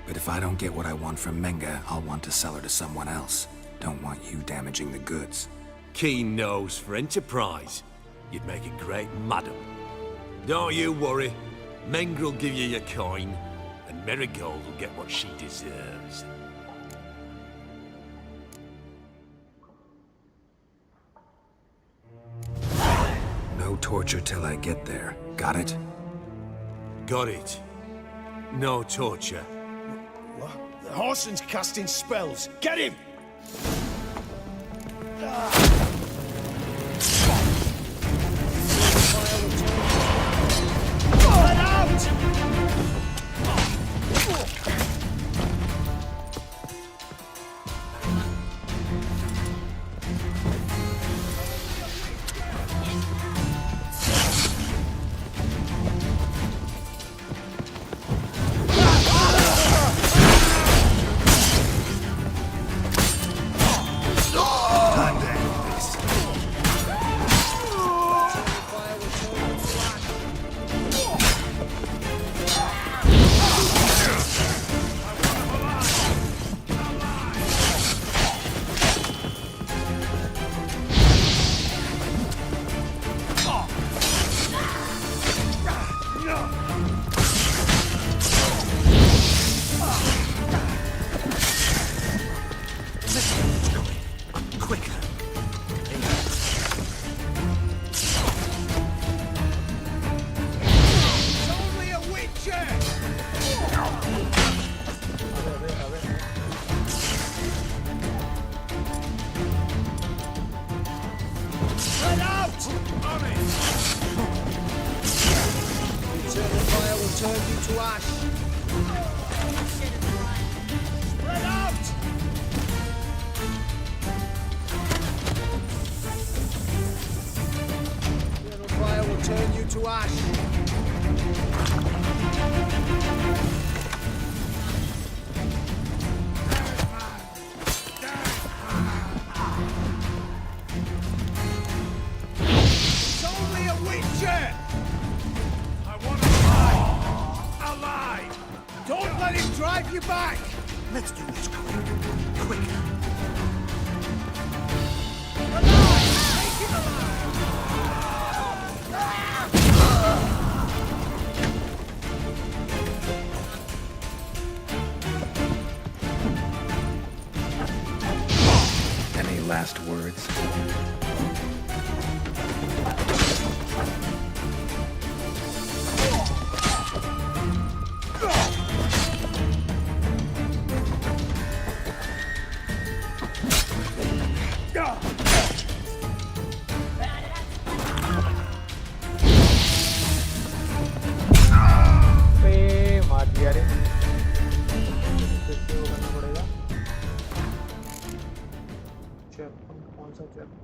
But if I don't get what I want from Menga, I'll want to sell her to someone else. Don't want you damaging the goods. Keen nose for enterprise. You'd make a great madam. Don't you worry. Mengrel will give you your coin, and Marigold will get what she deserves. No torture till I get there. Got it? Got it. No torture. What? The Horson's casting spells. Get him! Let out! turn you to ash. Spread out! Eternal fire will turn you to ash. It's only a witcher! I want him alive! Alive! Don't let him drive you back! Let's do this quick. Quicker. Any last words? पे मार दिया रे फिर से वो करना पड़ेगा चैपन कौन सा चैपन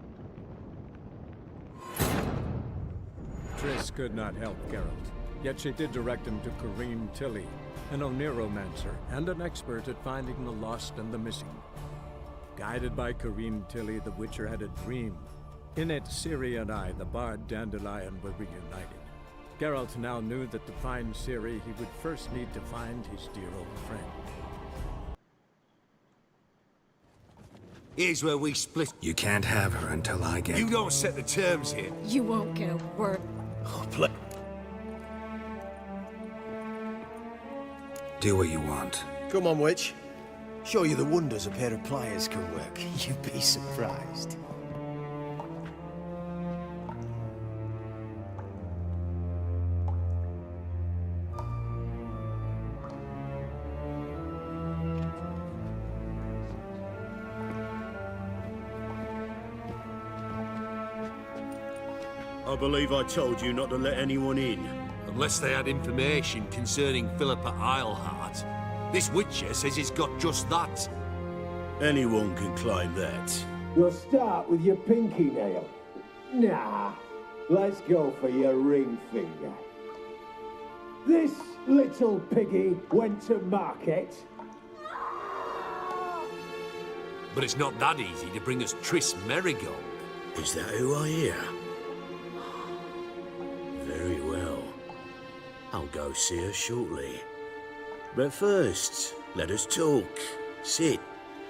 Triss could not help Geralt, yet she did direct him to Kareem Tilly, an Oneromancer and an expert at finding the lost and the missing. Guided by Kareem Tilly, the Witcher had a dream. In it, Ciri and I, the bard Dandelion, were reunited. Geralt now knew that to find Ciri, he would first need to find his dear old friend. Here's where we split. You can't have her until I get... You don't set the terms here. You won't get a word. Do what you want. Come on, witch. Show you the wonders a pair of pliers can work. You'd be surprised. I believe I told you not to let anyone in. Unless they had information concerning Philippa Eilhart. This Witcher says he's got just that. Anyone can claim that. You'll start with your pinky nail. Nah, let's go for your ring finger. This little piggy went to market. But it's not that easy to bring us Triss Merigold. Is that who I hear? Very well. I'll go see her shortly. But first, let us talk. Sit.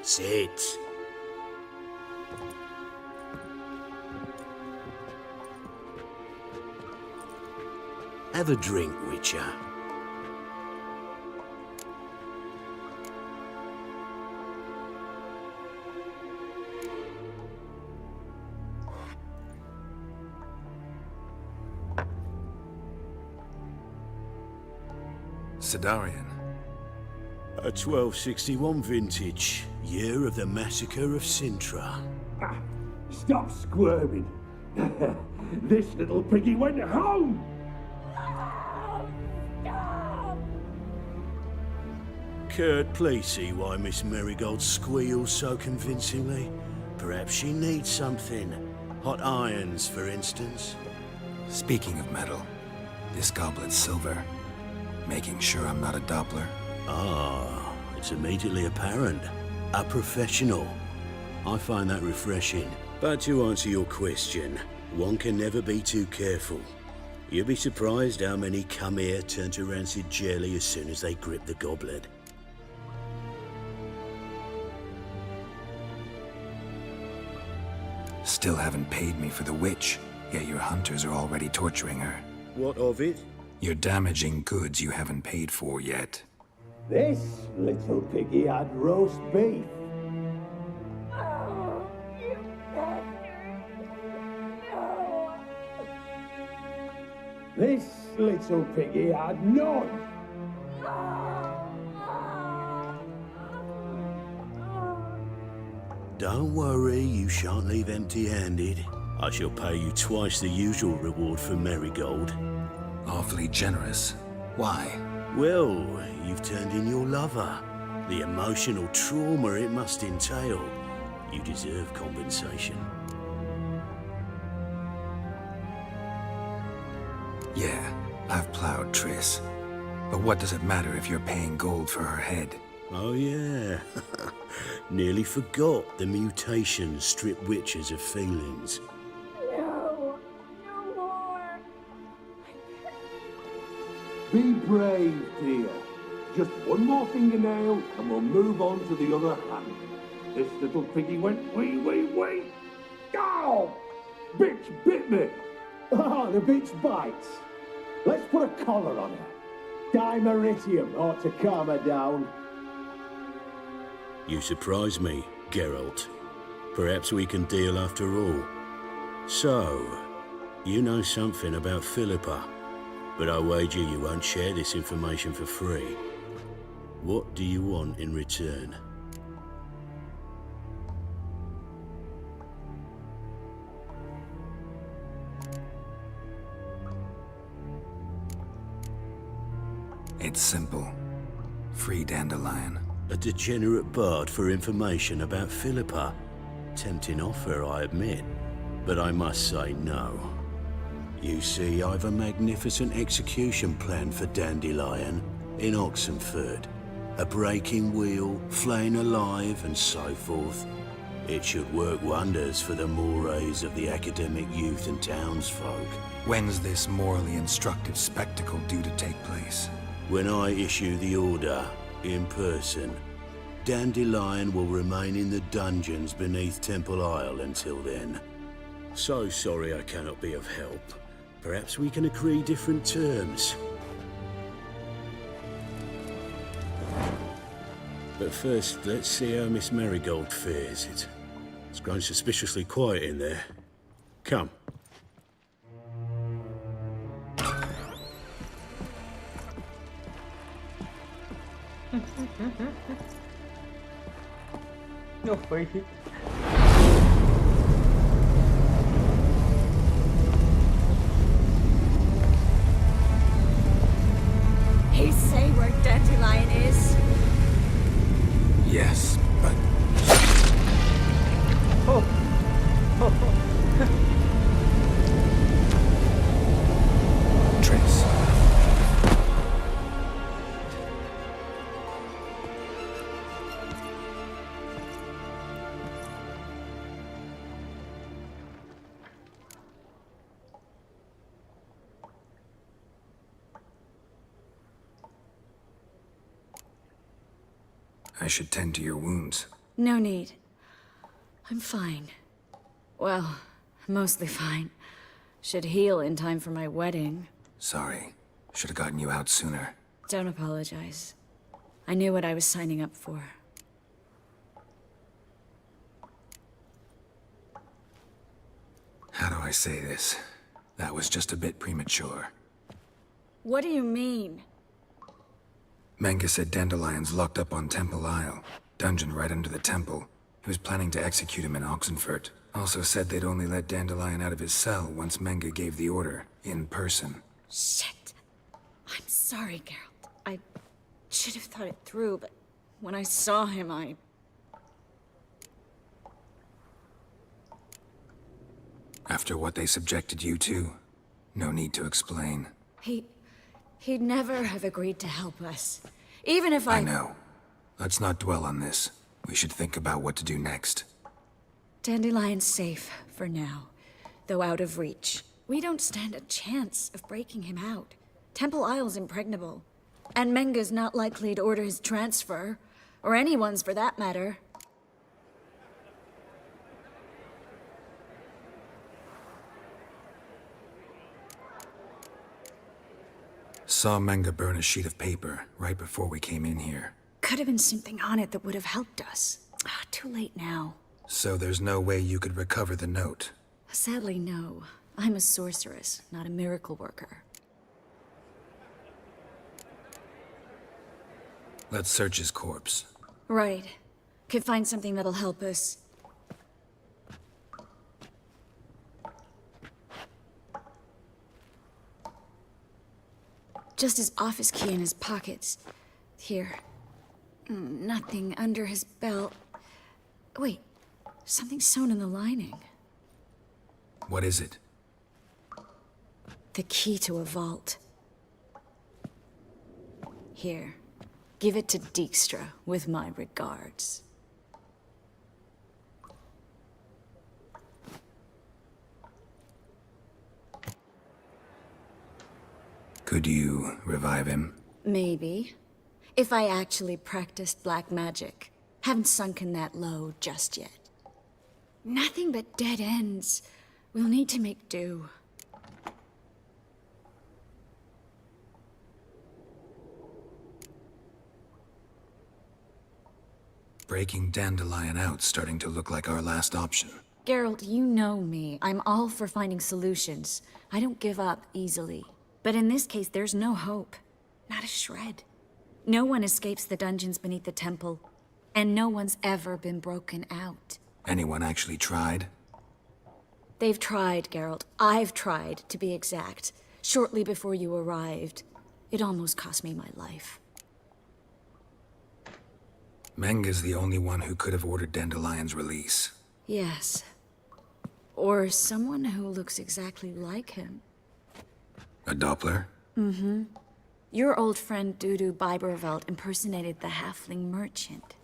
Sit. Have a drink, Witcher. Sidarian. A 1261 vintage, year of the massacre of Sintra. Stop squirming. This little piggy went home. Kurt, please see why Miss Merigold squeals so convincingly. Perhaps she needs something. Hot irons, for instance. Speaking of metal, this goblet's silver. Making sure I'm not a Doppler. Ah, it's immediately apparent. A professional. I find that refreshing. But to answer your question, one can never be too careful. You'll be surprised how many come here turn to rancid jelly as soon as they grip the goblet. Still haven't paid me for the witch, yet your hunters are already torturing her. What of it? You're damaging goods you haven't paid for yet. This little piggy had roast beef. This little piggy had none. Don't worry, you shan't leave empty-handed. I shall pay you twice the usual reward for Merigold. Awfully generous. Why? Well, you've turned in your lover. The emotional trauma it must entail. You deserve compensation. Yeah, I've plowed Triss. But what does it matter if you're paying gold for her head? Oh yeah. Nearly forgot the mutations strip witches of feelings. No, no more. Be brave, dear. Just one more fingernail and we'll move on to the other hand. This little piggy went wee. Ow! Bitch bit me. Oh, the bitch bites. Let's put a collar on her. Dimeritium ought to calm her down. You surprise me, Geralt. Perhaps we can deal after all. So, you know something about Philippa, but I wager you won't share this information for free. What do you want in return? It's simple. Free Dandelion. A degenerate bard for information about Philippa. Tempting offer, I admit, but I must say no. You see, I've a magnificent execution plan for Dandelion in Oxenford. A breaking wheel, flaying alive, and so forth. It should work wonders for the mores of the academic youth and townsfolk. When's this morally instructive spectacle due to take place? When I issue the order, in person, Dandelion will remain in the dungeons beneath Temple Isle until then. So sorry I cannot be of help. Perhaps we can agree different terms. But first, let's see how Miss Marigold fares. It's grown suspiciously quiet in there. Come. No way. He say where Dandelion is? Yes, but... Triss. I should tend to your wounds. No need. I'm fine. Well, mostly fine. Should heal in time for my wedding. Sorry. Should have gotten you out sooner. Don't apologize. I knew what I was signing up for. How do I say this? That was just a bit premature. What do you mean? Menge said Dandelion's locked up on Temple Isle. Dungeon right under the temple. He was planning to execute him in Oxenfurt. Also said they'd only let Dandelion out of his cell once Menge gave the order, in person. Shit. I'm sorry, Geralt. I should have thought it through, but when I saw him, After what they subjected you to, no need to explain. He'd never have agreed to help us. Even if I know. Let's not dwell on this. We should think about what to do next. Dandelion's safe, for now. Though out of reach. We don't stand a chance of breaking him out. Temple Isle's impregnable. And Menge's not likely to order his transfer. Or anyone's, for that matter. Saw Menge burn a sheet of paper right before we came in here. Could have been something on it that would have helped us. Too late now. So there's no way you could recover the note? Sadly, no. I'm a sorceress, not a miracle worker. Let's search his corpse. Right. Could find something that'll help us. Just his office key in his pockets. Here. Nothing under his belt. Wait, something sewn in the lining. What is it? The key to a vault. Here, give it to Dijkstra with my regards. Could you revive him? Maybe. If I actually practiced black magic. Haven't sunken that low just yet. Nothing but dead ends. We'll need to make do. Breaking Dandelion out's starting to look like our last option. Geralt, you know me. I'm all for finding solutions. I don't give up easily. But in this case, there's no hope. Not a shred. No one escapes the dungeons beneath the temple, and no one's ever been broken out. Anyone actually tried? They've tried, Geralt. I've tried, to be exact. Shortly before you arrived. It almost cost me my life. Menga's the only one who could have ordered Dandelion's release. Yes. Or someone who looks exactly like him. A Doppler? Mm-hmm. Your old friend Dudu Biberveld impersonated the halfling merchant.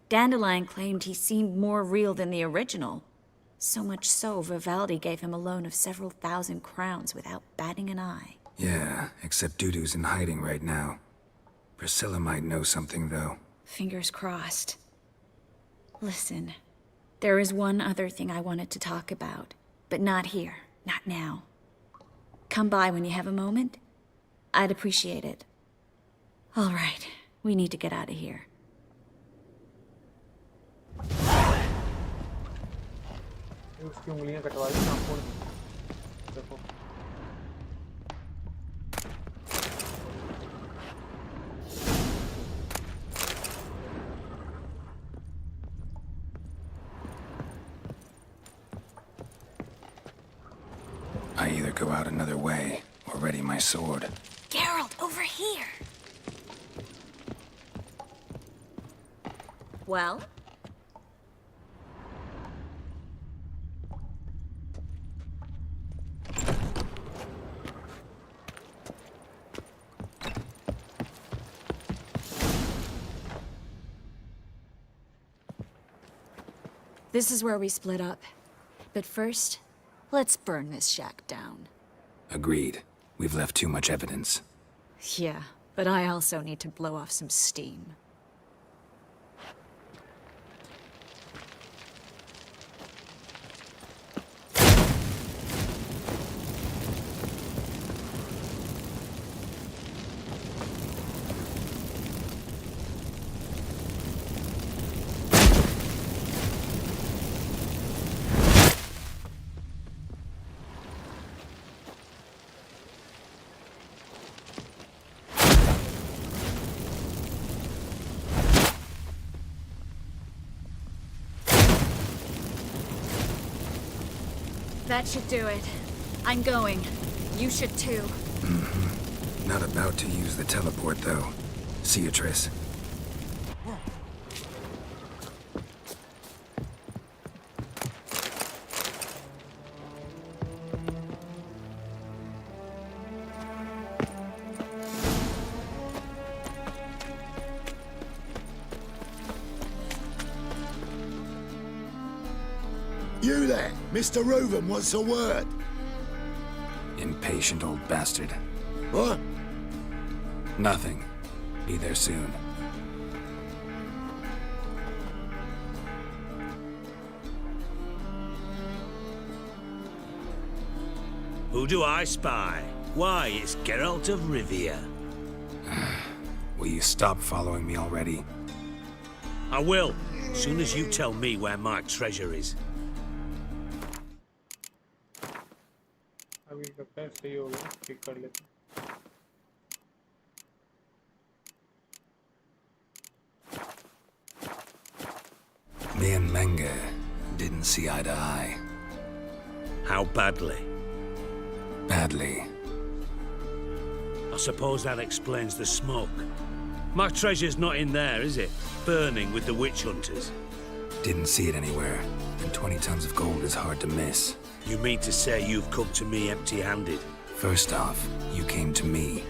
Dandelion claimed he seemed more real than the original. So much so, Vivaldi gave him a loan of several thousand crowns without batting an eye. Yeah, except Dudu's in hiding right now. Priscilla might know something, though. Fingers crossed. Listen, there is one other thing I wanted to talk about, but not here, not now. Come by when you have a moment. I'd appreciate it. All right, we need to get out of here. उसकी उंगलियां कटवा दी नाखून देखो I either go out another way or ready my sword. Geralt, over here! Well? This is where we split up. But first, let's burn this shack down. Agreed. We've left too much evidence. Yeah, but I also need to blow off some steam. That should do it. I'm going. You should too. Mm-hmm. Not about to use the teleport, though. See you, Triss. You there, Mr. Reuven, what's the word? Impatient old bastard. What? Nothing. Be there soon. Who do I spy? Why, it's Geralt of Rivia. Will you stop following me already? I will, as soon as you tell me where my treasure is. अभी लगता है सही हो गया ठीक कर लेते Me and Menge didn't see eye to eye. How badly? Badly. I suppose that explains the smoke. My treasure's not in there, is it? Burning with the witch hunters. Didn't see it anywhere, and 20 tons of gold is hard to miss. You mean to say you've come to me empty-handed? First off, you came to me.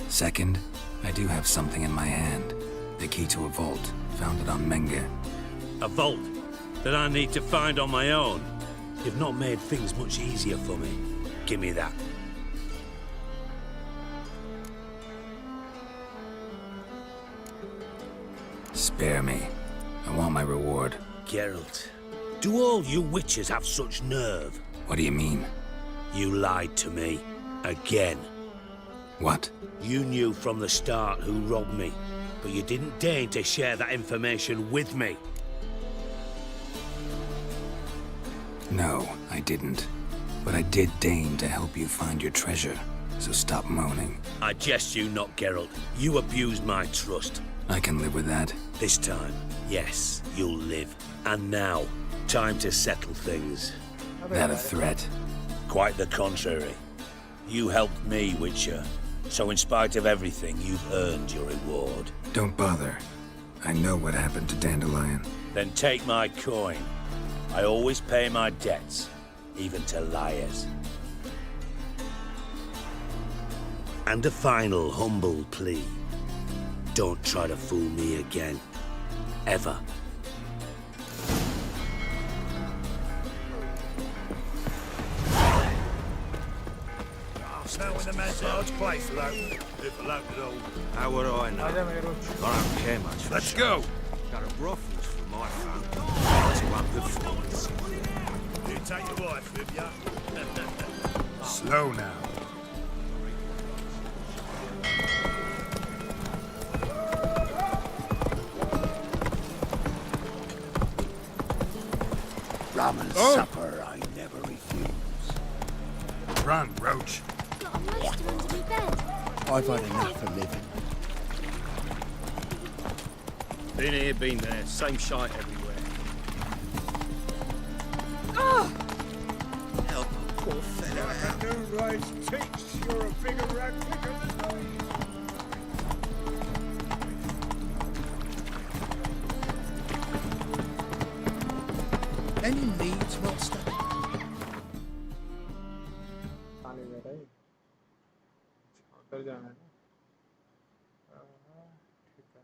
Second, I do have something in my hand. The key to a vault, founded on Menge. A vault that I need to find on my own? You've not made things much easier for me. Give me that. Spare me. I want my reward. Geralt, do all you witches have such nerve? What do you mean? You lied to me. Again. What? You knew from the start who robbed me, but you didn't deign to share that information with me. No, I didn't. But I did deign to help you find your treasure, so stop moaning. I jest you not, Geralt. You abused my trust. I can live with that. This time, yes, you'll live. And now, time to settle things. That a threat? Quite the contrary. You helped me, Witcher. So in spite of everything, you've earned your reward. Don't bother. I know what happened to Dandelion. Then take my coin. I always pay my debts, even to liars. And a final humble plea. Don't try to fool me again. Ever. Now when the man's large place will open, if allowed at all. How would I know? I don't care much for Let's go! Got a brothels for my family. To up the forwards. You take your wife with ya? Slow now. Rum and supper I never refuse. Run, Roach. Got a monster under my bed. I've had enough of living. Been here, been there. Same shite everywhere. Help a poor fellow out. New rice teach you're a bigger rat quicker than me. Any needs, master? उधर जाना है ना ठीक है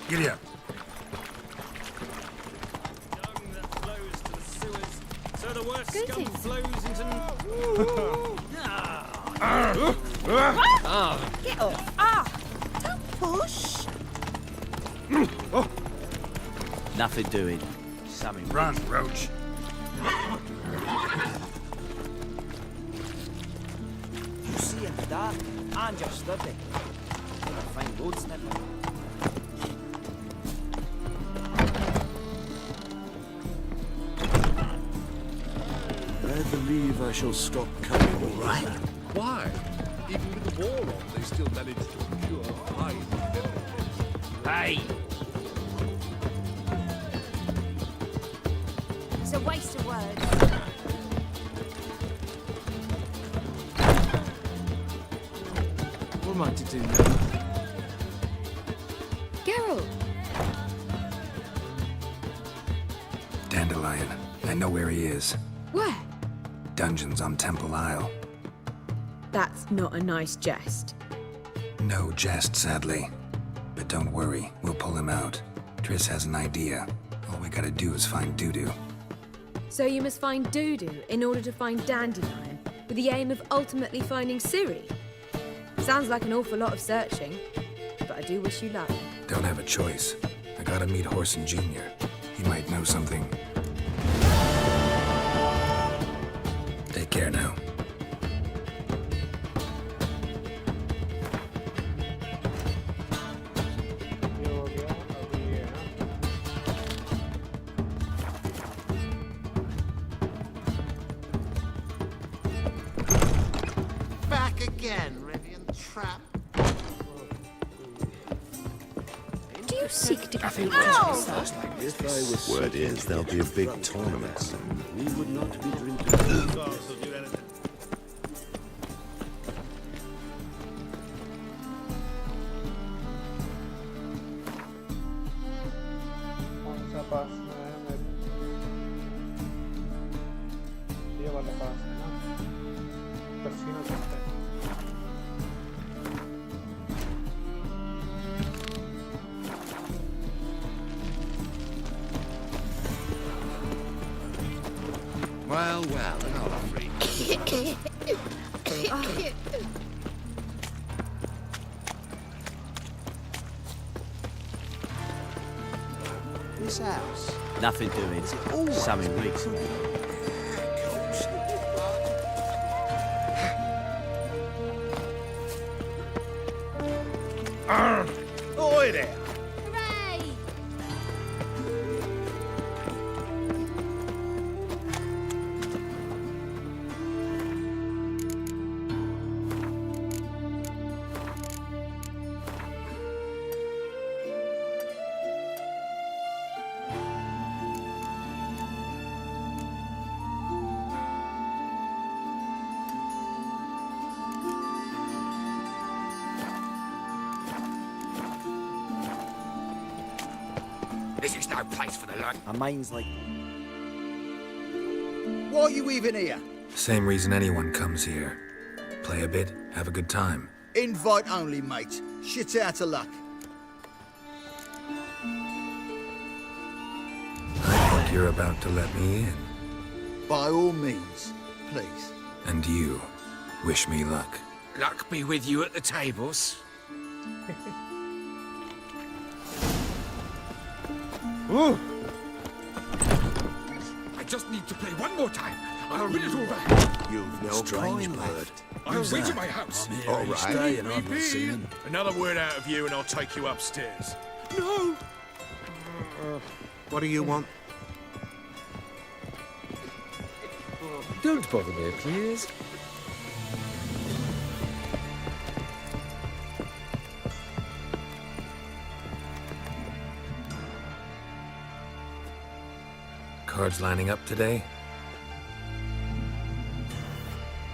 Giddy up. So the worst scum flows into... Get off! Ah! Don't push! Nothing doing. Something. Run, Roach. You see in the dark, and you're steady. You'll find road snipper. I believe I shall stop coming all right. Why? Even with the war on, they still manage to secure 5 Hey! It's a waste of words. What am I to do now? Geralt! Dandelion. I know where he is. Where? Dungeons on Temple Isle. That's not a nice jest. No jest, sadly. But don't worry, we'll pull him out. Triss has an idea. All we gotta do is find Dudu. So you must find Dudu in order to find Dandelion, with the aim of ultimately finding Ciri? Sounds like an awful lot of searching, but I do wish you luck. Don't have a choice. I gotta meet Horson Jr. He might know something. Take care now. Back again, Rivian Trap. Do you so sick to get Word is there'll be a big tournament soon. We would not be drinking. कौन सा पास में है मेरे? ये वाला पास है ना? Casino चलता है। Well, another freak. This house. Nothing doing. Something weeks. Oi there! Hooray! This is no place for the lurk. My mind's like... Why are you even here? Same reason anyone comes here. Play a bit, have a good time. Invite only, mate. Shit out of luck. I think you're about to let me in. By all means, please. And you, wish me luck. Luck be with you at the tables. Ooh. I just need to play one more time. I'll read it all back. You've no Strange coin bird. left. I'll read to my house. All right. And I've not seen him. Another word out of you and I'll take you upstairs. No. What do you want? Don't bother me, please. Cards lining up today?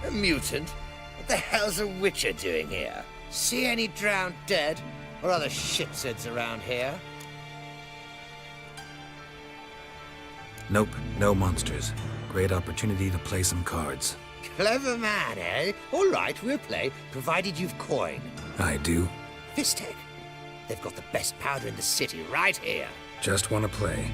A mutant? What the hell's a witcher doing here? See any drowned dead? Or other shitseds around here? Nope, no monsters. Great opportunity to play some cards. Clever man, eh? All right, we'll play, provided you've coin. I do. Fistek. They've got the best powder in the city right here. Just want to play.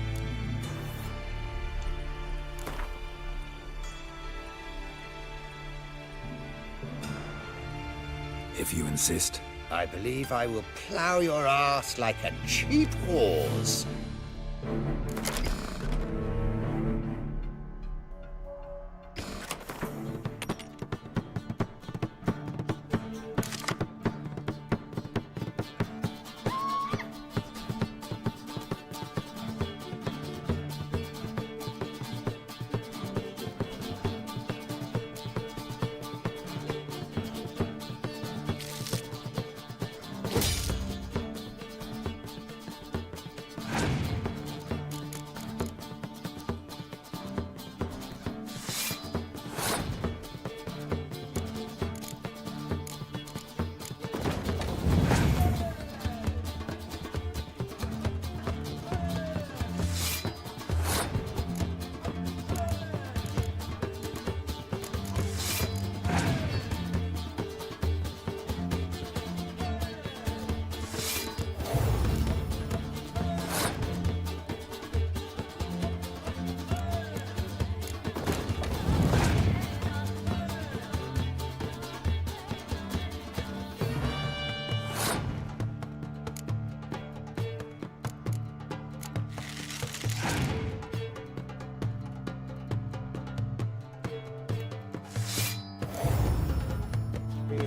If you insist. I believe I will plow your ass like a cheap horse.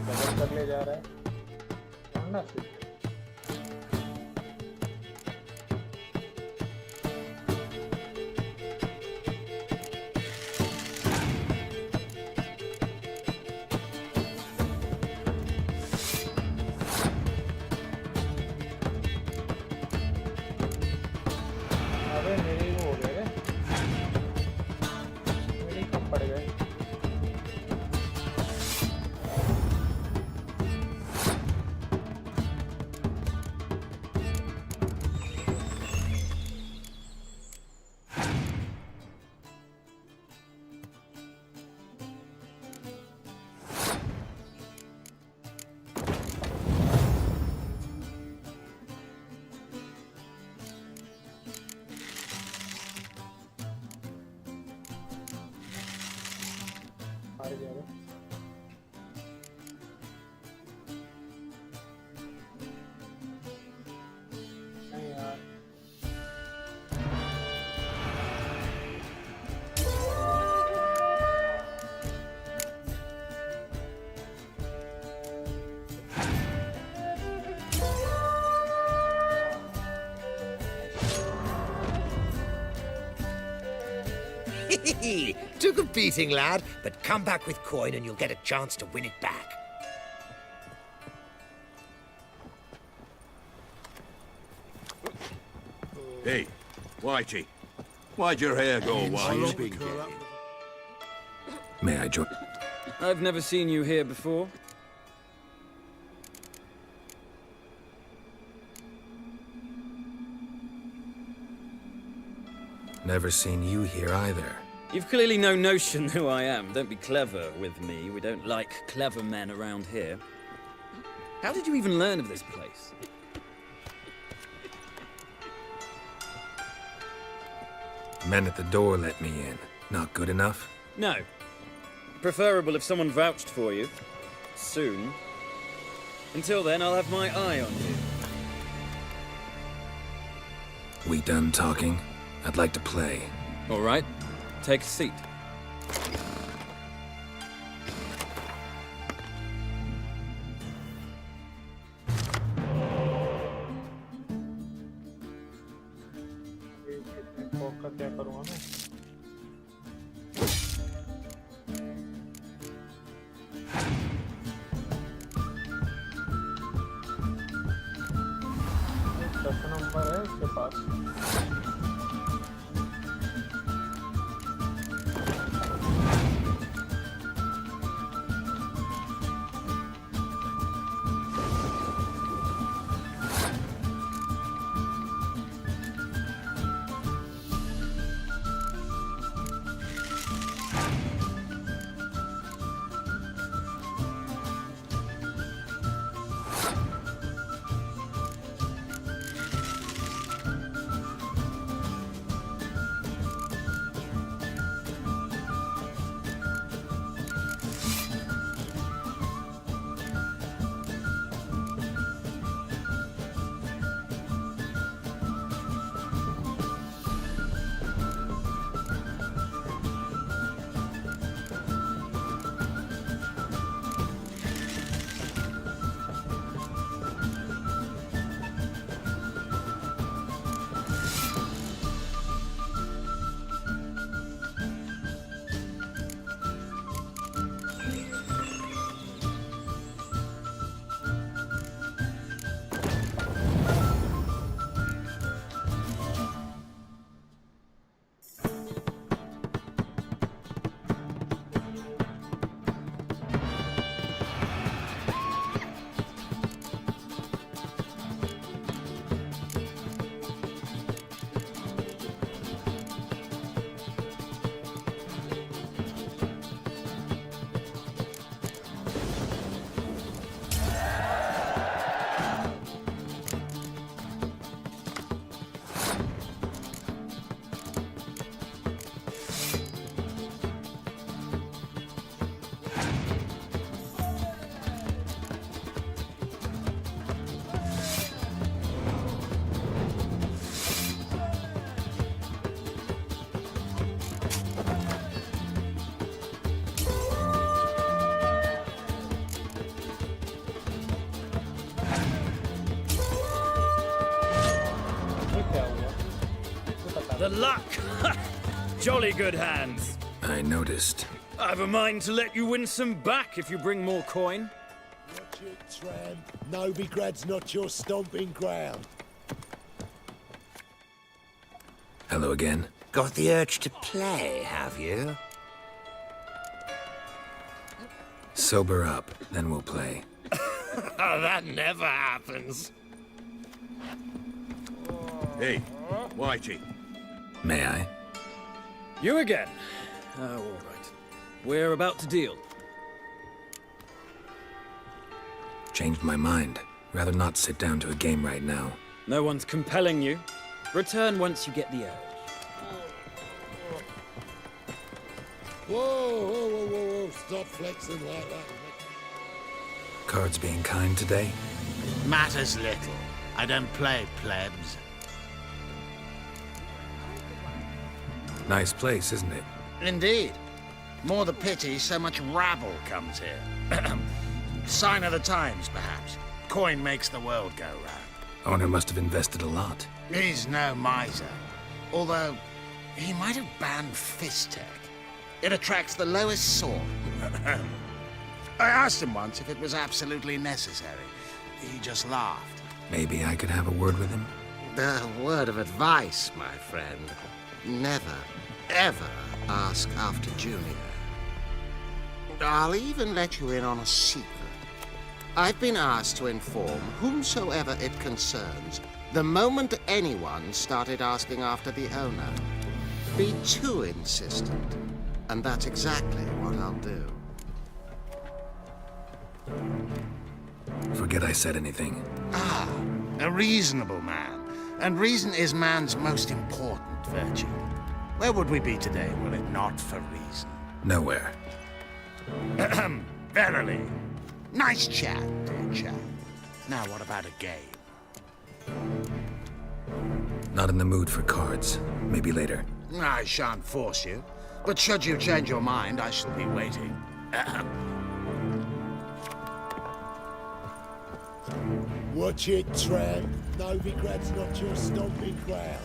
बदल कर ले जा रहा है वरना फिर Took a beating, lad, but come back with coin and you'll get a chance to win it back. Hey, Whitey, why'd your hair go white? May I join? I've never seen you here before. Never seen you here either. You've clearly no notion who I am. Don't be clever with me. We don't like clever men around here. How did you even learn of this place? Men at the door let me in. Not good enough? No. Preferable if someone vouched for you. Soon. Until then, I'll have my eye on you. We done talking? I'd like to play. All right. Take a seat. क्या करूँगा मैं? दस number है इसके पास। The luck! Jolly good hands. I noticed. I've a mind to let you win some back if you bring more coin. Watch it, tramp. Novigrad's not your stomping ground. Hello again. Got the urge to play, have you? Sober up, then we'll play. That never happens. Hey, Whitey. May I? You again? Oh, all right. We're about to deal. Changed my mind. Rather not sit down to a game right now. No one's compelling you. Return once you get the urge. Whoa, whoa, whoa, whoa, whoa. Stop flexing like that. Cards being kind today? Matters little. I don't play plebs. Nice place, isn't it? Indeed. More the pity so much rabble comes here. Sign of the times, perhaps. Coin makes the world go round. Owner must have invested a lot. He's no miser. Although, He might have banned fist tech. It attracts the lowest sort. I asked him once if it was absolutely necessary. He just laughed. Maybe I could have a word with him? A word of advice, my friend. Never, ever ask after Junior. I'll even let you in on a secret. I've been asked to inform whomsoever it concerns the moment anyone started asking after the owner. Be too insistent, and that's exactly what I'll do. Forget I said anything. Ah, a reasonable man. And reason is man's most important virtue. Where would we be today were it not for reason? Nowhere. Verily. Nice chat, dear chap. Now what about a game? Not in the mood for cards. Maybe later. I shan't force you, but should you change your mind, I shall be waiting. Watch it, tramp. Novigrad's not your stomping ground.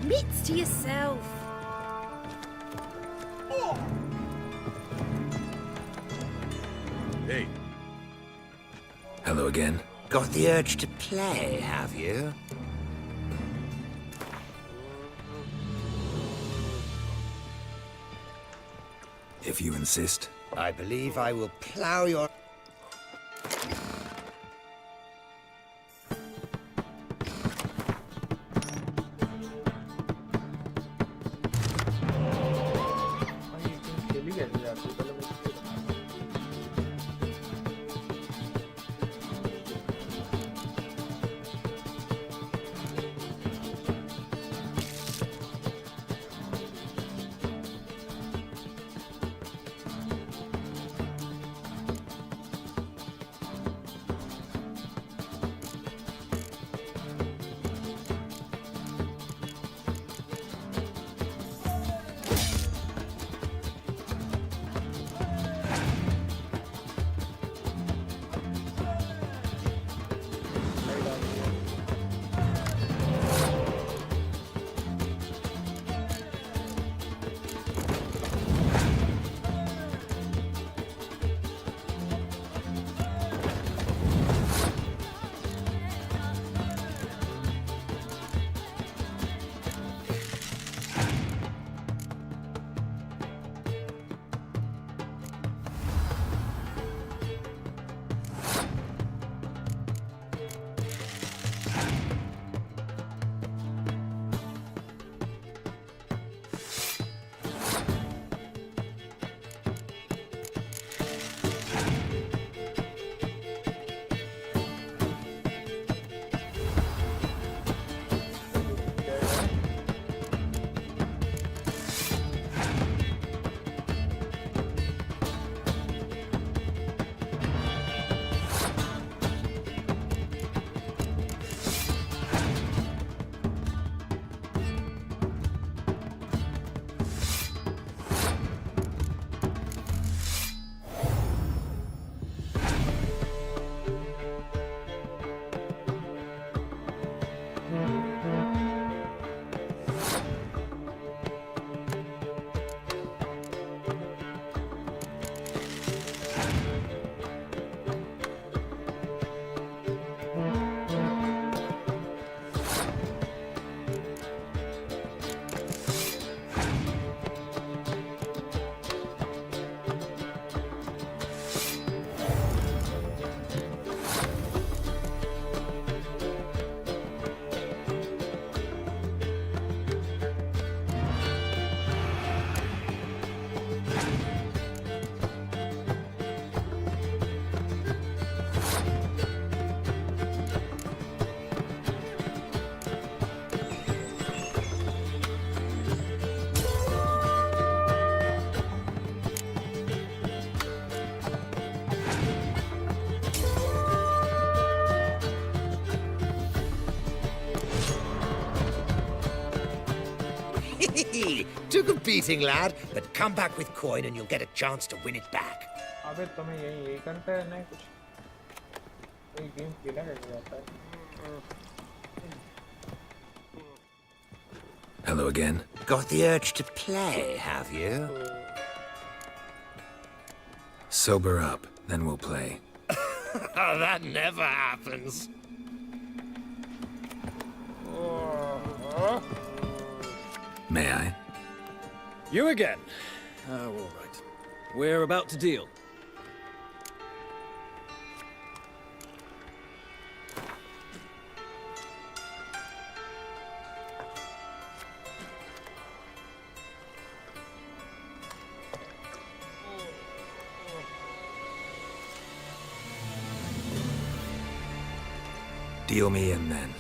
Mitts to yourself. Hey. Hello again. Got the urge to play, have you? If you insist. I believe I will plow your... Good beating, lad, but come back with coin and you'll get a chance to win it back. अबे तुम्हें यही करना है नहीं कुछ कोई game खेला कैसे जाता है Hello again. Got the urge to play, have you? Sober up, then we'll play. Oh, that never happens. May I? You again? Oh, all right. We're about to deal. Deal me in then.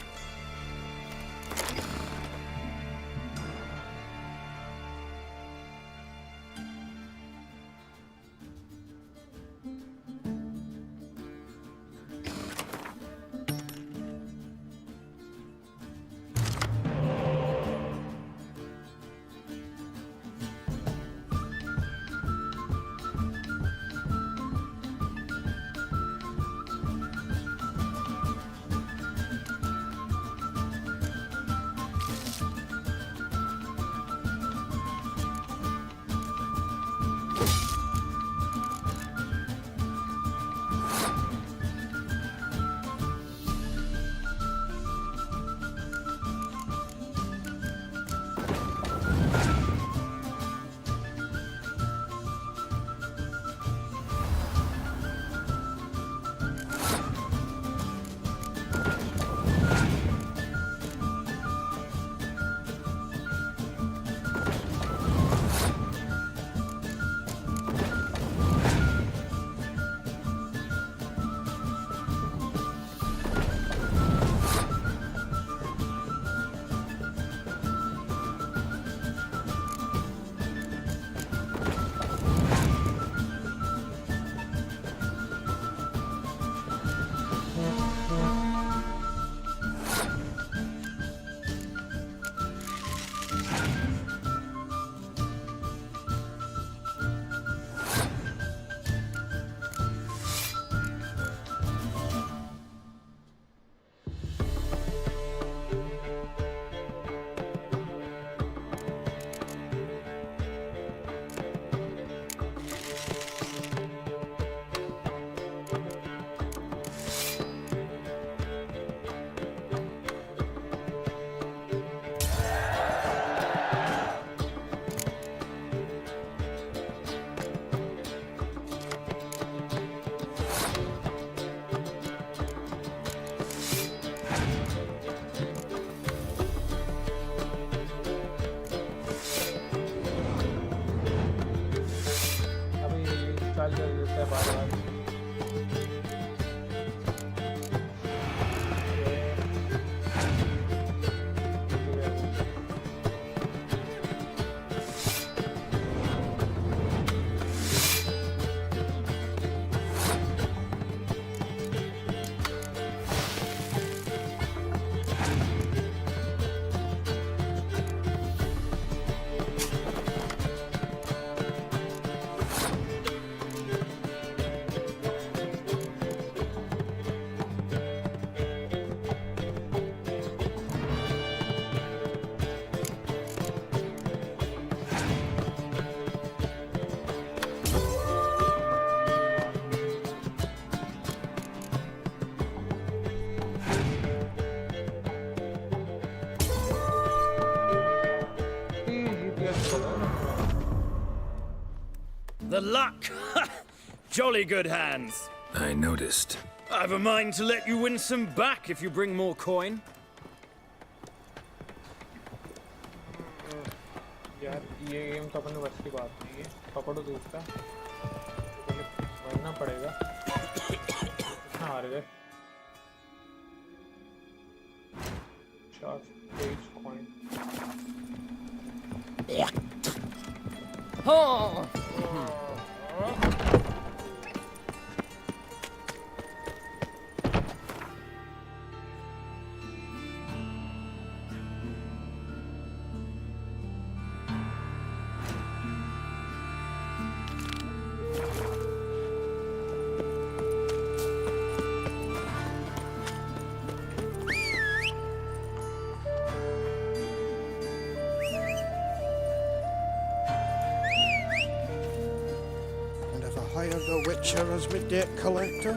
The luck! Jolly good hands. I noticed. I've a mind to let you win some back if you bring more coin. यार ये game तो अपने बस की बात नहीं है पकड़ो तो इसका बढ़ना पड़ेगा कितना हार गए 4 coin Oh! hired a witcher as my debt collector?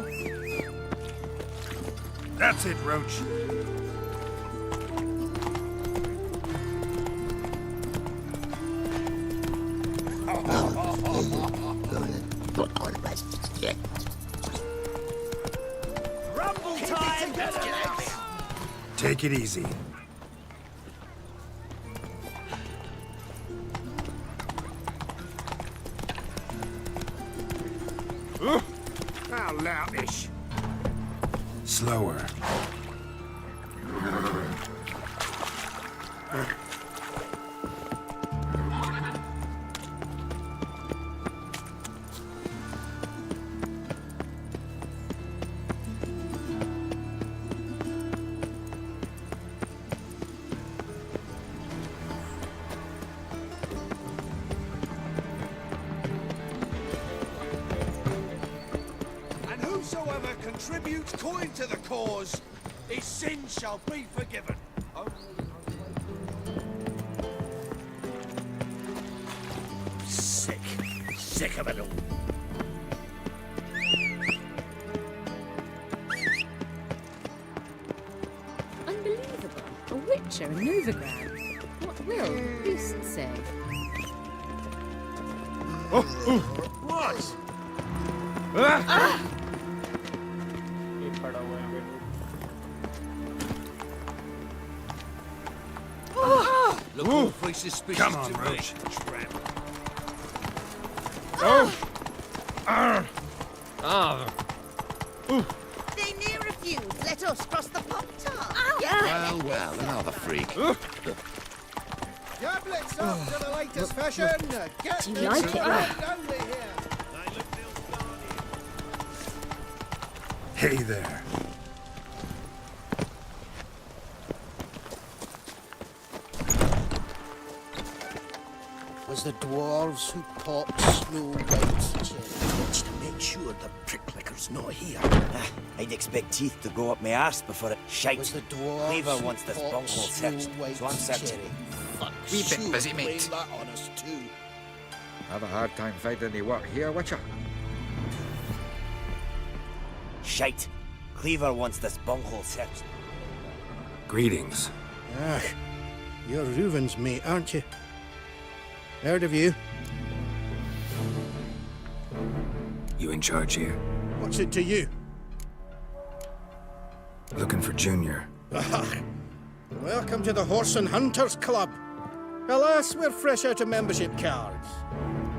That's it, Roach. Rumble time! Take it easy. How loutish. Slower. And whosoever contributes coin to the cause, his sins shall be forgiven. Sick of it all. Unbelievable. A witcher in Novigrad. What will the priest say? What? Look awfully suspicious Come on, to me, Roach. tramp. They near refused. Let us cross the pop-top. Well, well, another freak. Goblets up to the latest fashion! Get Do you like it, Rob? only here! Hey there. Was the dwarves who popped Snow White's cherry. Watch to make sure the pricklicker's not here. I'd expect teeth to go up my arse before it shite. Was the dwarves Cleaver who wants this popped bunghole Snow searched, White's so I'm searching. cherry. Fuck, Wee bit sure, busy, blame mate. that on us too. Have a hard time finding any work here, Witcher. Shite. Cleaver wants this bunghole searched. Greetings. Ah, you're Reuven's mate, aren't you? Heard of you. You in charge here? What's it to you? Looking for Junior. Welcome to the Horse and Hunters Club. Alas, we're fresh out of membership cards.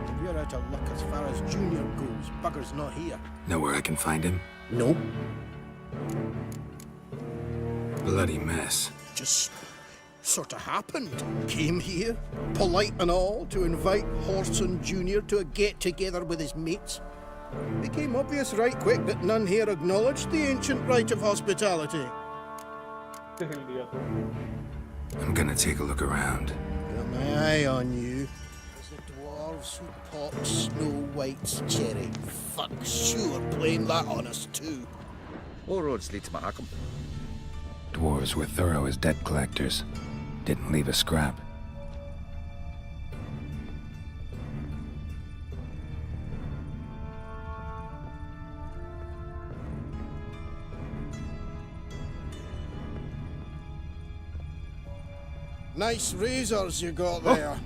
If you're out of luck as far as Junior goes, bugger's not here. Know where I can find him? Nope. Bloody mess. Just sort of happened. Came here, polite and all, to invite Horson Jr. to a get-together with his mates. Became obvious right quick that none here acknowledged the ancient right of hospitality. I'm gonna take a look around. Got my eye on you. As the dwarves who popped Snow White's cherry. Fuck, sure, blame that on us too. All roads lead to Mahakam. Dwarves were thorough as debt collectors. Didn't leave a scrap. Nice razors you got there.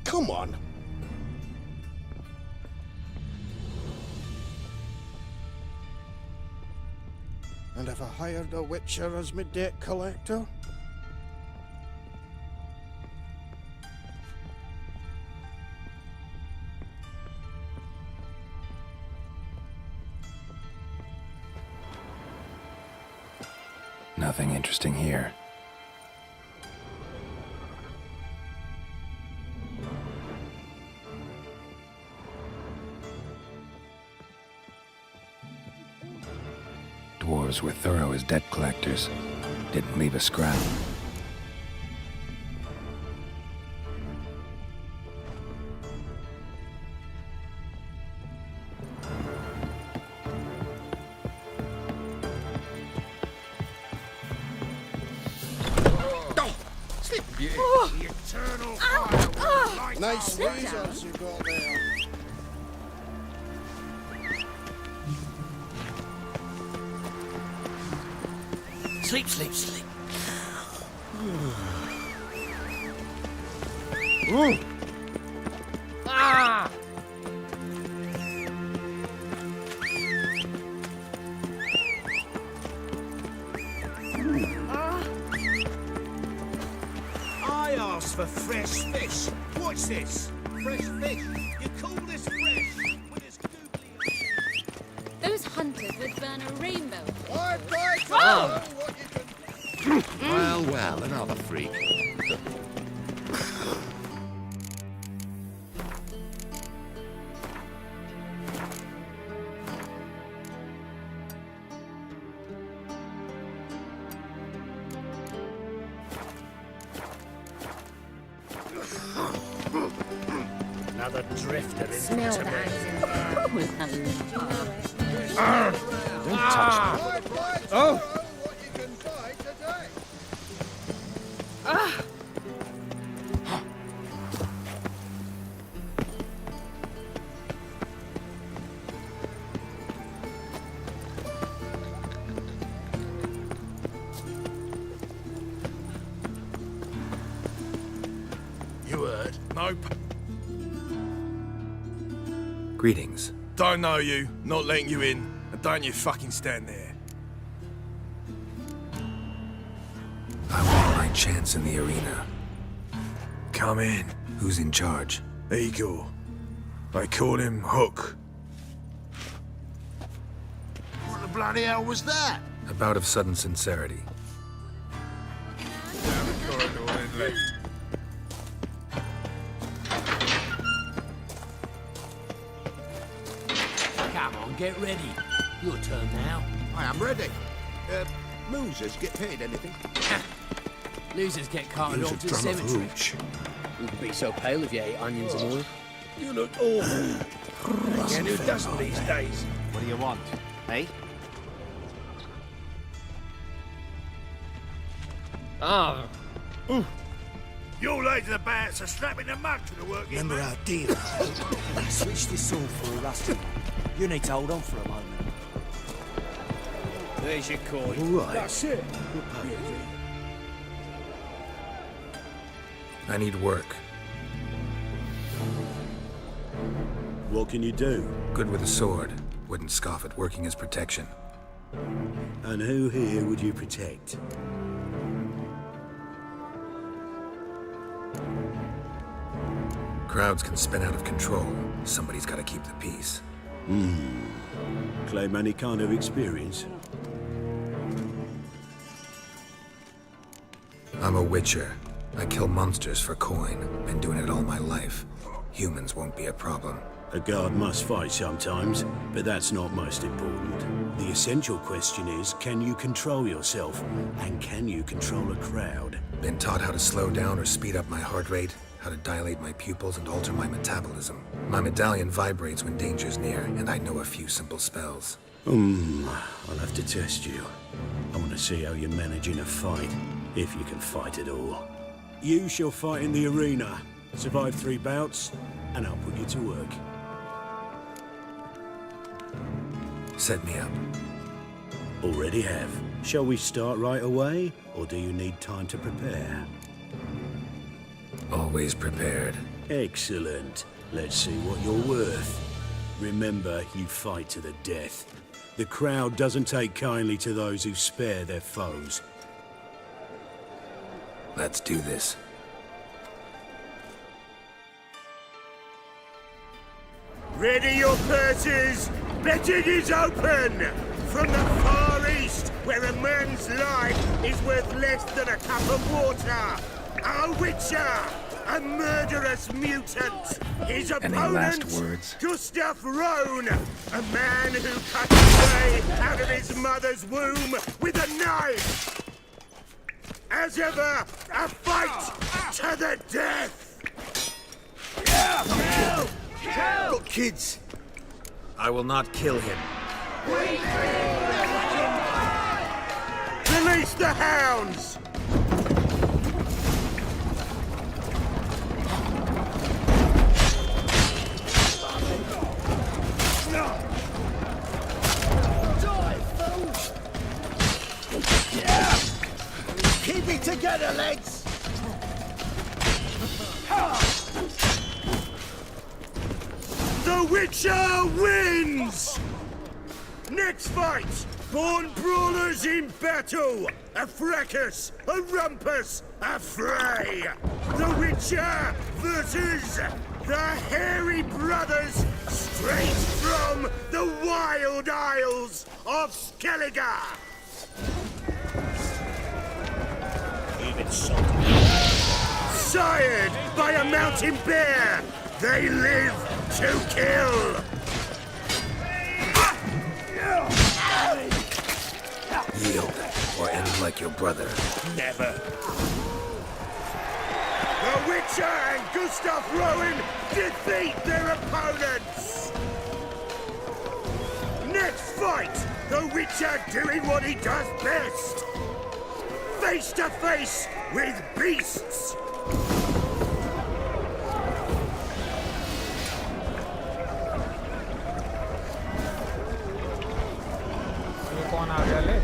Come on. And have I hired a witcher as my debt collector? Nothing interesting here. Dwarves were thorough as debt collectors. Didn't leave a scrap. Sleeping Beauty. The eternal fire will light Nice our way. razors you got there. Sleep, sleep, sleep. Ah! I asked for fresh fish. Watch this. Fresh fish. You call this fresh? When it's Those hunters would burn a rainbow. Well, well, another freak. Another drifter in Smell to that. me. Don't touch me. Oh! You heard? Nope. Greetings. Don't know you, not letting you in, and don't you fucking stand there. I want my chance in the arena. Come in. Who's in charge? Igor. They call him Hook. What the bloody hell was that? A bout of sudden sincerity. Down the corridor and left. Come on, get ready. Your turn now. I am ready. Losers get paid anything? Losers get carted off to the cemetery. Wouldn't be so pale if you ate onions and oil. You look awful. And who doesn't these days? What do you want? Eh? Ah. Your lads are bad, so strapping the mug to the work. Remember our deal? Switch this sword for a rusty one. You need to hold on for a moment. There's your coin. All right. That's it. I need work. What can you do? Good with a sword. Wouldn't scoff at working as protection. And who here would you protect? Crowds can spin out of control. Somebody's got to keep the peace. Claim any kind of experience? I'm a witcher. I kill monsters for coin. Been doing it all my life. Humans won't be a problem. A guard must fight sometimes, but that's not most important. The essential question is, can you control yourself? And can you control a crowd? Been taught how to slow down or speed up my heart rate, how to dilate my pupils and alter my metabolism. My medallion vibrates when danger's near, and I know a few simple spells. I'll have to test you. I want to see how you manage in a fight, if you can fight at all. You shall fight in the arena, survive 3 bouts, and I'll put you to work. Set me up. Already have. Shall we start right away, or do you need time to prepare? Always prepared. Excellent. Let's see what you're worth. Remember, you fight to the death. The crowd doesn't take kindly to those who spare their foes. Let's do this. Ready your purses! Betting is open! From the Far East, where a man's life is worth less than a cup of water! A witcher! A murderous mutant! His Any opponent, last words? Gustav Rohn! A man who cut his way out of his mother's womb with a knife! As ever, a fight to the death! Look, kids. I will not kill him. Release the hounds! Die, fool! together, lads! The Witcher wins! Next fight! Born brawlers in battle! A fracas, a rumpus, a fray! The Witcher versus the Hairy Brothers, straight from the wild isles of Skellige! Even so. Sired by a mountain bear, they live to kill! Yield, or end like your brother. Never. The Witcher and Gustav Rowan defeat their opponents! Next fight, the Witcher doing what he does best! Face to face with beasts! ये कौन आ गया ले?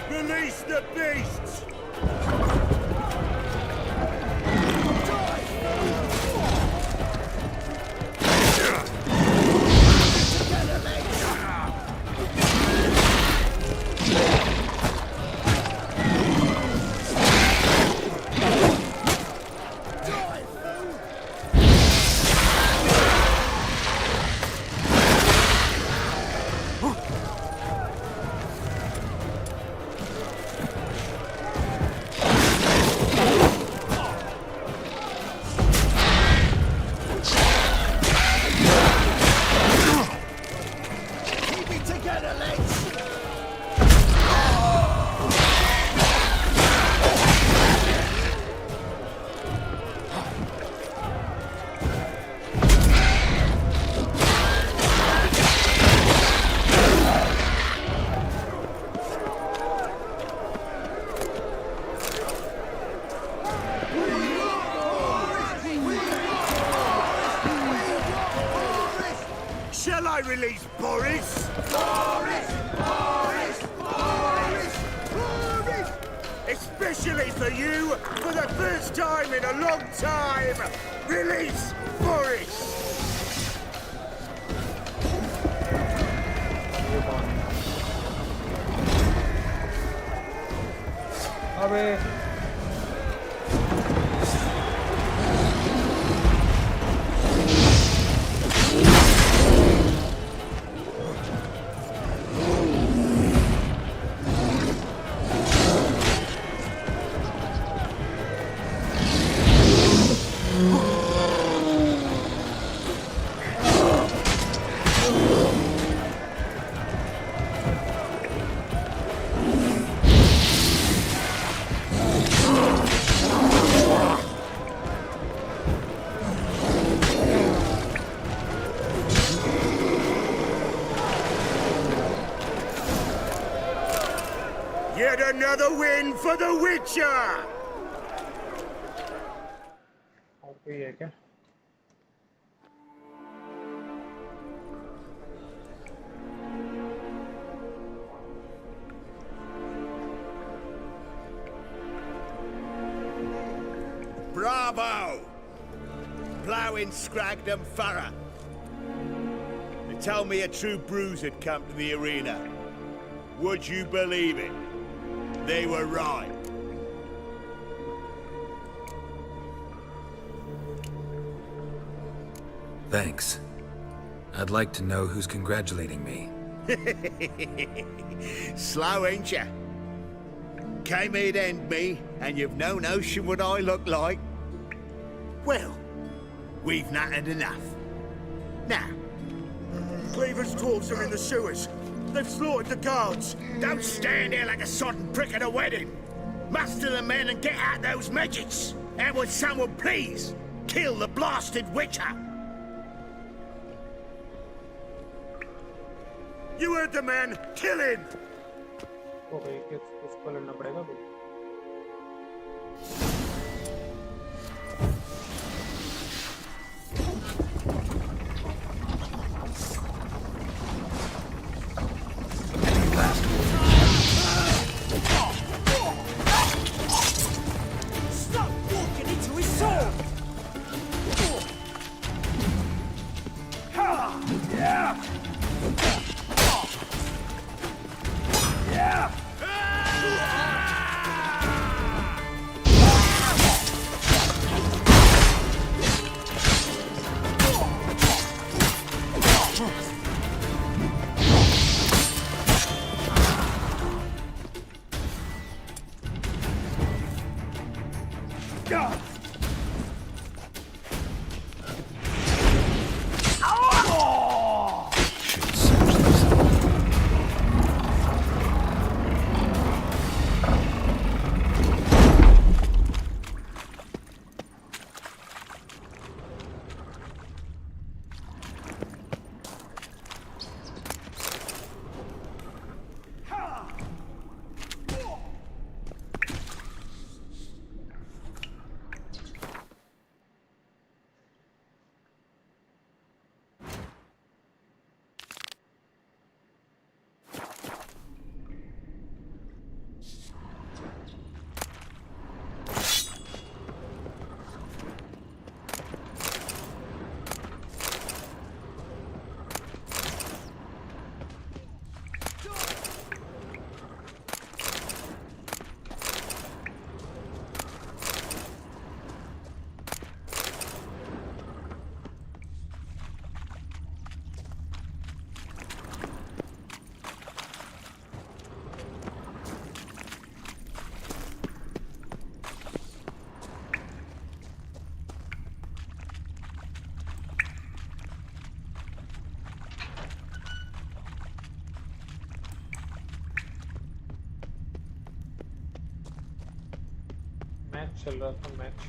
Release the beasts! Shall I release Boris? Boris! Boris! Boris! Boris! Especially for you, for the first time in a long time, release Boris! अबे Yet another win for the Witcher! और कोई है क्या? Bravo! Ploughing Scragdom Thorough. told me a true bruise had come to the arena. Would you believe it? They were right. Thanks. I'd like to know who's congratulating me. Slow, ain't ya? Came here to end me, and you've no notion what I look like? Well, we've nattered enough. Now, Cleaver's dwarves are in the sewers. They've slaughtered the guards. don't stand there like a sodden prick at a wedding. Muster the men and get out those midgets. And would someone please kill the blasted witcher? You heard the man. Kill him! Okay किसको लड़ना पड़ेगा अभी Stop walking into his sword! Yeah! Yeah! Match चल रहा था match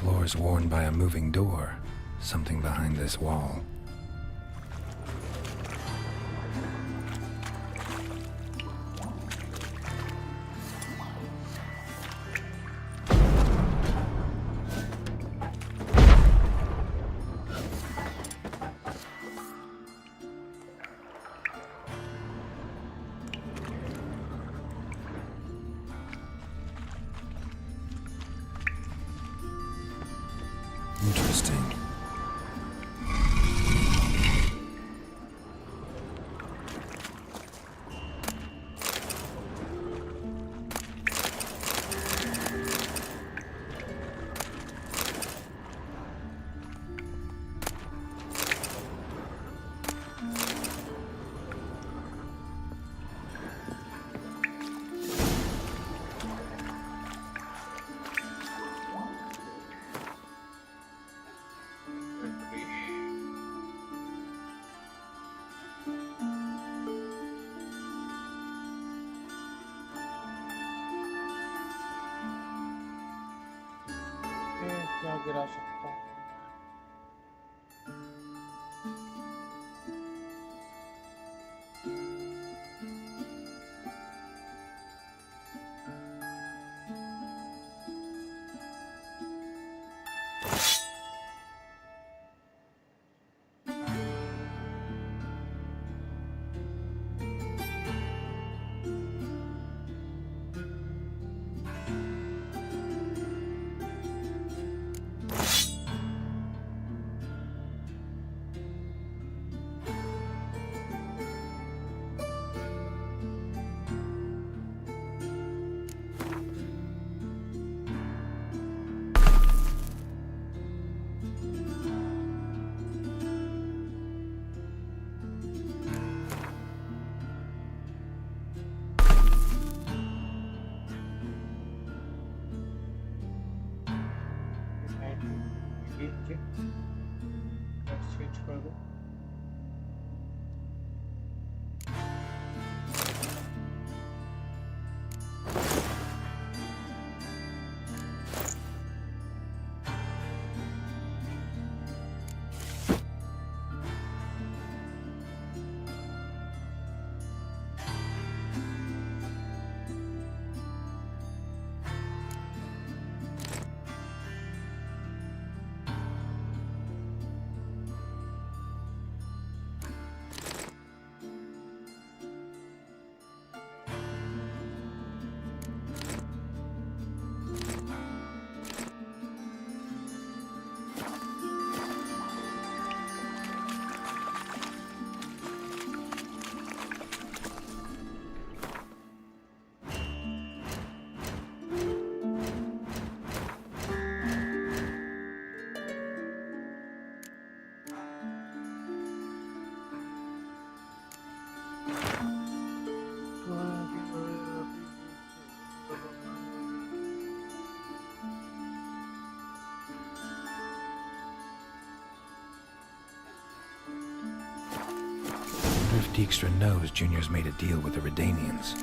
floor's worn by a moving door. Something behind this wall. Interesting. क्या गिरा सकता हूँ एक्सचेंज कर दो If Dijkstra knows Junior's made a deal with the Redanians.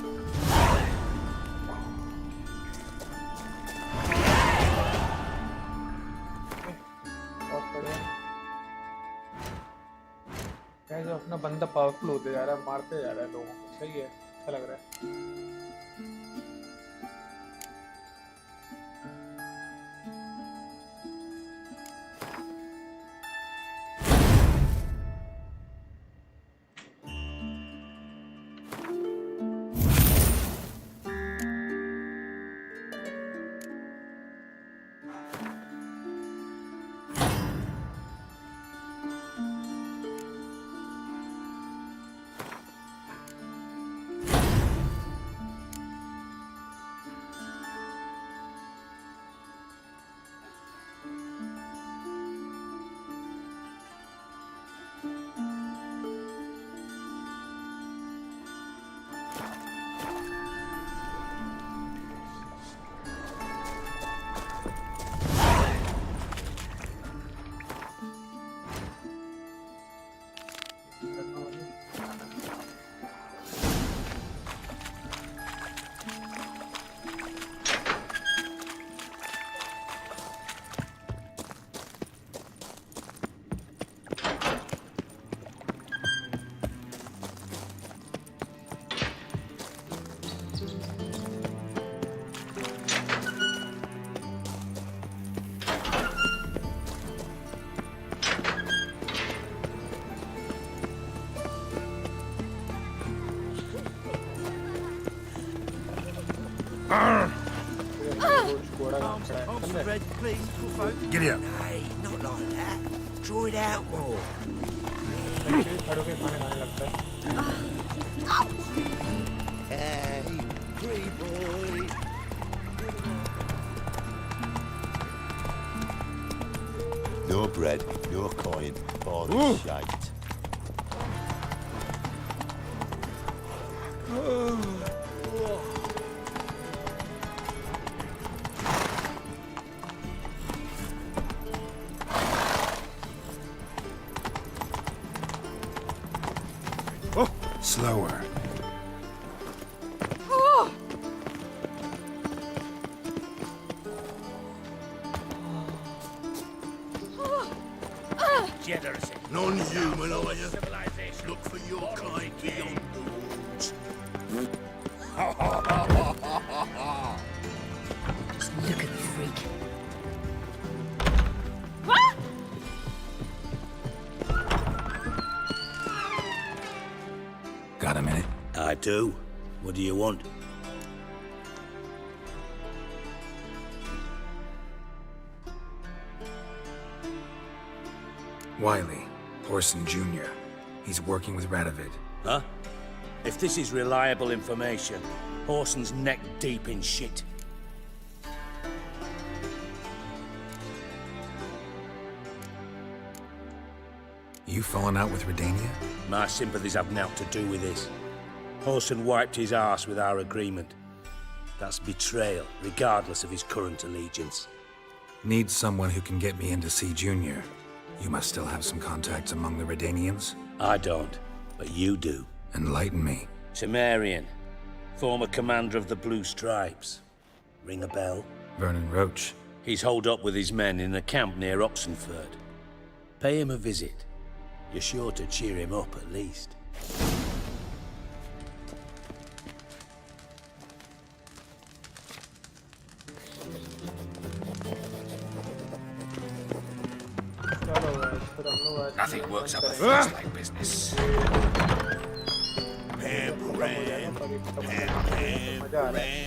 जो अपना बंदा पावरफुल होते जा रहा है मारते जा रहा है लोगों को सही है अच्छा लग रहा है Arms red, please, poor folk. Get here. Hey, not like that. Draw it out more. Hey, free boy. No bread, no coin, all this shite. Slower. Non-human, are you? Look for your kind beyond the walls. Look at the freak. Got a minute? I do. What do you want? Wiley, Horson Jr. He's working with Radovid. Huh? If this is reliable information, Horson's neck deep in shit. You fallen out with Redania? My sympathies have naught to do with this. Horson wiped his arse with our agreement. That's betrayal, regardless of his current allegiance. Need someone who can get me in to see Junior. You must still have some contacts among the Redanians? I don't, but you do. Enlighten me. Temerian, former commander of the Blue Stripes. Ring a bell? Vernon Roach. He's holed up with his men in a camp near Oxenford. Pay him a visit. You're sure to cheer him up, at least. Nothing works up a first like business. Pam, ram, pam, pam, ram.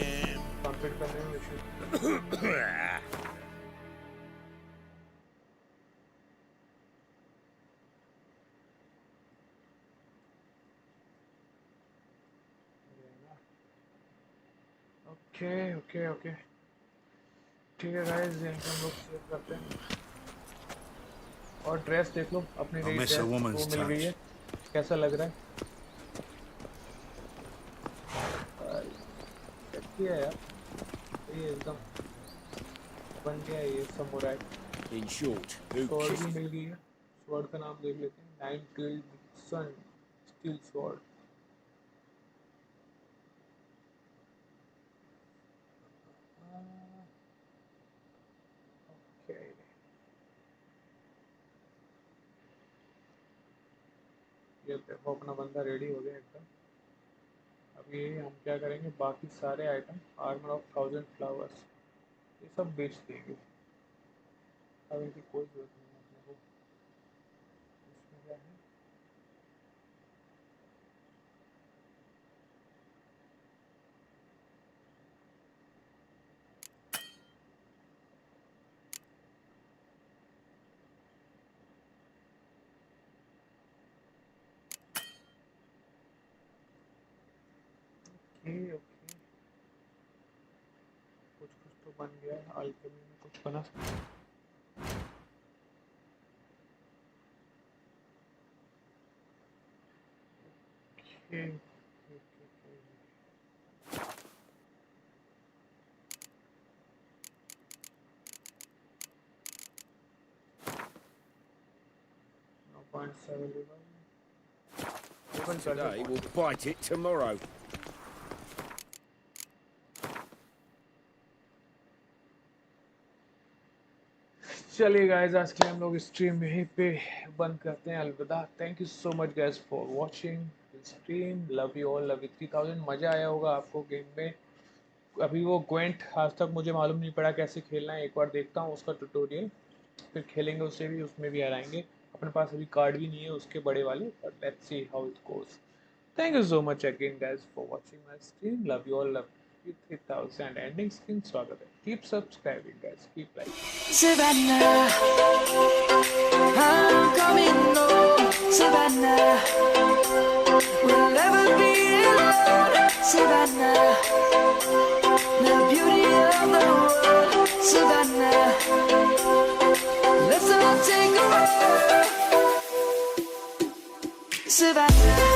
Okay ठीक है guys, यहीं पे हम लोग save करते हैं। और dress देख लो अपनी नई ड्रेस वो मिल गई है, कैसा लग रहा है? किया यार, ये एकदम बन गया ये samurai. In short, who sword kissed भी मिल गई है, स्वॉर्ड का नाम देख लेते हैं, 9-tailed सन स्टील स्वॉर्ड। ये देखो अपना बंदा रेडी हो गया एकदम। अब ये हम क्या करेंगे, बाकी सारे आइटम आर्मर ऑफ 1000 फ्लावर्स ये सब बेच देंगे। अब इनकी कोई जरूरत नहीं है अपने को। इसमें क्या है, ओके कुछ तो बन गया है, अल्केमी में कुछ बना। Okay no points available. today will bite it tomorrow. चलिए गाइज, आज के लिए हम लोग स्ट्रीम यहीं पे बंद करते हैं। अलविदा। Thank you so much guys for watching stream. Love you all, love you 3000। मज़ा आया होगा आपको गेम में। अभी वो ग्वेंट आज तक मुझे मालूम नहीं पड़ा कैसे खेलना है, एक बार देखता हूँ उसका ट्यूटोरियल, फिर खेलेंगे उससे भी, उसमें भी हराएंगे। अपने पास अभी कार्ड भी नहीं है उसके बड़े वाले, but let's see how it goes. Thank you so much again guys for watching my stream. Love you all, love 53,000 ending screen स्वागत है. Keep subscribing guys, keep liking. Savannah, I'm coming home. Savannah, we'll never be alone. Savannah, the beauty of the world. Savannah, let's all take a walk. Savannah.